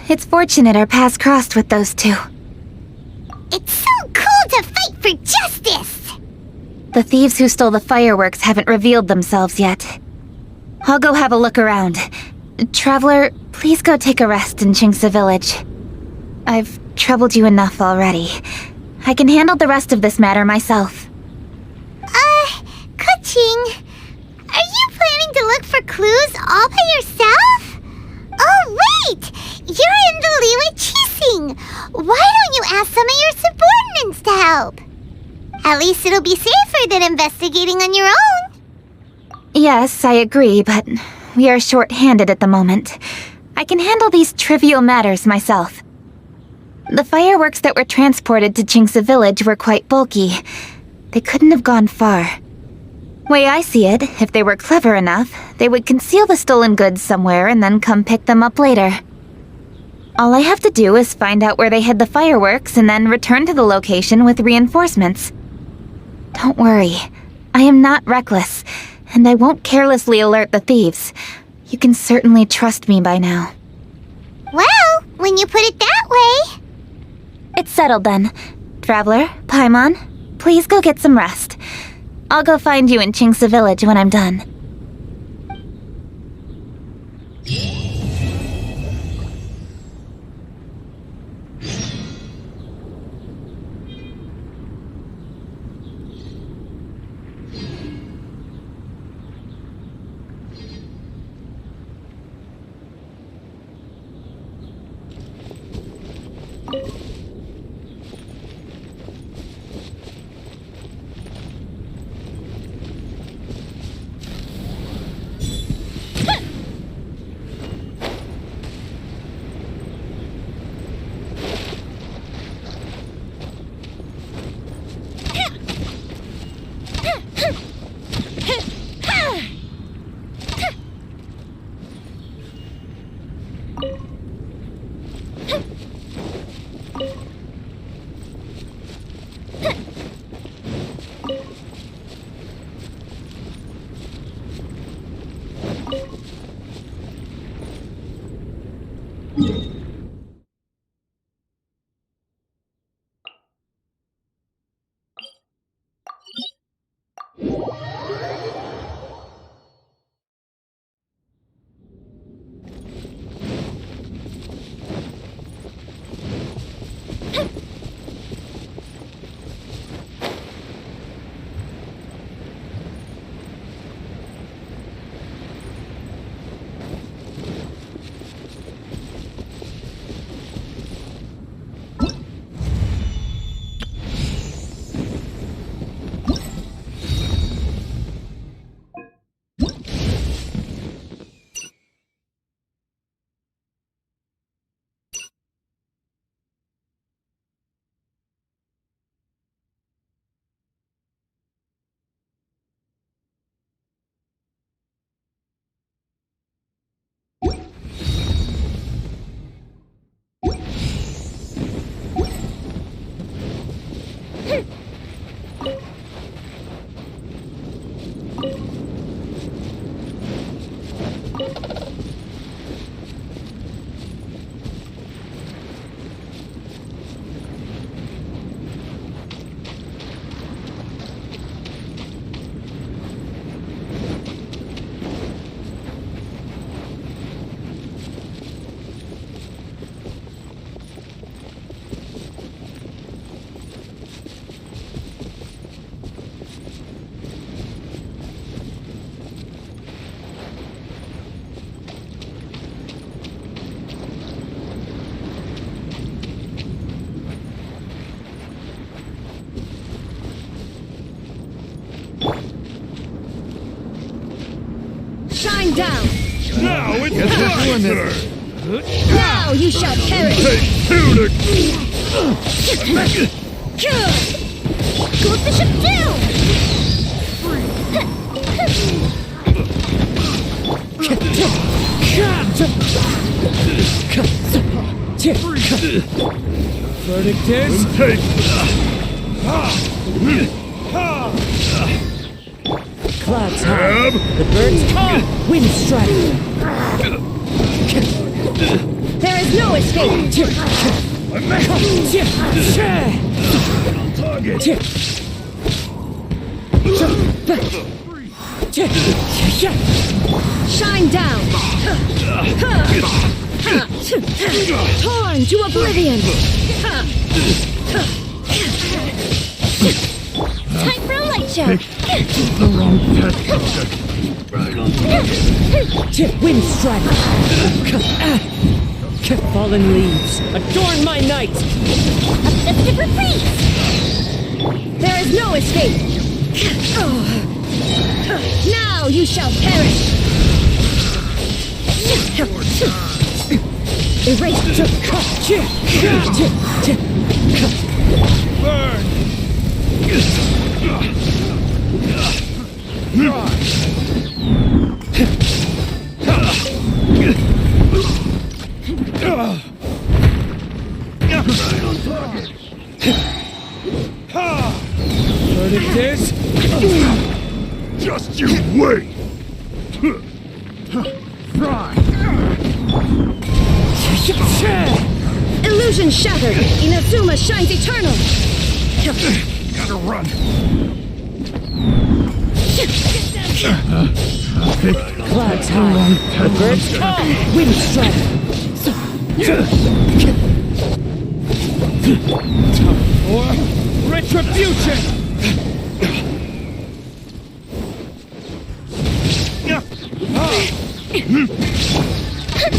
It's fortunate our paths crossed with those two. It's so cool to fight for justice! The thieves who stole the fireworks haven't revealed themselves yet. I'll go have a look around. Traveler, please go take a rest in Qingce Village. I've troubled you enough already. I can handle the rest of this matter myself. Kuching, are you planning to look for clues all by yourself? Oh, wait! You're in the Liwei Qixing! Why don't you ask some of your At least it'll be safer than investigating on your own. Yes, I agree, but we are short-handed at the moment. I can handle these trivial matters myself. The fireworks that were transported to Chingsa Village were quite bulky. They couldn't have gone far. Way I see it, if they were clever enough, they would conceal the stolen goods somewhere and then come pick them up later. All I have to do is find out where they hid the fireworks and then return to the location with reinforcements. Don't worry, I am not reckless, and I won't carelessly alert the thieves. You can certainly trust me by now. Well, when you put it that way... It's settled then. Traveler, Paimon, please go get some rest. I'll go find you in Chingsa Village when I'm done. Shine down! Now it's my turn! Now you shall perish! Take two to... Go Bishop down! Verdict is... Take... Clouds high, the birds come, wind strike. There is no escape. On target. Shine down. Torn to oblivion. Time for a light show. The wrong pet. Right on target. Wind strike. Fallen leaves, adorn my night. A festive reprise. There is no escape! Now you shall perish! Erase! Burn! Verdict is... Just you wait! Fry! Illusion shattered! Inazuma shines eternal! Gotta run! Clouds high! The birds come! Wind strike! Time for retribution!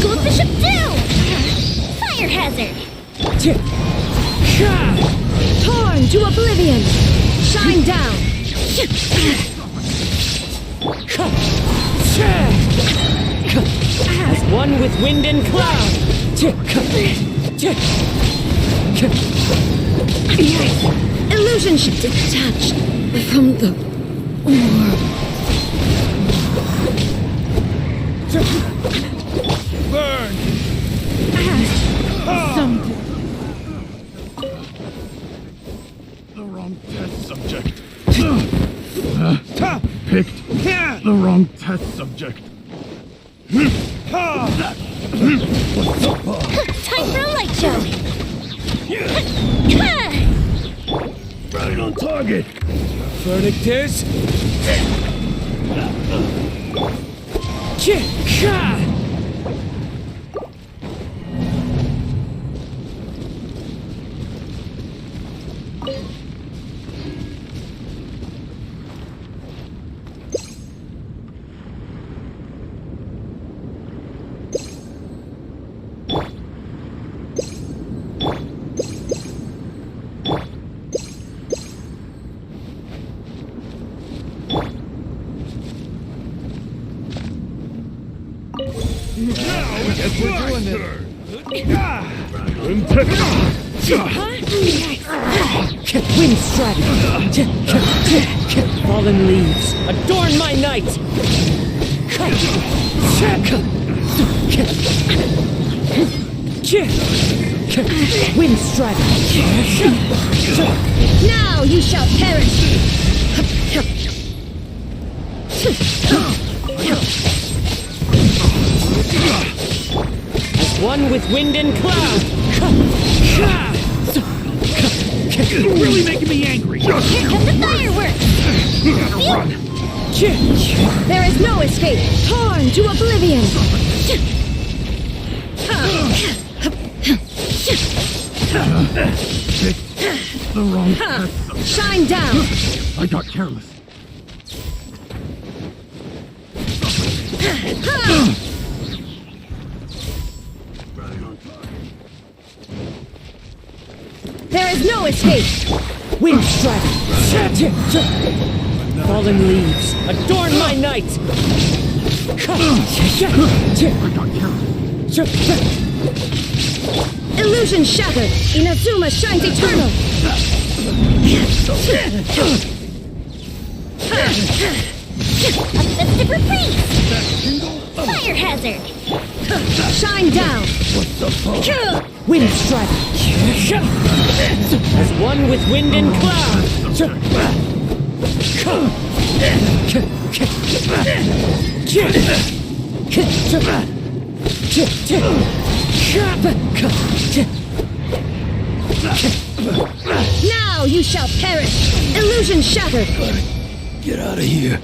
Gold Bishop down! Fire hazard! Torn to oblivion! Shine down! As one with wind and cloud! Illusion should detach from the orb. Burn! Something. The wrong test subject. Picked the wrong test subject. Time for a light show! Right on target. Verdict is... Guess we're doing this. Wind strike! Fallen leaves, adorn my night! Wind strike! Now you shall perish! As one with wind and cloud! You're really making me angry. Here come the fireworks! Run. There is no escape! Torn to oblivion! The wrong test. Shine down! I got careless. There is no escape! Wind strike! Fallen leaves, adorn my night! Illusion shattered! Inazuma shines eternal! A festive reprise! Fire hazard! Shine down! Wind strike! As one with wind and cloud! Now you shall perish! Illusion shattered! Get out of here.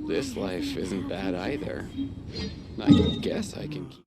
This life isn't bad either. I guess I can keep...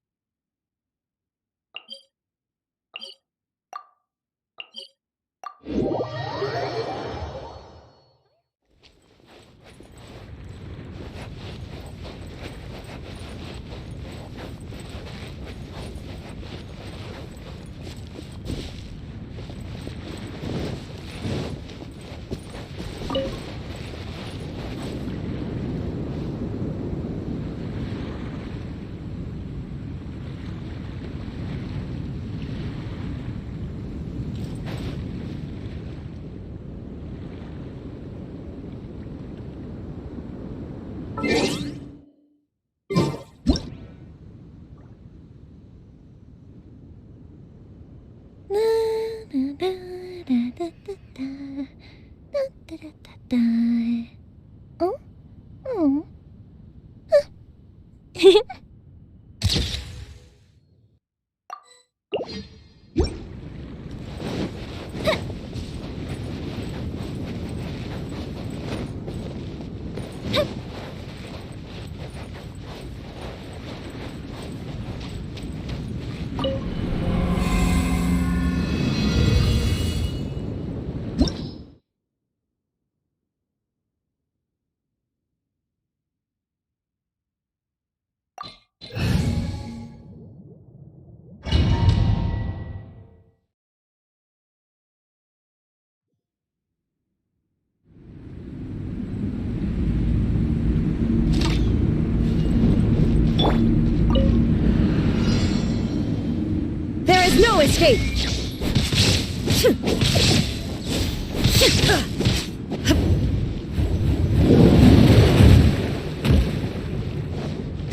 There is no escape!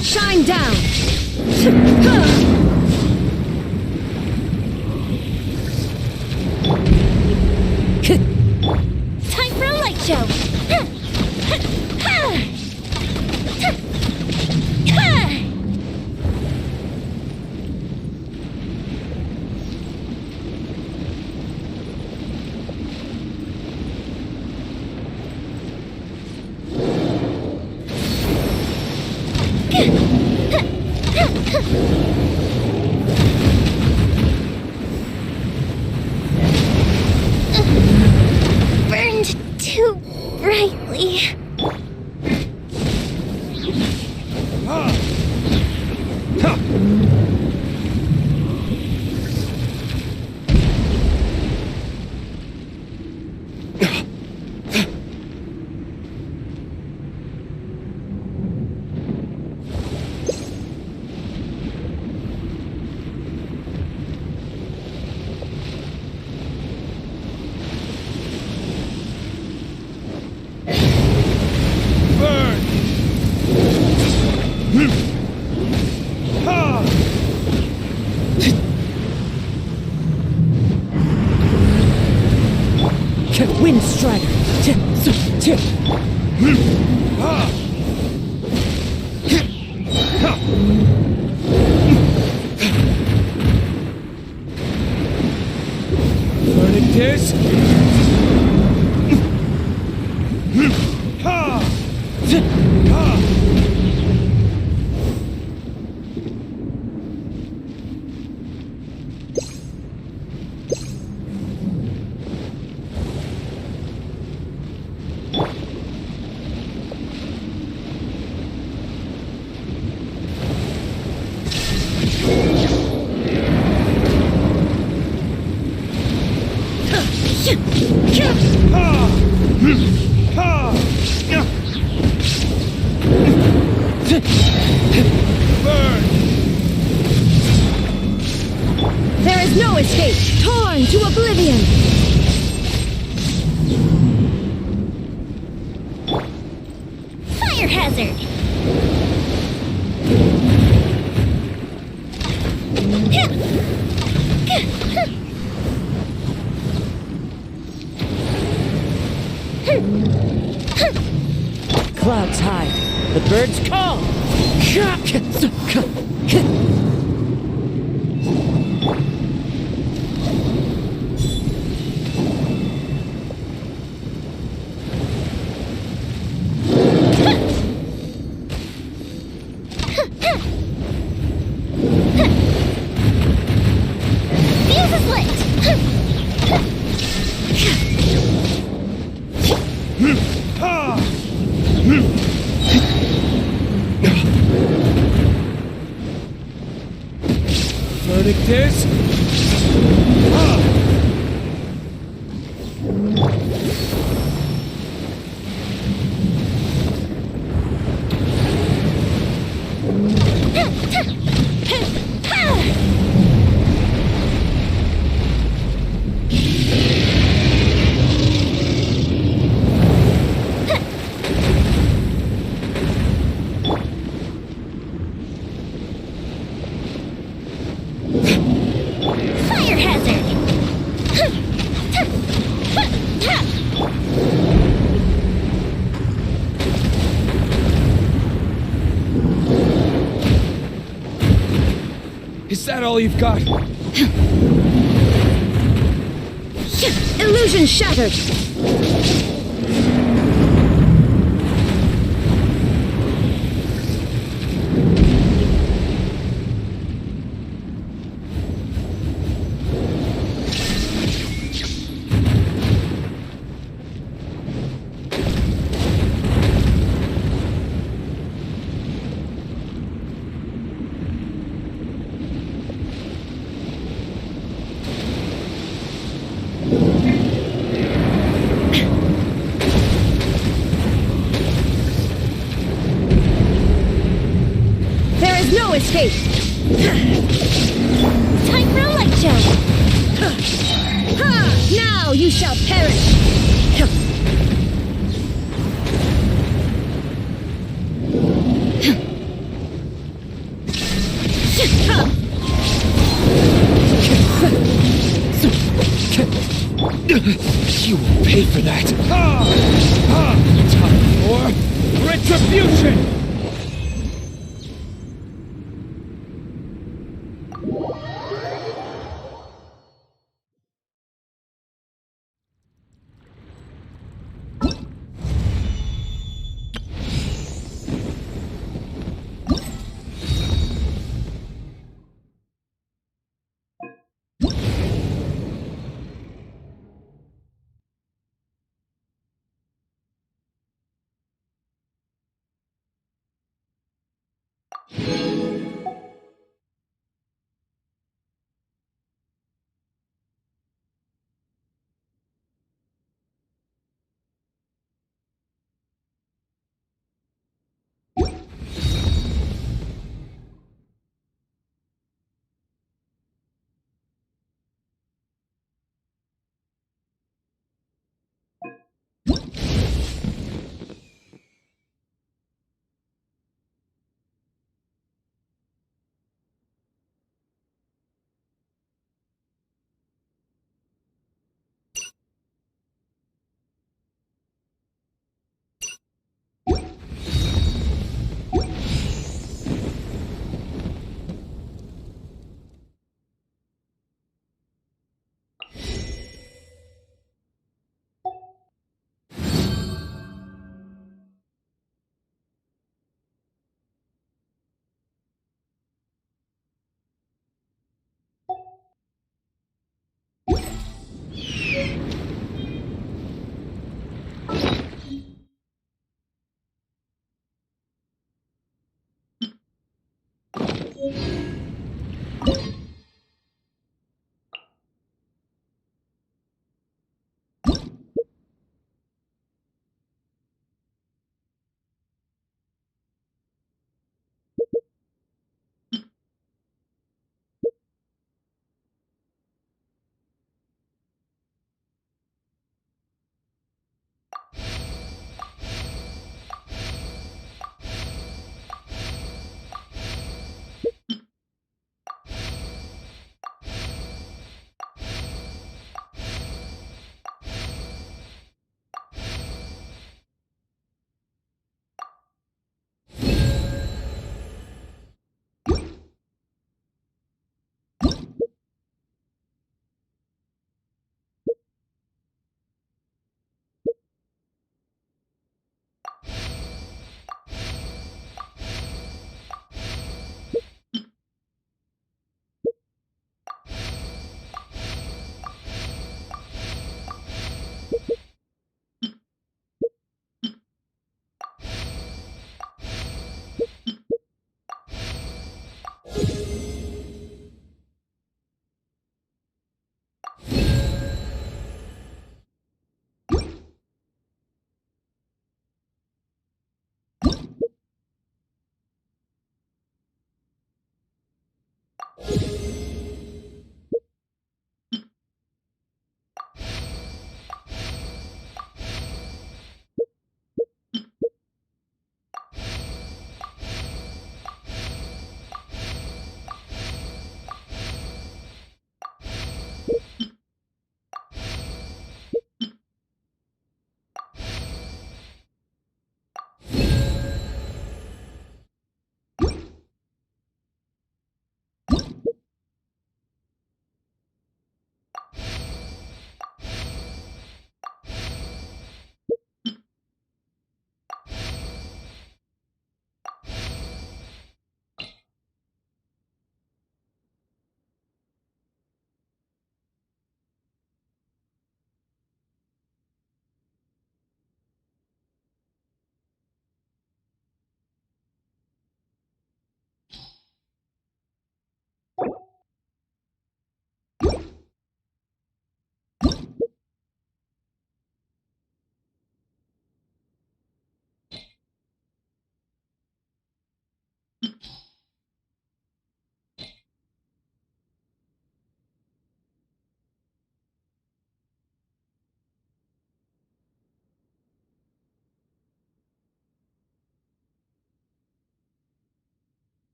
Shine down! Time for a light show! Burned too brightly. Wind Strider! Burning Disc! There is no escape! Torn to oblivion! Fire hazard! Clouds hide. The birds call! Fuse is lit! Burning Disc! Fire hazard! Is that all you've got? Illusion shattered! escape! Time for a light show! Ha! Now you shall perish! You will pay for that. Time for retribution!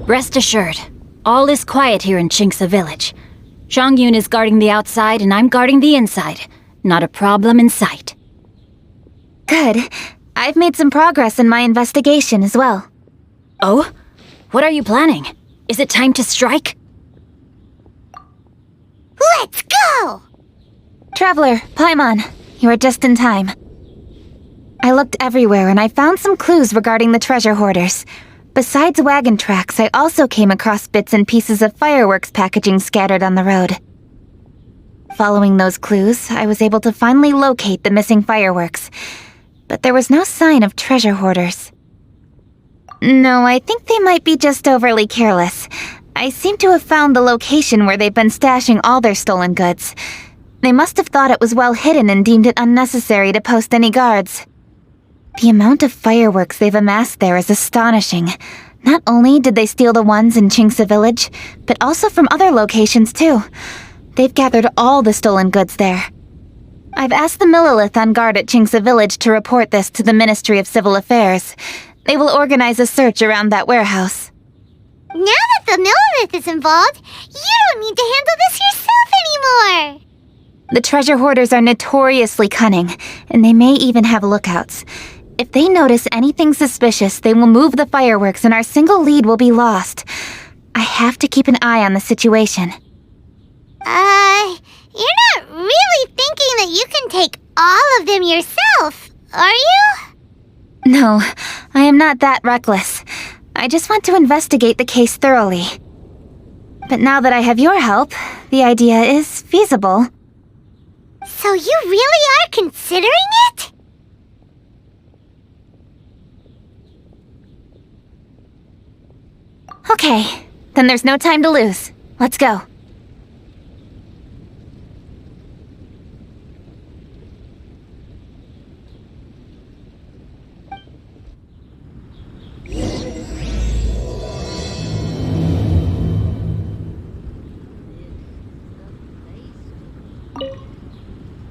Rest assured, All is quiet here in Chingsa Village. Zhongyun is guarding the outside and I'm guarding the inside. Not a problem in sight. Good. I've made some progress in my investigation as well. Oh? What are you planning? Is it time to strike? Let's go! Traveler, Paimon, you are just in time. I looked everywhere and I found some clues regarding the treasure hoarders. Besides wagon tracks, I also came across bits and pieces of fireworks packaging scattered on the road. Following those clues, I was able to finally locate the missing fireworks. But there was no sign of treasure hoarders. No, I think they might be just overly careless. I seem to have found the location where they've been stashing all their stolen goods. They must have thought it was well hidden and deemed it unnecessary to post any guards. The amount of fireworks they've amassed there is astonishing. Not only did they steal the ones in Chingsa Village, but also from other locations too. They've gathered all the stolen goods there. I've asked the Millilith on guard at Chingsa Village to report this to the Ministry of Civil Affairs. They will organize a search around that warehouse. Now that the Millilith is involved, you don't need to handle this yourself anymore! The treasure hoarders are notoriously cunning, and they may even have lookouts. If they notice anything suspicious, they will move the fireworks and our single lead will be lost. I have to keep an eye on the situation. You're not really thinking that you can take all of them yourself, are you? No, I am not that reckless. I just want to investigate the case thoroughly. But now that I have your help, the idea is feasible. So you really are considering it? Okay, then there's no time to lose. Let's go.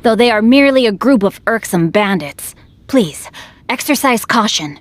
Though they are merely a group of irksome bandits, please, exercise caution.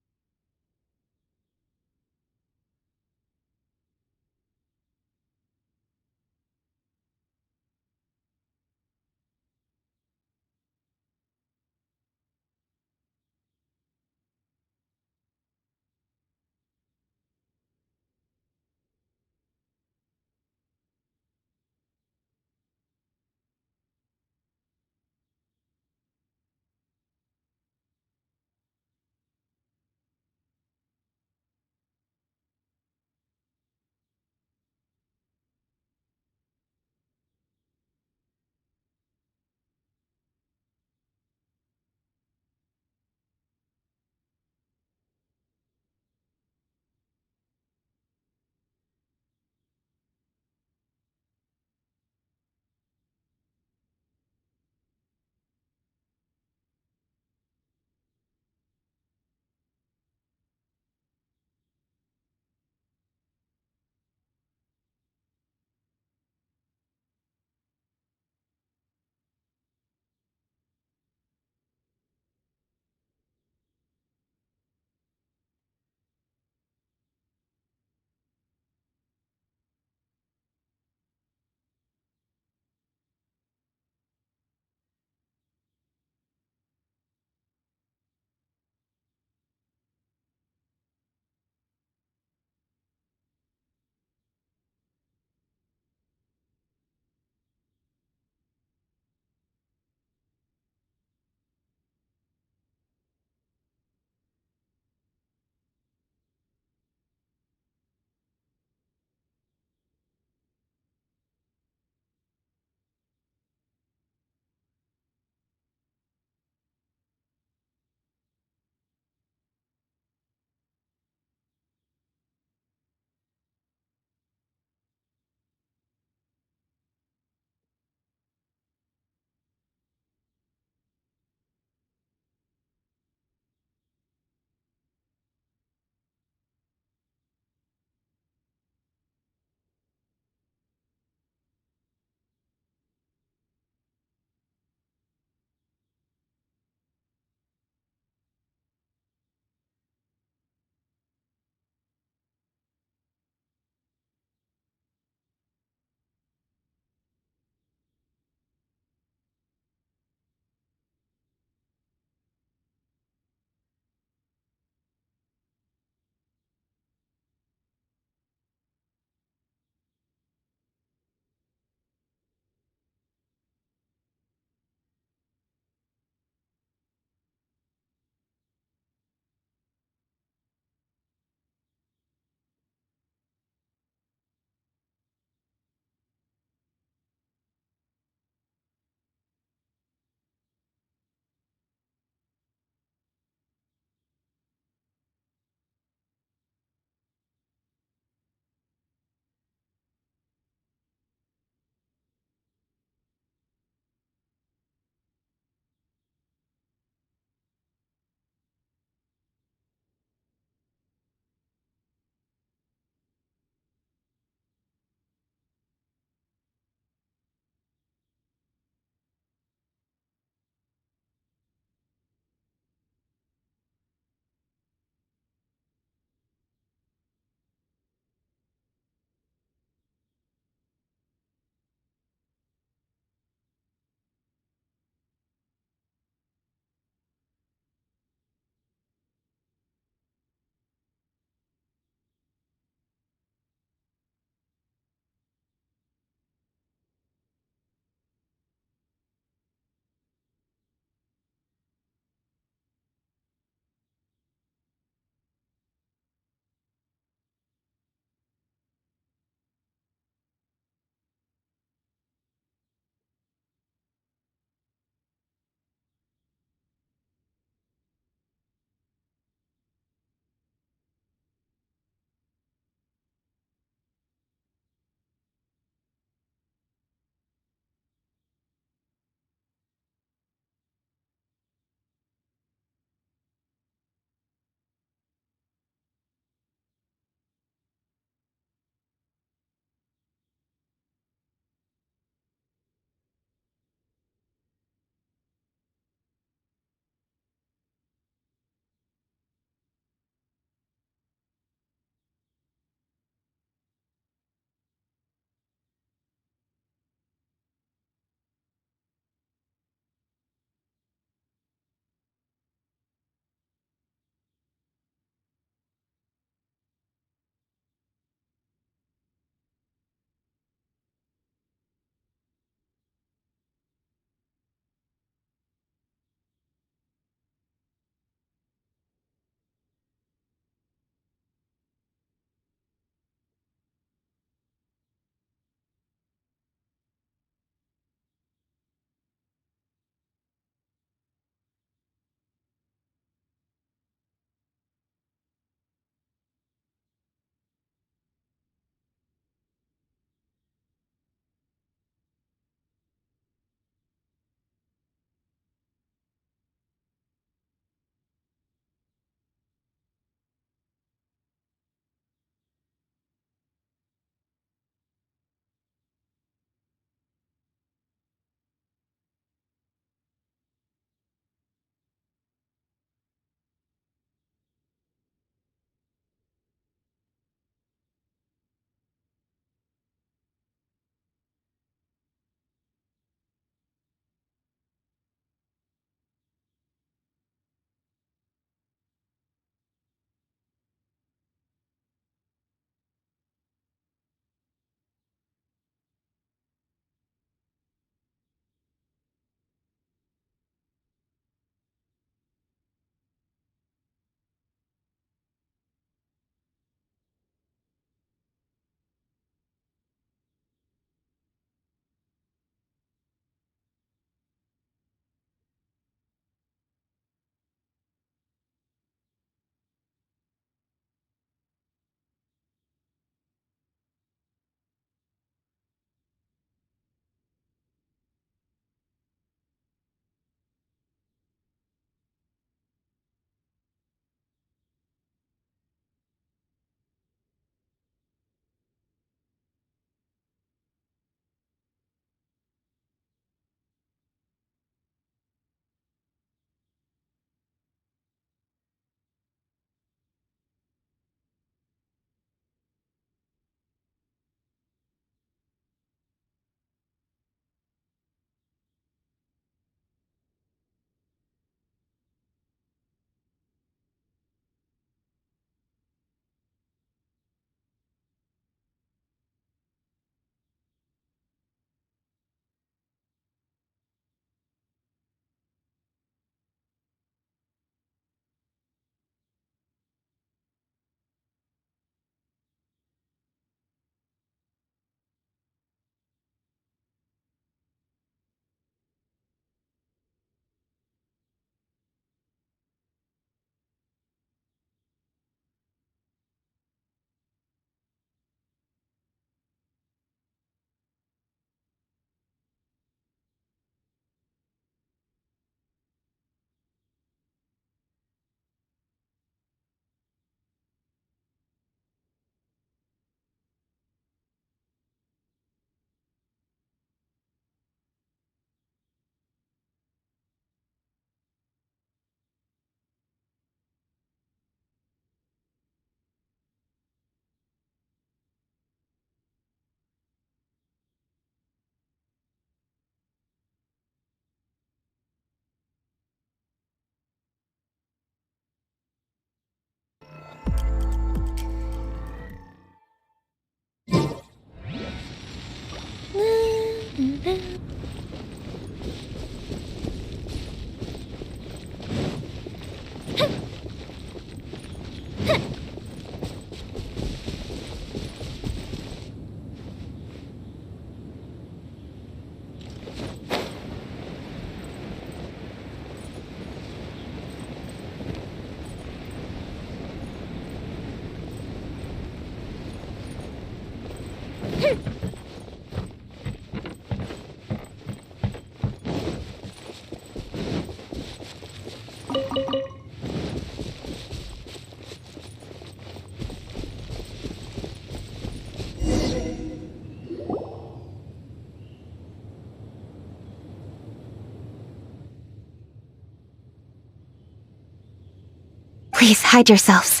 Please hide yourselves.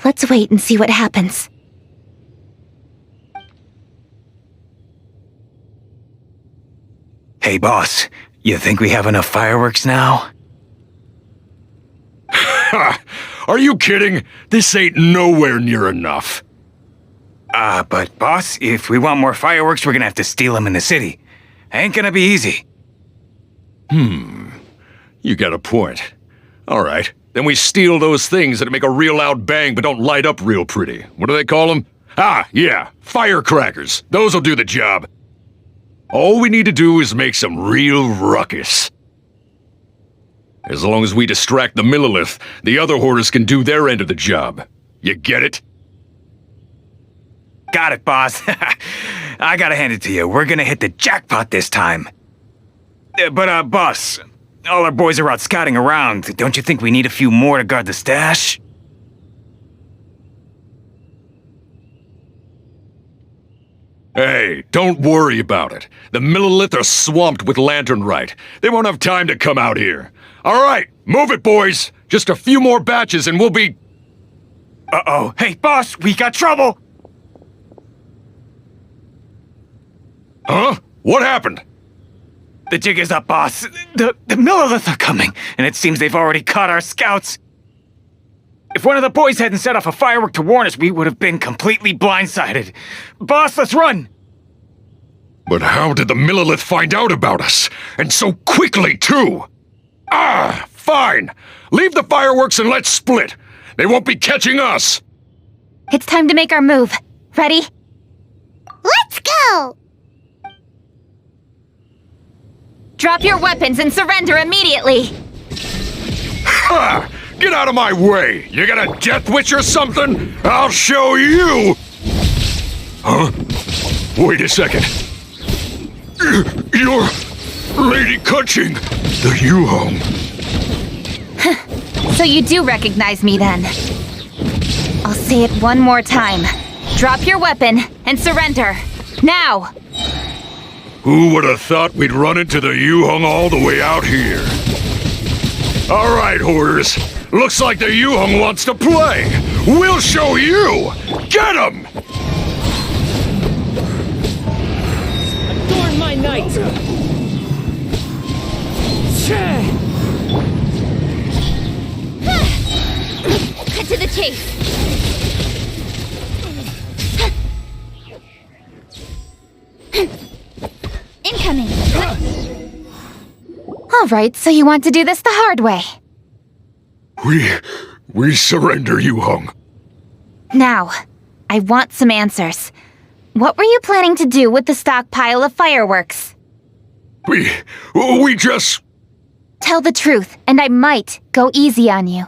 Let's wait and see what happens. Hey, boss. You think we have enough fireworks now? Ha! Are you kidding? This ain't nowhere near enough. But boss, if we want more fireworks, we're gonna have to steal them in the city. Ain't gonna be easy. You got a point. All right, then we steal those things that make a real loud bang but don't light up real pretty. What do they call them? Yeah, firecrackers. Those'll do the job. All we need to do is make some real ruckus. As long as we distract the Millilith, the other hoarders can do their end of the job. You get it? Got it, boss. I gotta hand it to you. We're gonna hit the jackpot this time. But, boss, all our boys are out scouting around. Don't you think we need a few more to guard the stash? Hey, don't worry about it. The Millilith are swamped with lanternite. They won't have time to come out here. All right, move it, boys. Just a few more batches and we'll be... Uh-oh. Hey, boss, we got trouble! Huh? What happened? The jig is up, boss. The Millilith are coming, and it seems they've already caught our scouts. If one of the boys hadn't set off a firework to warn us, we would have been completely blindsided. Boss, let's run! But how did the Millilith find out about us? And so quickly, too! Fine! Leave the fireworks and let's split! They won't be catching us! It's time to make our move. Ready? Let's go! Drop your weapons and surrender immediately! Ha! Get out of my way! You got a death wish or something? I'll show you! Huh? Wait a second. You're Lady Kutching, the Yuhong. So you do recognize me then. I'll say it one more time. Drop your weapon and surrender. Now! Who would have thought we'd run into the Yuhong all the way out here? All right, hoarders. Looks like the Yuhong wants to play. We'll show you! Get him! Adorn my night! Cut to the chase! Incoming! Alright, so you want to do this the hard way. We surrender, Yuhong. Now, I want some answers. What were you planning to do with the stockpile of fireworks? We just... Tell the truth, and I might go easy on you.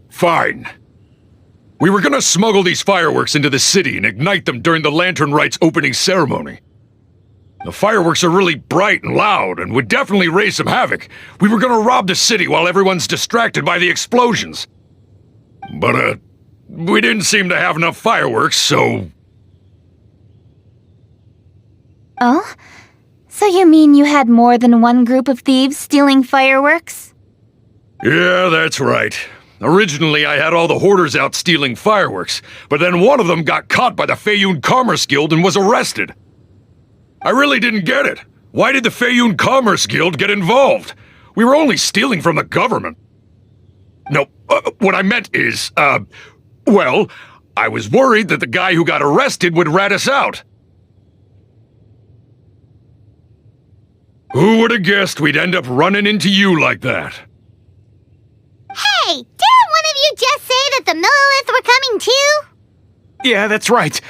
Fine. We were gonna smuggle these fireworks into the city and ignite them during the Lantern Rite's opening ceremony. The fireworks are really bright and loud and would definitely raise some havoc. We were gonna rob the city while everyone's distracted by the explosions. But, we didn't seem to have enough fireworks, so... Oh? So you mean you had more than one group of thieves stealing fireworks? Yeah, that's right. Originally, I had all the hoarders out stealing fireworks, but then one of them got caught by the Feiyun Commerce Guild and was arrested. I really didn't get it. Why did the Feiyun Commerce Guild get involved? We were only stealing from the government. No, what I meant is, well, I was worried that the guy who got arrested would rat us out. Who would have guessed we'd end up running into you like that? Hey, didn't one of you just say that the Millilith were coming too? Yeah, that's right.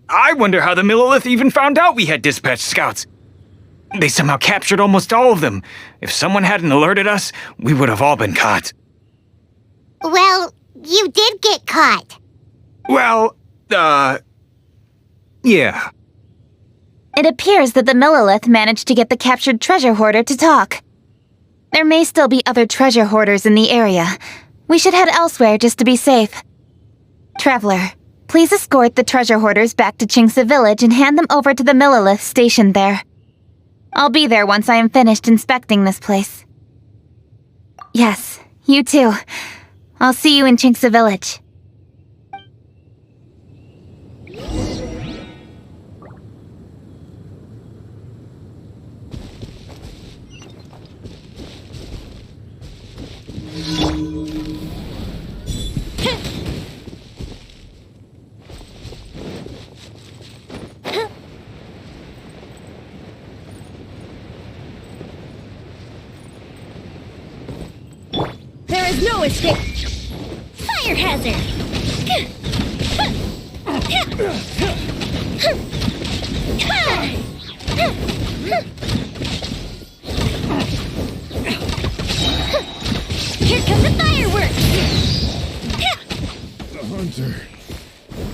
I wonder how the Millilith even found out we had dispatched scouts. They somehow captured almost all of them. If someone hadn't alerted us, we would have all been caught. Well, you did get caught. Well, yeah. It appears that the Millilith managed to get the captured treasure hoarder to talk. There may still be other treasure hoarders in the area. We should head elsewhere just to be safe. Traveler, please escort the treasure hoarders back to Qingce Village and hand them over to the Millilith stationed there. I'll be there once I am finished inspecting this place. Yes, You too. I'll see you in Chinksa Village. There is no escape! Fire hazard! Here come the fireworks! The hunter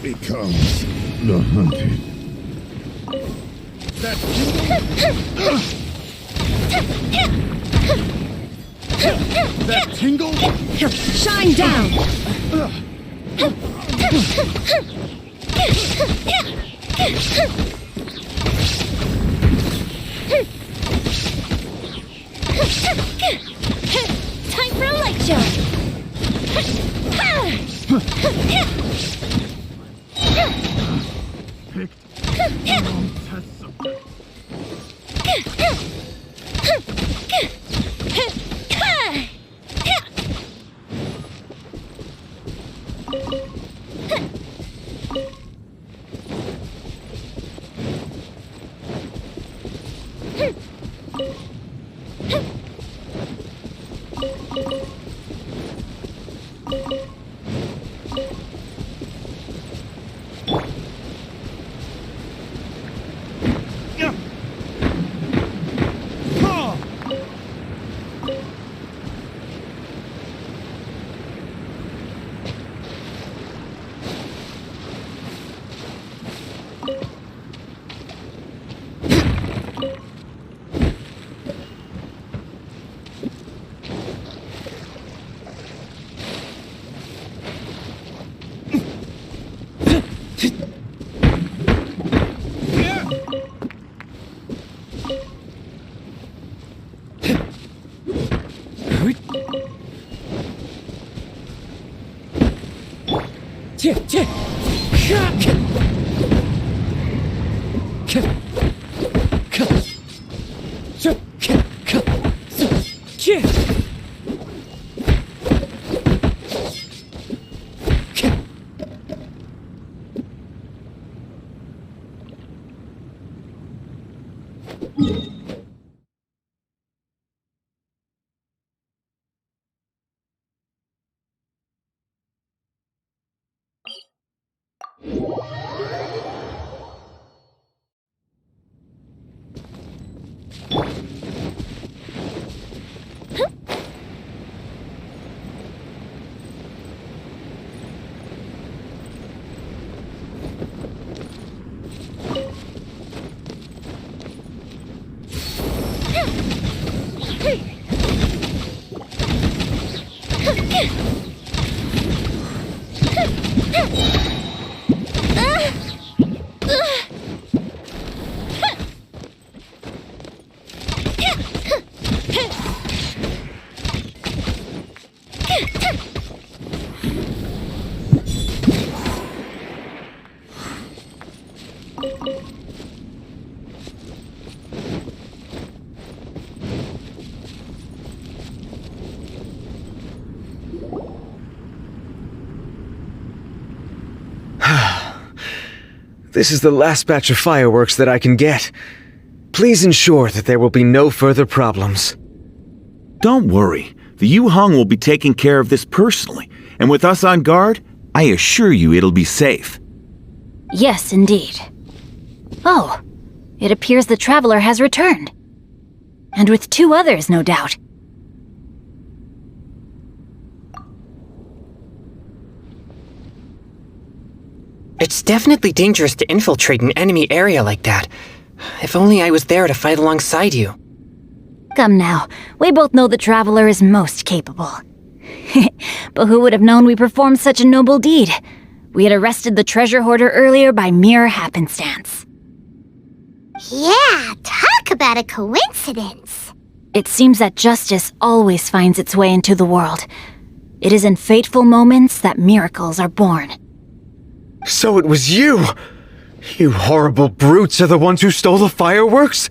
becomes the hunted. That tingle? Shine down! Time for a light show! This is the last batch of fireworks that I can get. Please ensure that there will be no further problems. Don't worry. The Yu-Hong will be taking care of this personally, and with us on guard, I assure you it'll be safe. Yes, indeed. Oh, it appears the Traveler has returned. And with 2 others, no doubt. It's definitely dangerous to infiltrate an enemy area like that. If only I was there to fight alongside you. Come now, we both know the Traveler is most capable. But who would have known we performed such a noble deed? We had arrested the treasure hoarder earlier by mere happenstance. Yeah, talk about a coincidence. It seems that justice always finds its way into the world. It is in fateful moments that miracles are born. So it was you! You horrible brutes are the ones who stole the fireworks?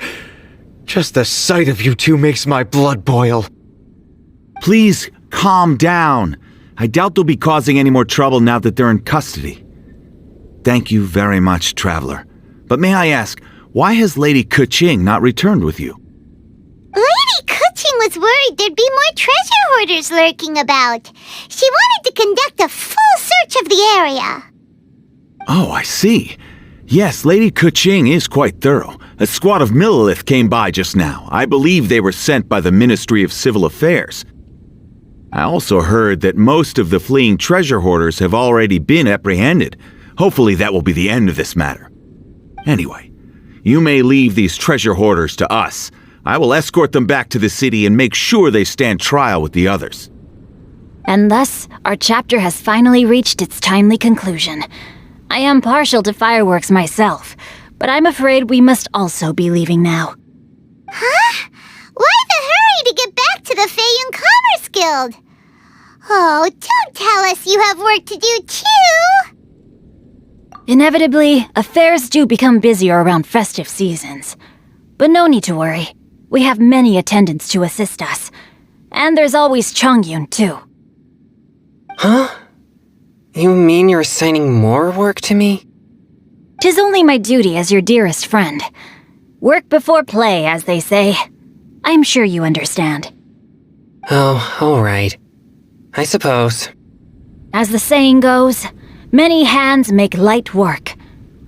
Just the sight of you two makes my blood boil. Please calm down. I doubt they'll be causing any more trouble now that they're in custody. Thank you very much, Traveler. But may I ask, why has Lady Keqing not returned with you? Lady Keqing was worried there'd be more treasure hoarders lurking about. She wanted to conduct a full search of the area. Oh, I see. Yes, Lady Keqing is quite thorough. A squad of Millilith came by just now. I believe they were sent by the Ministry of Civil Affairs. I also heard that most of the fleeing treasure hoarders have already been apprehended. Hopefully that will be the end of this matter. Anyway, you may leave these treasure hoarders to us. I will escort them back to the city and make sure they stand trial with the others. And thus, our chapter has finally reached its timely conclusion. I am partial to fireworks myself, but I'm afraid we must also be leaving now. Huh? Why the hurry to get back to the Feiyun Commerce Guild? Oh, don't tell us you have work to do too! Inevitably, affairs do become busier around festive seasons. But no need to worry. We have many attendants to assist us. And there's always Chongyun, too. Huh? You mean you're assigning more work to me? 'Tis only my duty as your dearest friend. Work before play, as they say. I'm sure you understand. Oh, all right. I suppose. As the saying goes, many hands make light work.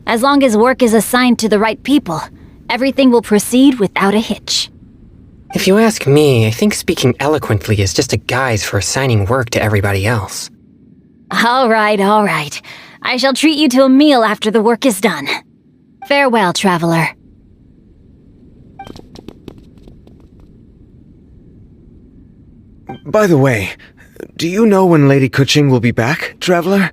As long as work is assigned to the right people, everything will proceed without a hitch. If you ask me, I think speaking eloquently is just a guise for assigning work to everybody else. All right, all right. I shall treat you to a meal after the work is done. Farewell, traveler. By the way, do you know when Lady Keqing will be back, Traveler?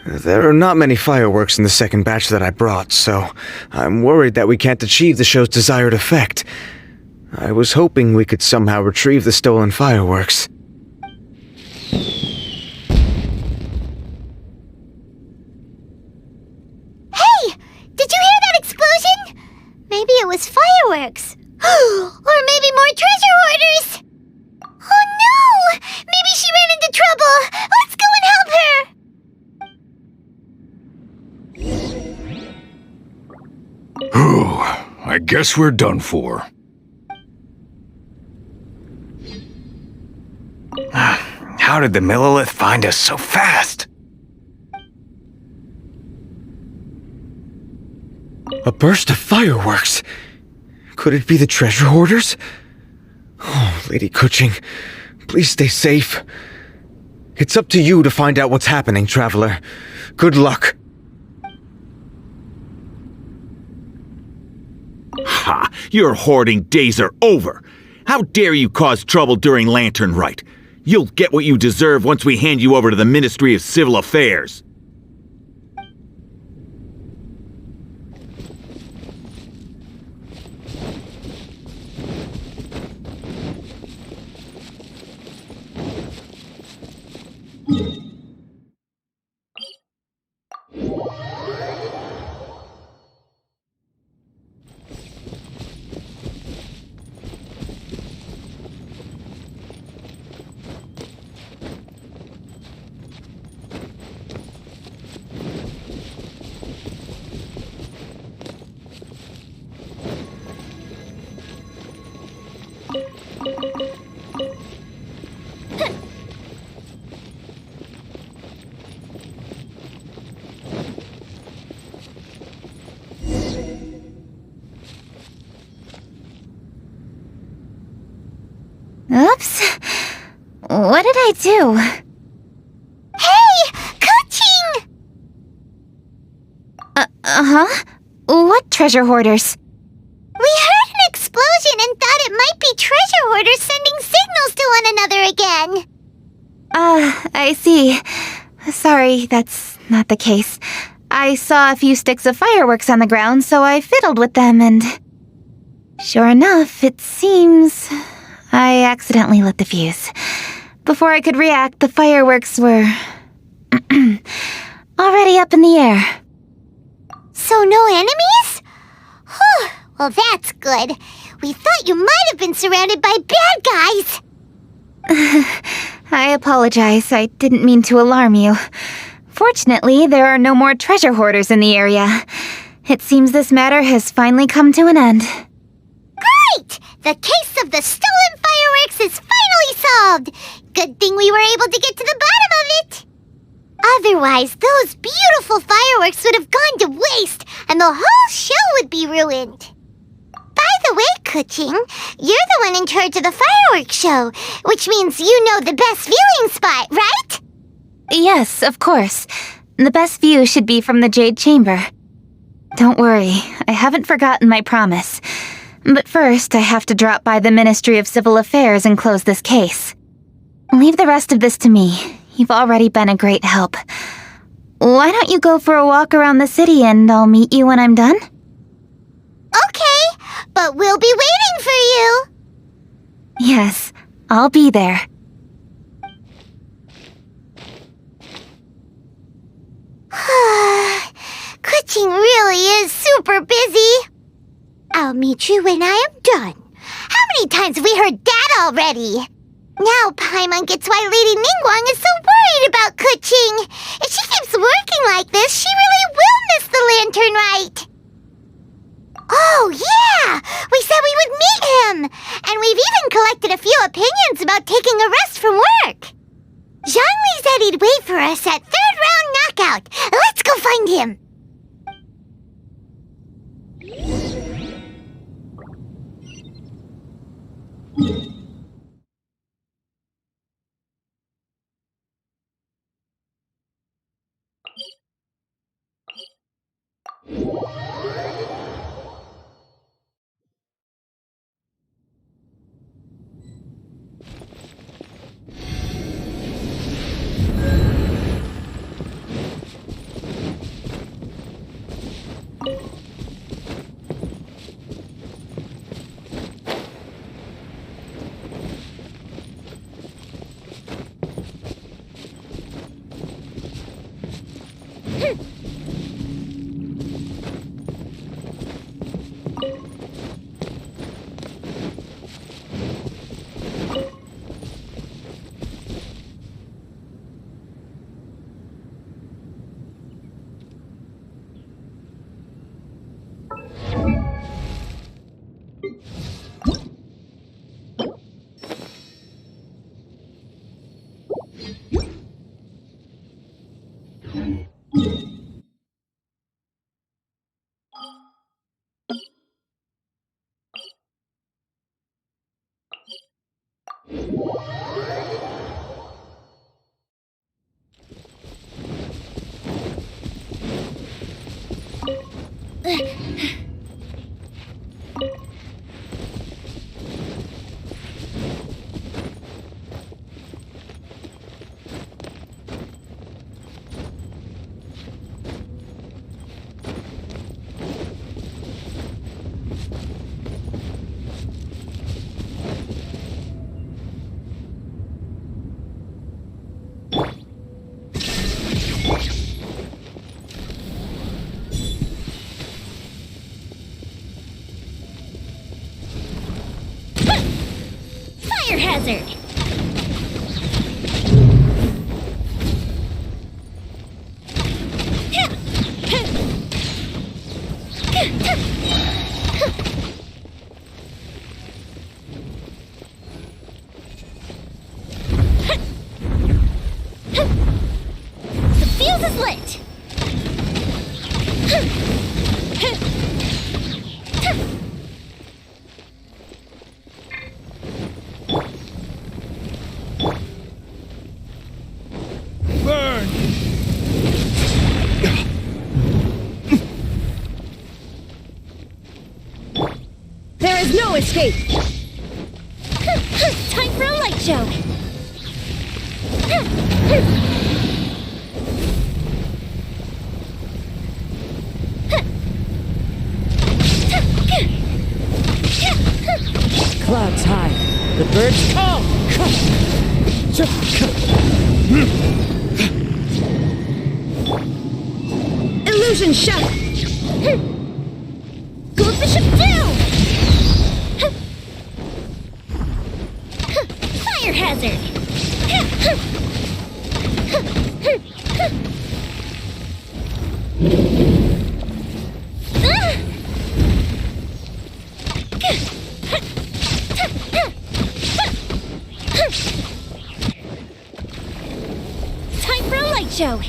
There are not many fireworks in the second batch that I brought, so I'm worried that we can't achieve the show's desired effect. I was hoping we could somehow retrieve the stolen fireworks. Hey! Did you hear that explosion? Maybe it was fireworks. Or maybe more treasure hoarders! Oh no! Maybe she ran into trouble! Let's go and help her! Whew, I guess we're done for. How did the Millilith find us so fast? A burst of fireworks! Could it be the treasure hoarders? Oh, Lady Keqing, please stay safe. It's up to you to find out what's happening, Traveler. Good luck. Ha! Your hoarding days are over! How dare you cause trouble during Lantern Rite? You'll get what you deserve once we hand you over to the Ministry of Civil Affairs. Oops. What did I do? Hey! Keqing! Uh-huh? What treasure hoarders? We heard an explosion and thought it might be treasure hoarders sending signals to one another again. I see. Sorry, that's not the case. I saw a few sticks of fireworks on the ground, so I fiddled with them and... Sure enough, it seems... I accidentally lit the fuse. Before I could react, the fireworks were already up in the air. So no enemies? Whew, well that's good. We thought you might have been surrounded by bad guys. I apologize. I didn't mean to alarm you. Fortunately, there are no more treasure hoarders in the area. It seems this matter has finally come to an end. Great! The case of the stolen fireworks is finally solved. Good thing we were able to get to the bottom of it. Otherwise, those beautiful fireworks would have gone to waste, and the whole show would be ruined. By the way, Kuching, you're the one in charge of the fireworks show, which means you know the best viewing spot, right? Yes, of course. The best view should be from the Jade Chamber. Don't worry, I haven't forgotten my promise. But first, I have to drop by the Ministry of Civil Affairs and close this case. Leave the rest of this to me. You've already been a great help. Why don't you go for a walk around the city and I'll meet you when I'm done? Okay, but we'll be waiting for you. Yes, I'll be there. Kuching really is super busy. I'll meet you when I am done. How many times have we heard that already? Now Paimon gets why Lady Ningguang is so worried about Kuching. If she keeps working like this, she really will miss the lantern rite. Oh, yeah! We said we would meet him! And we've even collected a few opinions about taking a rest from work. Zhongli said he'd wait for us at 3rd round knockout. Let's go find him. Fire hazard! The fuse is lit. Burn! There is no escape! Time for a light show! Clouds high. The birds come! Illusion shot! Goldbishop down! Fire hazard! Time for a light show!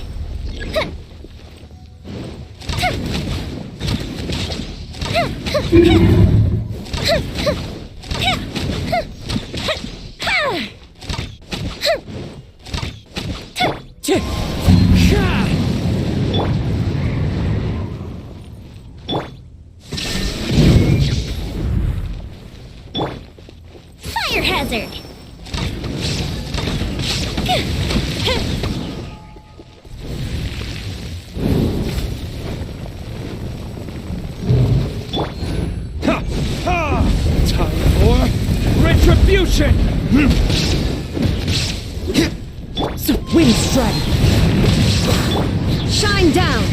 Fire hazard! Time for retribution! Wind strike! Shine down!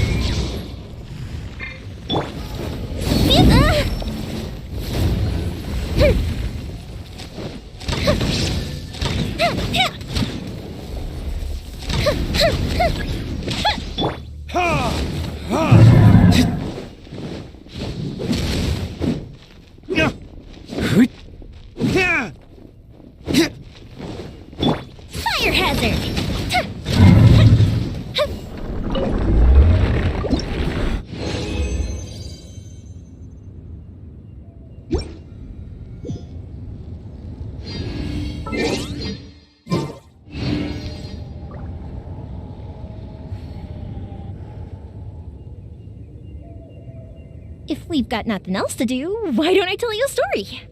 Fire hazard! If we've got nothing else to do, why don't I tell you a story?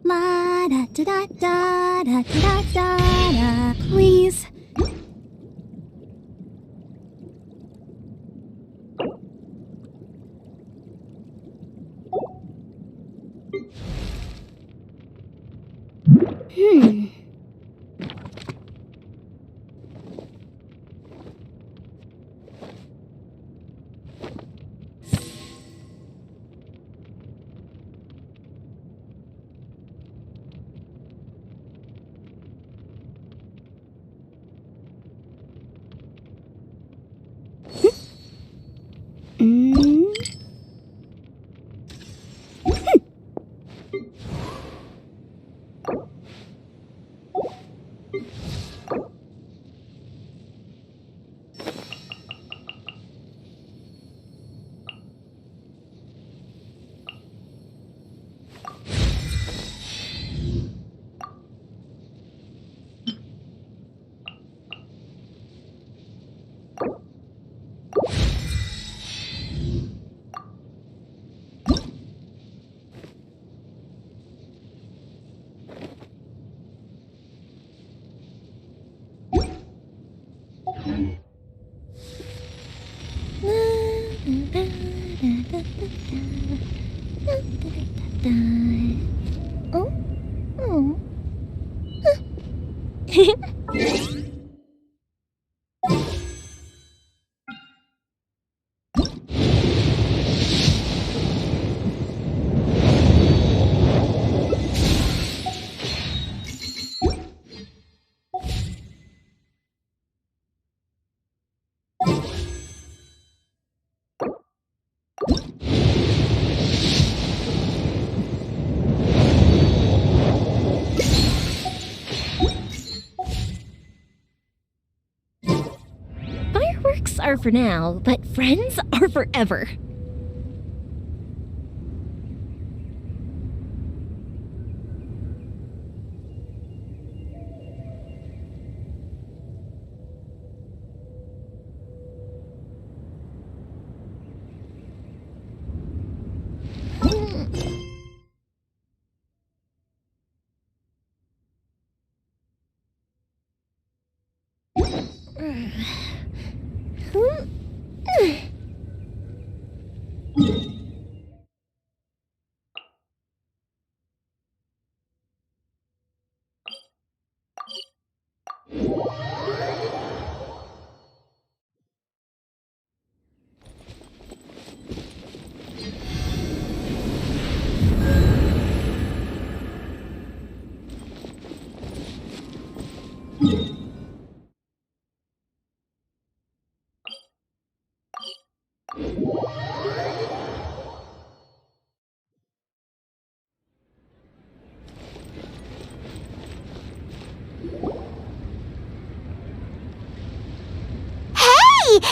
La da da da da da da da da. Please. Oh. Oh. Fireworks are for now, but friends are forever.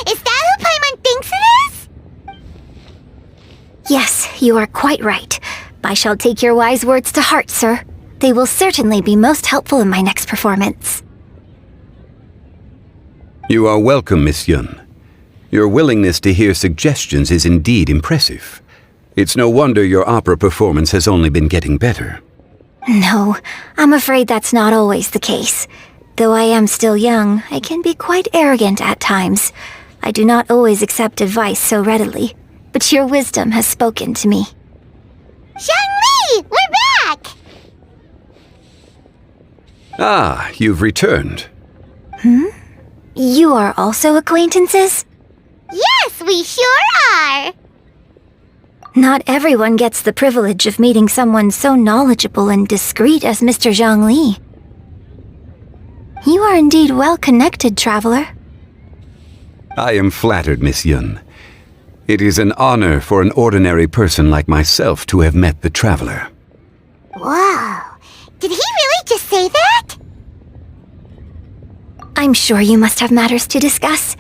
Is that who Paimon thinks it is? Yes, you are quite right. I shall take your wise words to heart, sir. They will certainly be most helpful in my next performance. You are welcome, Miss Yun. Your willingness to hear suggestions is indeed impressive. It's no wonder your opera performance has only been getting better. No, I'm afraid that's not always the case. Though I am still young, I can be quite arrogant at times. I do not always accept advice so readily, but your wisdom has spoken to me. Zhongli! We're back! Ah, you've returned. You are also acquaintances? Yes, we sure are! Not everyone gets the privilege of meeting someone so knowledgeable and discreet as Mr. Zhongli. You are indeed well connected, traveler. I am flattered, Miss Yun. It is an honor for an ordinary person like myself to have met the traveler. Wow. Did he really just say that? I'm sure you must have matters to discuss.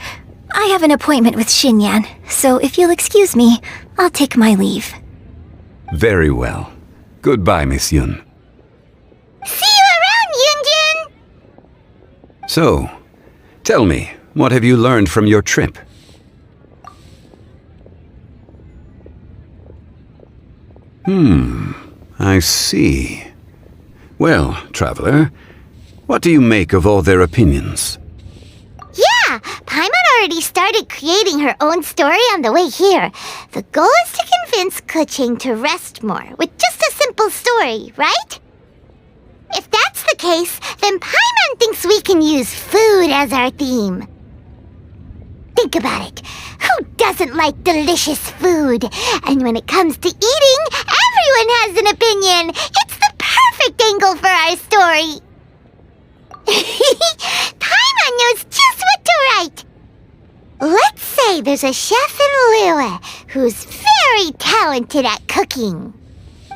I have an appointment with Xinyan, so if you'll excuse me, I'll take my leave. Very well. Goodbye, Miss Yun. See you around, Yunjin! So, tell me, what have you learned from your trip? I see. Well, traveler, what do you make of all their opinions? Yeah, Paimon already started creating her own story on the way here. The goal is to convince Keqing to rest more with just a simple story, right? If that's the case, then Paimon thinks we can use food as our theme. Think about it. Who doesn't like delicious food? And when it comes to eating, everyone has an opinion. It's the perfect angle for our story. Paimon knows just what to write. Let's say there's a chef in Liyue who's very talented at cooking.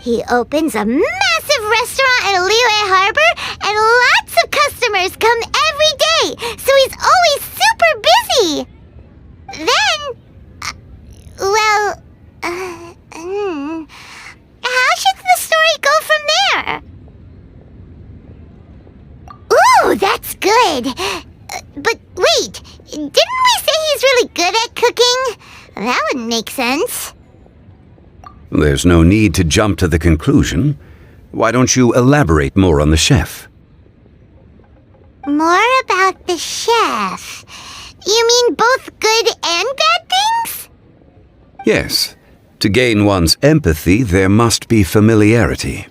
He opens a massive restaurant in Liyue Harbor and lots of customers come every day, so he's always super busy. Then, how should the story go from there? Ooh, that's good. But wait, didn't we say he's really good at cooking? That wouldn't make sense. There's no need to jump to the conclusion. Why don't you elaborate more on the chef? More about the chef. You mean both good and bad things? Yes. To gain one's empathy, there must be familiarity.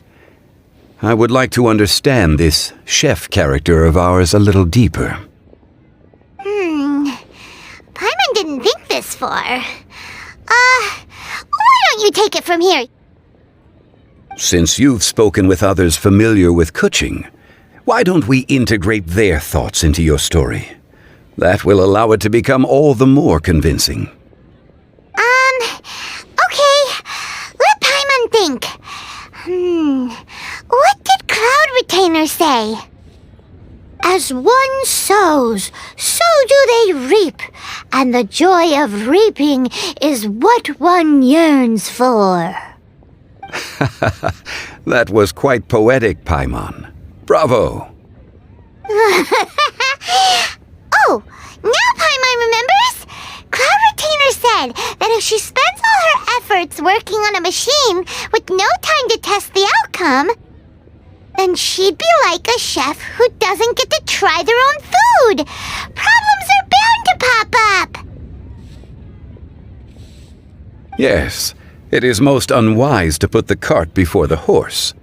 I would like to understand this chef character of ours a little deeper. Paimon didn't think this far. Why don't you take it from here? Since you've spoken with others familiar with Keqing, why don't we integrate their thoughts into your story? That will allow it to become all the more convincing. Okay. Let Paimon think. What did Cloud Retainer say? As one sows, so do they reap, and the joy of reaping is what one yearns for. That was quite poetic, Paimon. Bravo! Oh, now Paimon remembers? Cloud Retainer said that if she spends all her efforts working on a machine with no time to test the outcome, then she'd be like a chef who doesn't get to try their own food. Problems are bound to pop up. Yes, it is most unwise to put the cart before the horse.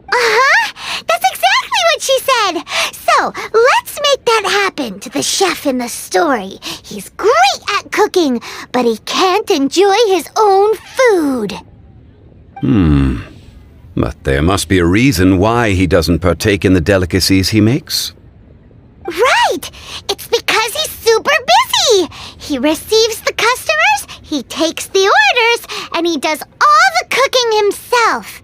Uh-huh! That's exactly what she said! So, let's make that happen to the chef in the story. He's great at cooking, but he can't enjoy his own food. But there must be a reason why he doesn't partake in the delicacies he makes. Right! It's because he's super busy! He receives the customers, he takes the orders, and he does all the cooking himself.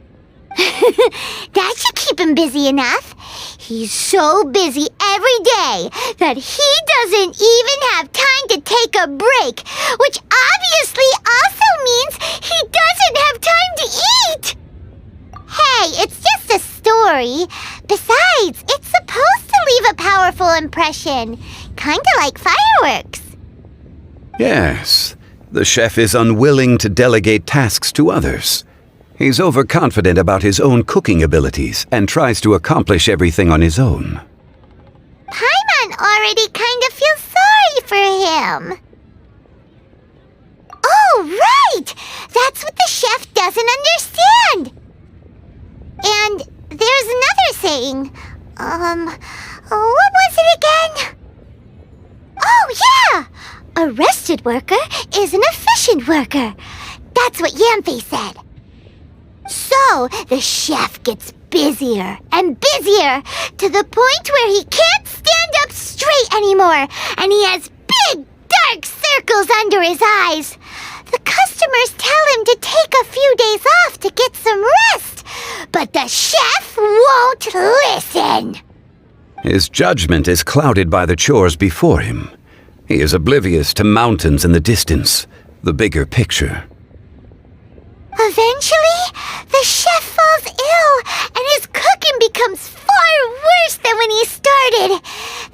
That should keep him busy enough. He's so busy every day that he doesn't even have time to take a break, which obviously also means he doesn't have time to eat. Hey, it's just a story. Besides, it's supposed to leave a powerful impression. Kinda like fireworks. Yes, the chef is unwilling to delegate tasks to others. He's overconfident about his own cooking abilities and tries to accomplish everything on his own. Paimon already kind of feels sorry for him. Oh, right! That's what the chef doesn't understand. And there's another saying. What was it again? Oh, yeah! A rested worker is an efficient worker. That's what Yamfe said. So, the chef gets busier and busier to the point where he can't stand up straight anymore, and he has big, dark circles under his eyes. The customers tell him to take a few days off to get some rest, but the chef won't listen. His judgment is clouded by the chores before him. He is oblivious to mountains in the distance, the bigger picture. Eventually, the chef falls ill, and his cooking becomes far worse than when he started.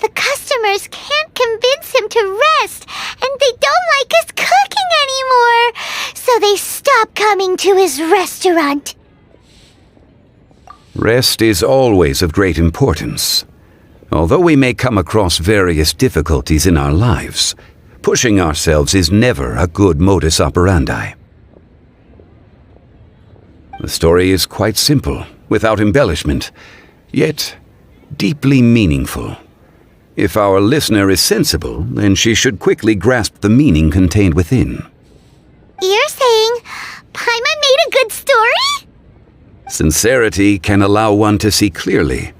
The customers can't convince him to rest, and they don't like his cooking anymore, so they stop coming to his restaurant. Rest is always of great importance. Although we may come across various difficulties in our lives, pushing ourselves is never a good modus operandi. The story is quite simple, without embellishment, yet deeply meaningful. If our listener is sensible, then she should quickly grasp the meaning contained within. You're saying Paimon made a good story? Sincerity can allow one to see clearly,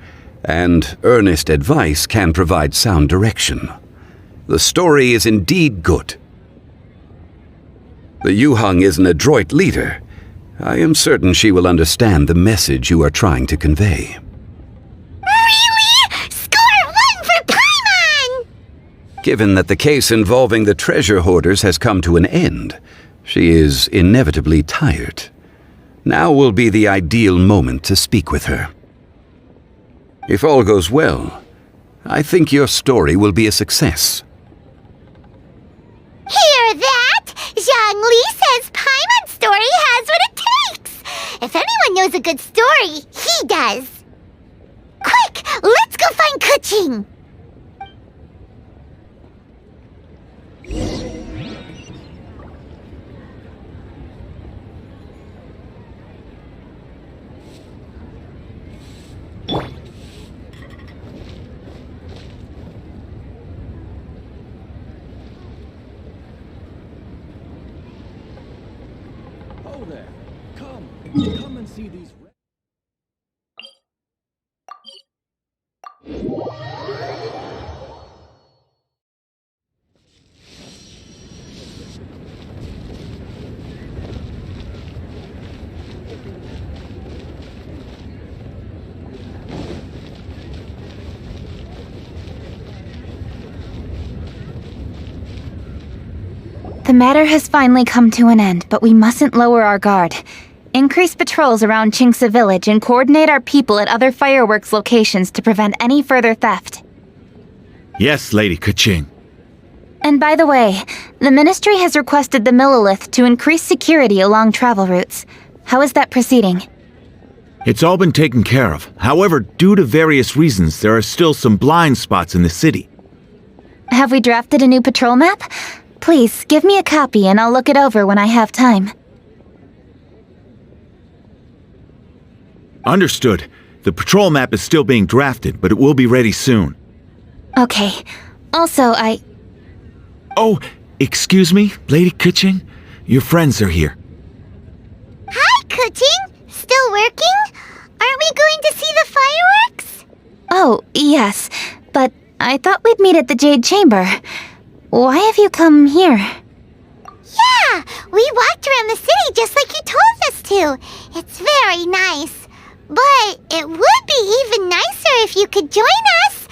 and earnest advice can provide sound direction. The story is indeed good. The Yuhang is an adroit leader. I am certain she will understand the message you are trying to convey. Really? Score 1 for Paimon! Given that the case involving the treasure hoarders has come to an end, she is inevitably tired. Now will be the ideal moment to speak with her. If all goes well, I think your story will be a success. Hear that? Zhang Li says Paimon's story has what it takes. If anyone knows a good story, he does. Quick, let's go find Kuching. Oh there. Come and see these. The matter has finally come to an end, but we mustn't lower our guard. Increase patrols around Chingsa Village and coordinate our people at other fireworks locations to prevent any further theft. Yes, Lady Kuching. And by the way, the Ministry has requested the Millilith to increase security along travel routes. How is that proceeding? It's all been taken care of. However, due to various reasons, there are still some blind spots in the city. Have we drafted a new patrol map? Please, give me a copy and I'll look it over when I have time. Understood. The patrol map is still being drafted, but it will be ready soon. Okay. Also, Oh, excuse me, Lady Kuching? Your friends are here. Hi, Kuching! Still working? Aren't we going to see the fireworks? Oh, yes. But I thought we'd meet at the Jade Chamber. Why have you come here? Yeah! We walked around the city just like you told us to. It's very nice. But it would be even nicer if you could join us.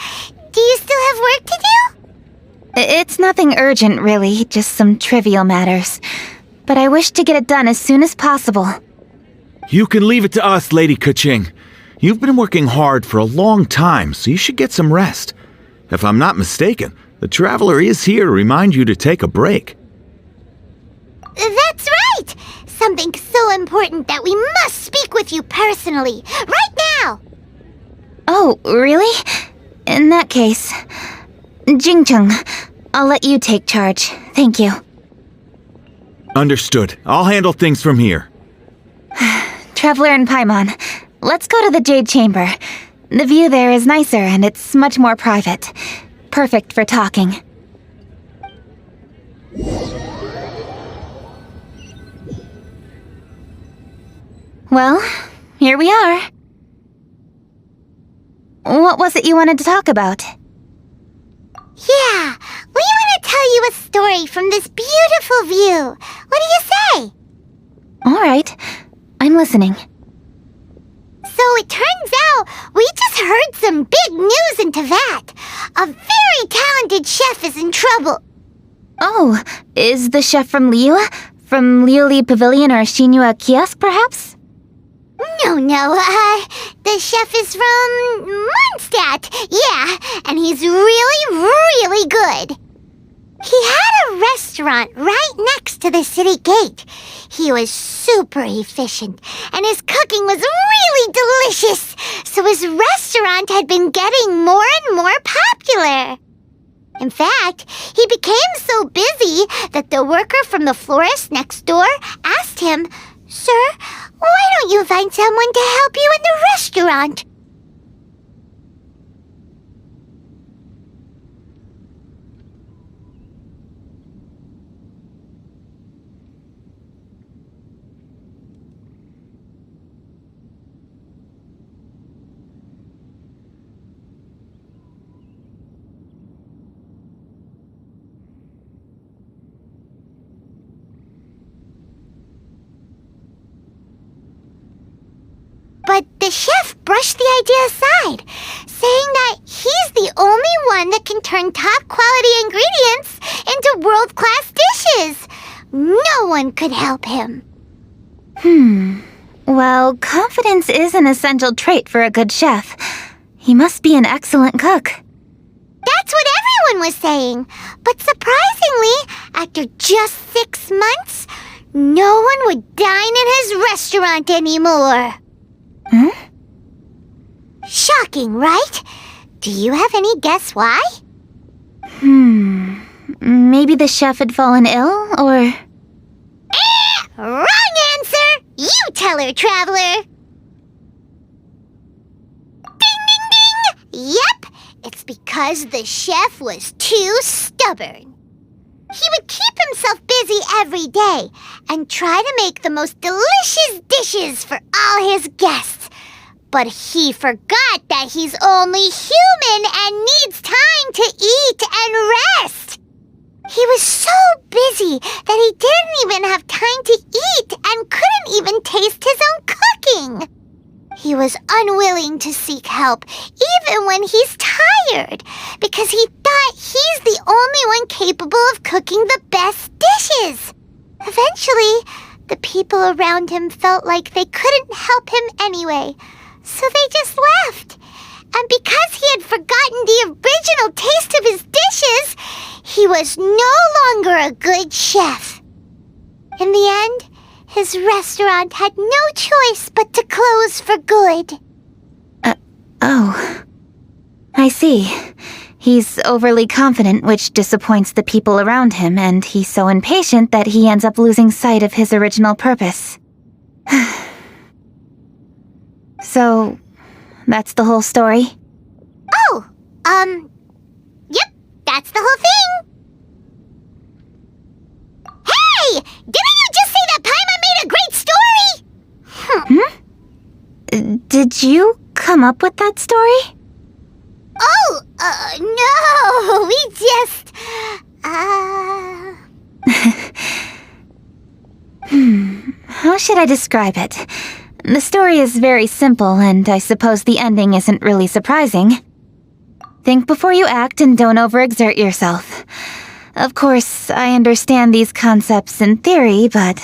Do you still have work to do? It's nothing urgent, really. Just some trivial matters. But I wish to get it done as soon as possible. You can leave it to us, Lady Kuching. You've been working hard for a long time, so you should get some rest. If I'm not mistaken, the Traveler is here to remind you to take a break. That's right! Something so important that we must speak with you personally, right now! Oh, really? In that case, Jingcheng, I'll let you take charge. Thank you. Understood. I'll handle things from here. Traveler and Paimon, let's go to the Jade Chamber. The view there is nicer and it's much more private. Perfect for talking. Well, here we are. What was it you wanted to talk about? Yeah, we want to tell you a story from this beautiful view. What do you say? All right, I'm listening. So it turns out we just heard some big news in Teyvat. A very talented chef is in trouble. Oh, is the chef from Liyue? From Liuli Pavilion or Shinua Kiosk, perhaps? No, the chef is from Mondstadt, yeah, and he's really, really good. He had a restaurant right next to the city gate. He was super efficient, and his cooking was really delicious, so his restaurant had been getting more and more popular. In fact, he became so busy that the worker from the florist next door asked him, "Sir, why don't you find someone to help you in the restaurant?" But the chef brushed the idea aside, saying that he's the only one that can turn top-quality ingredients into world-class dishes. No one could help him. Well, confidence is an essential trait for a good chef. He must be an excellent cook. That's what everyone was saying. But surprisingly, after just 6 months, no one would dine in his restaurant anymore. Shocking, right? Do you have any guess why? Maybe the chef had fallen ill, or... Wrong answer! You tell her, Traveler! Ding, ding, ding! Yep, it's because the chef was too stubborn. He would keep himself busy every day and try to make the most delicious dishes for all his guests. But he forgot that he's only human and needs time to eat and rest. He was so busy that he didn't even have time to eat and couldn't even taste his own cooking. He was unwilling to seek help, even when he's tired, because he thought he's the only one capable of cooking the best dishes. dishes. Eventually, the people around him felt like they couldn't help him anyway, so they just left. And because he had forgotten the original taste of his dishes, he was no longer a good chef. In the end, his restaurant had no choice but to close for good. Oh. I see. He's overly confident, which disappoints the people around him, and he's so impatient that he ends up losing sight of his original purpose. So, that's the whole story? Oh, yep, that's the whole thing. Hey! Didn't you just say that Paimon made a great story? Did you come up with that story? Oh, no, we just, How should I describe it? The story is very simple, and I suppose the ending isn't really surprising. Think before you act and don't overexert yourself. Of course, I understand these concepts in theory, but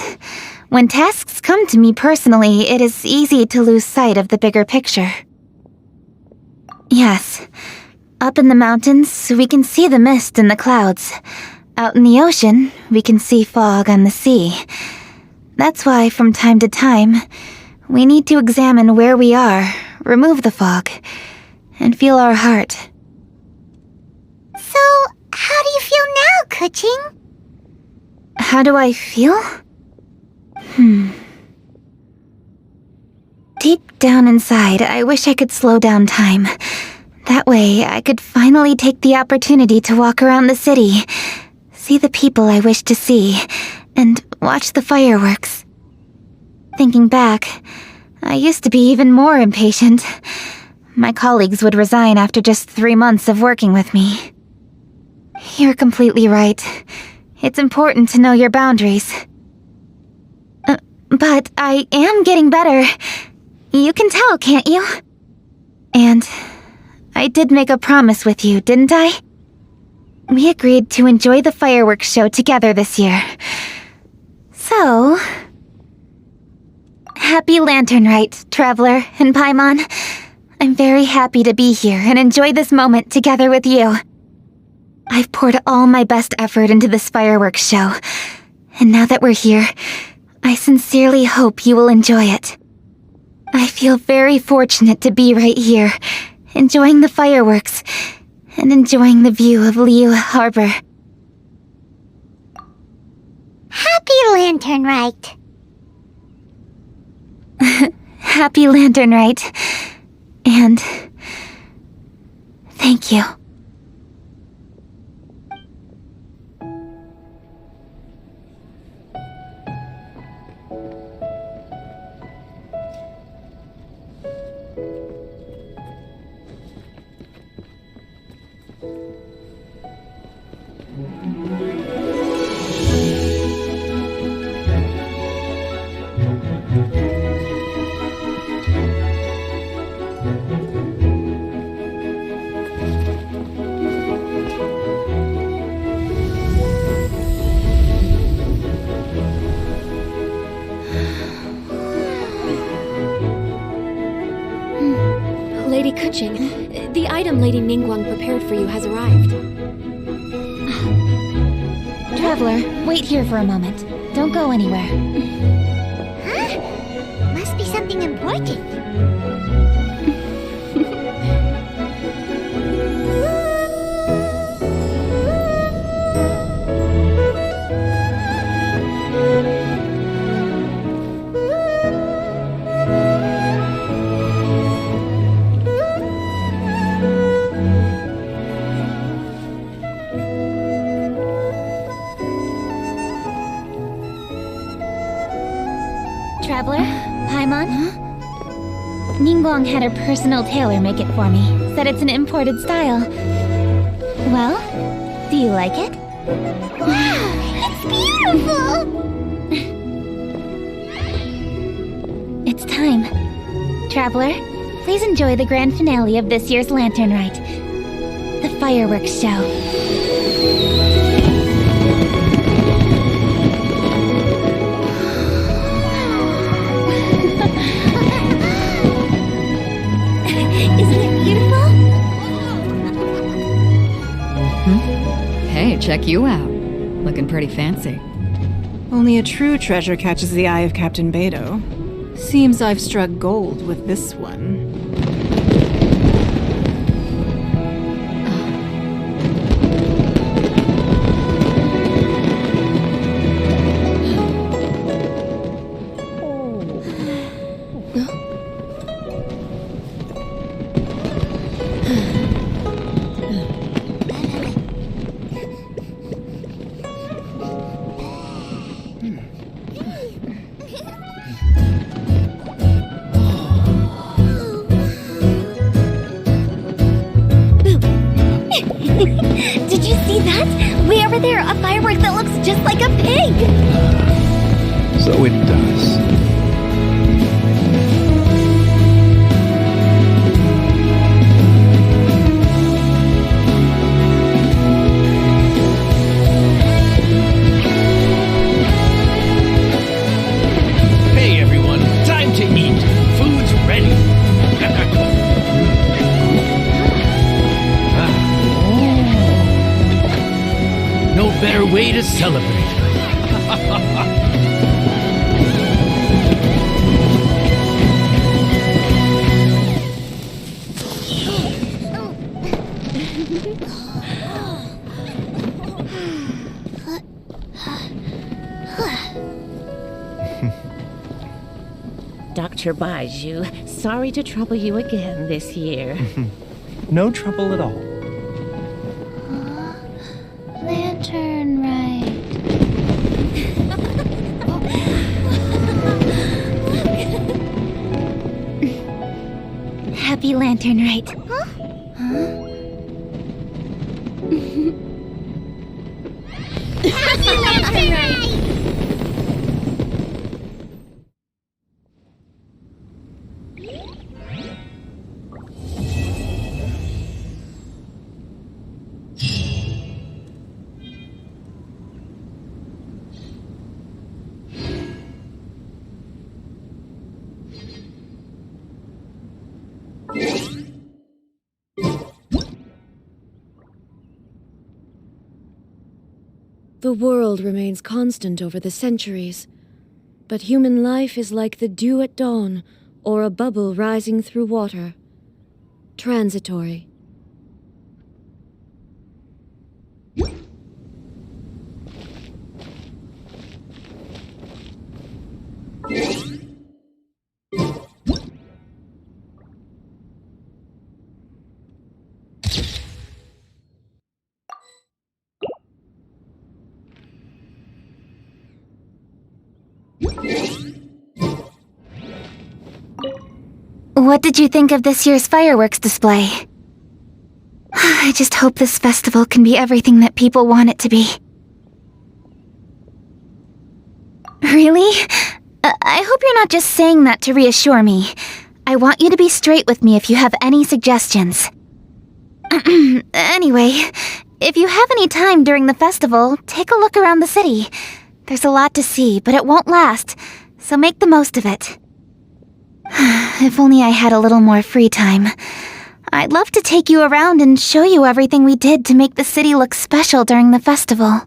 when tasks come to me personally, it is easy to lose sight of the bigger picture. Yes. Up in the mountains, we can see the mist in the clouds. Out in the ocean, we can see fog on the sea. That's why, from time to time, we need to examine where we are, remove the fog, and feel our heart. So, how do you feel now, Kuching? How do I feel? Deep down inside, I wish I could slow down time. That way, I could finally take the opportunity to walk around the city, see the people I wish to see, and watch the fireworks. Thinking back, I used to be even more impatient. My colleagues would resign after just 3 months of working with me. You're completely right. It's important to know your boundaries. But I am getting better. You can tell, can't you? And I did make a promise with you, didn't I? We agreed to enjoy the fireworks show together this year. So, happy Lantern Rite, Traveler and Paimon. I'm very happy to be here and enjoy this moment together with you. I've poured all my best effort into this fireworks show, and now that we're here, I sincerely hope you will enjoy it. I feel very fortunate to be right here, enjoying the fireworks, and enjoying the view of Liu Harbor. Happy Lantern Rite. Happy Lantern Rite. And thank you. Lady Kuching, the item Lady Ningguang prepared for you has arrived. Traveler, wait here for a moment. Don't go anywhere. Huh? Must be something important. Traveler, Paimon? Ningguang had her personal tailor make it for me. Said it's an imported style. Well, do you like it? Wow, it's beautiful! It's time. Traveler, please enjoy the grand finale of this year's Lantern Rite. The fireworks show. Check you out. Looking pretty fancy. Only a true treasure catches the eye of Captain Beto. Seems I've struck gold with this one. Did you see that? Way over there, a firework that looks just like a pig! So it does. Hey everyone, time to eat. Food's ready. No better way to celebrate. Dr. Baiju, sorry to trouble you again this year. No trouble at all. Lantern right. Happy Lantern right. Happy Lantern Night! The world remains constant over the centuries, but human life is like the dew at dawn or a bubble rising through water. Transitory. What did you think of this year's fireworks display? I just hope this festival can be everything that people want it to be. Really? I hope you're not just saying that to reassure me. I want you to be straight with me if you have any suggestions. Anyway, if you have any time during the festival, take a look around the city. There's a lot to see, but it won't last, so make the most of it. If only I had a little more free time. I'd love to take you around and show you everything we did to make the city look special during the festival.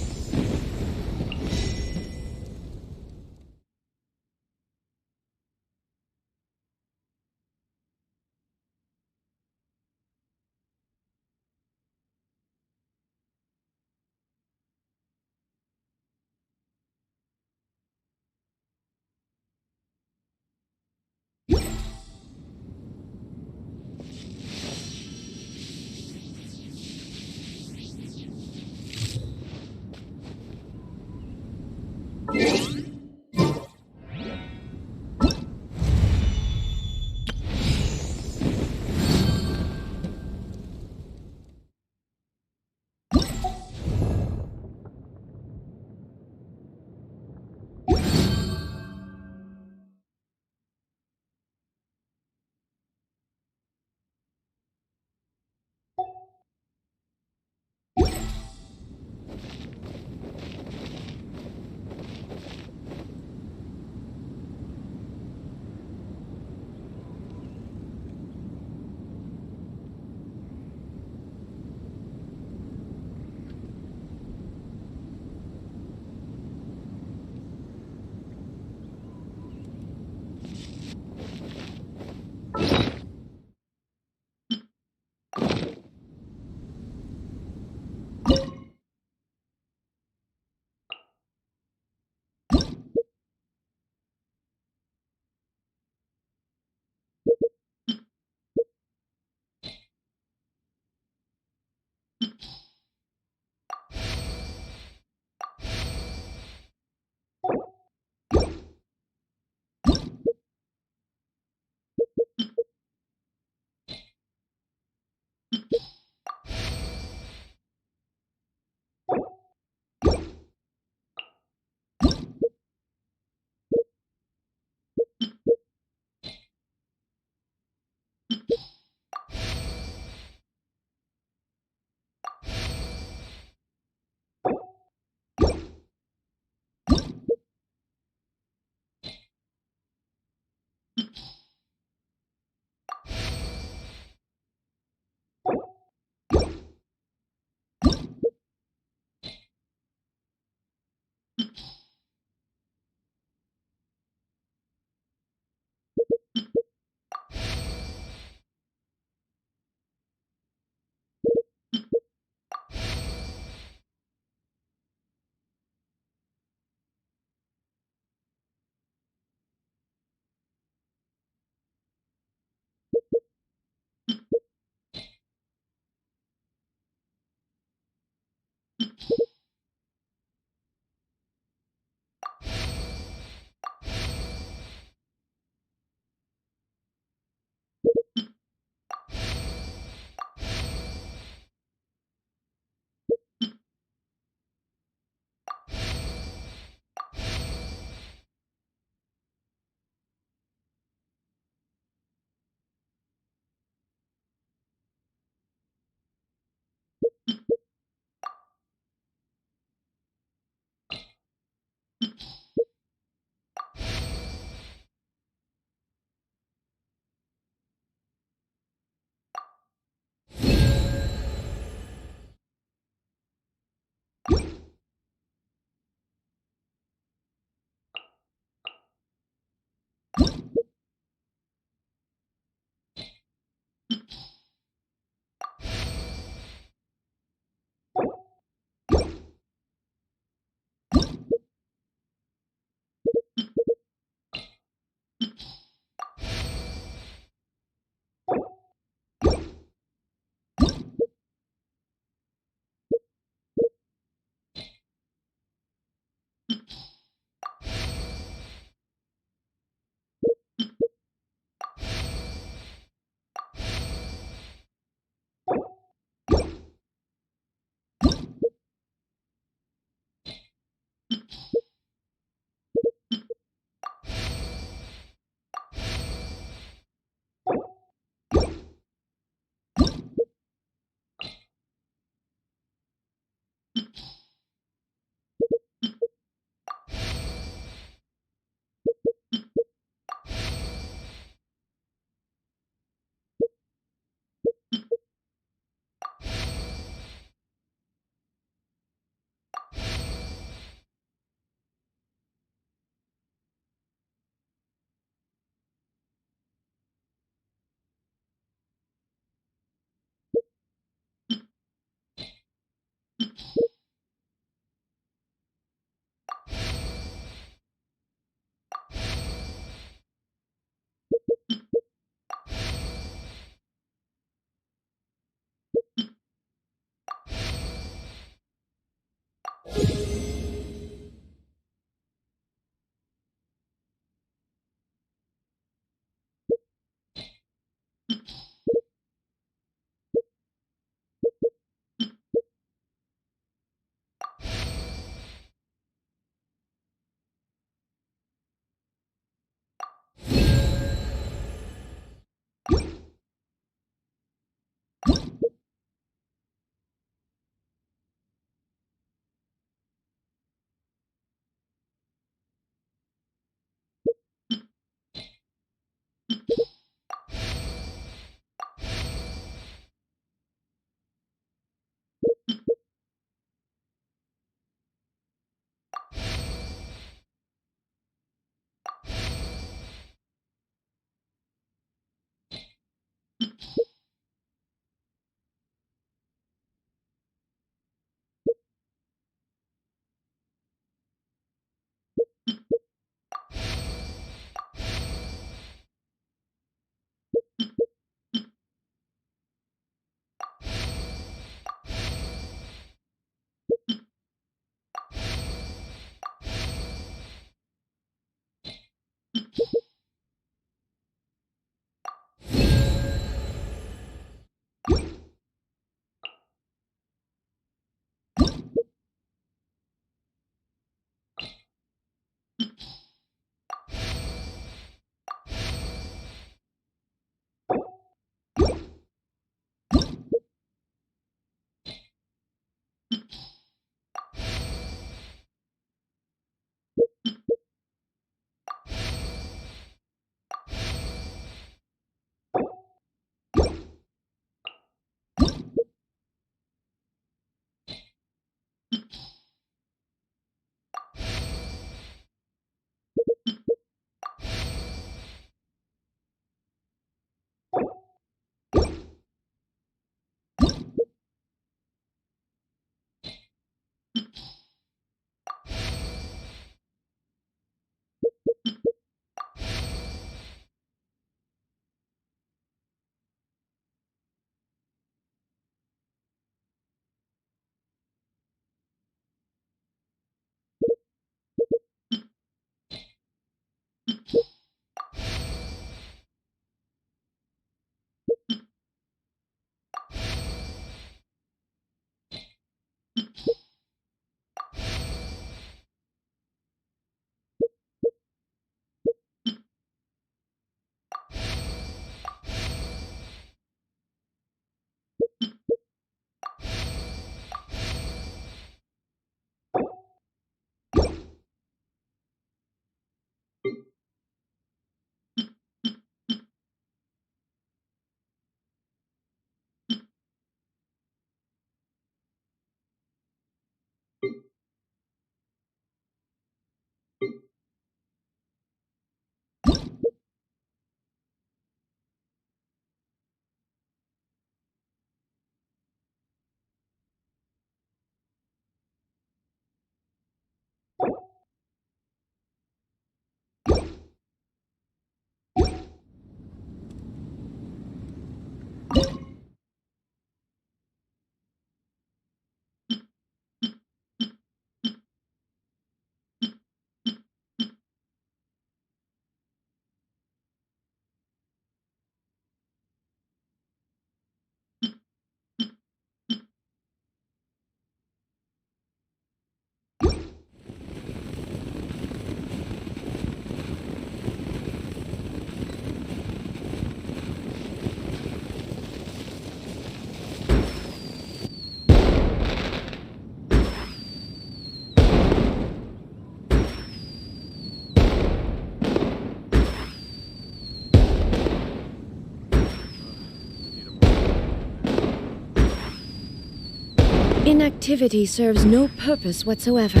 Inactivity serves no purpose whatsoever.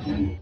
Hmm.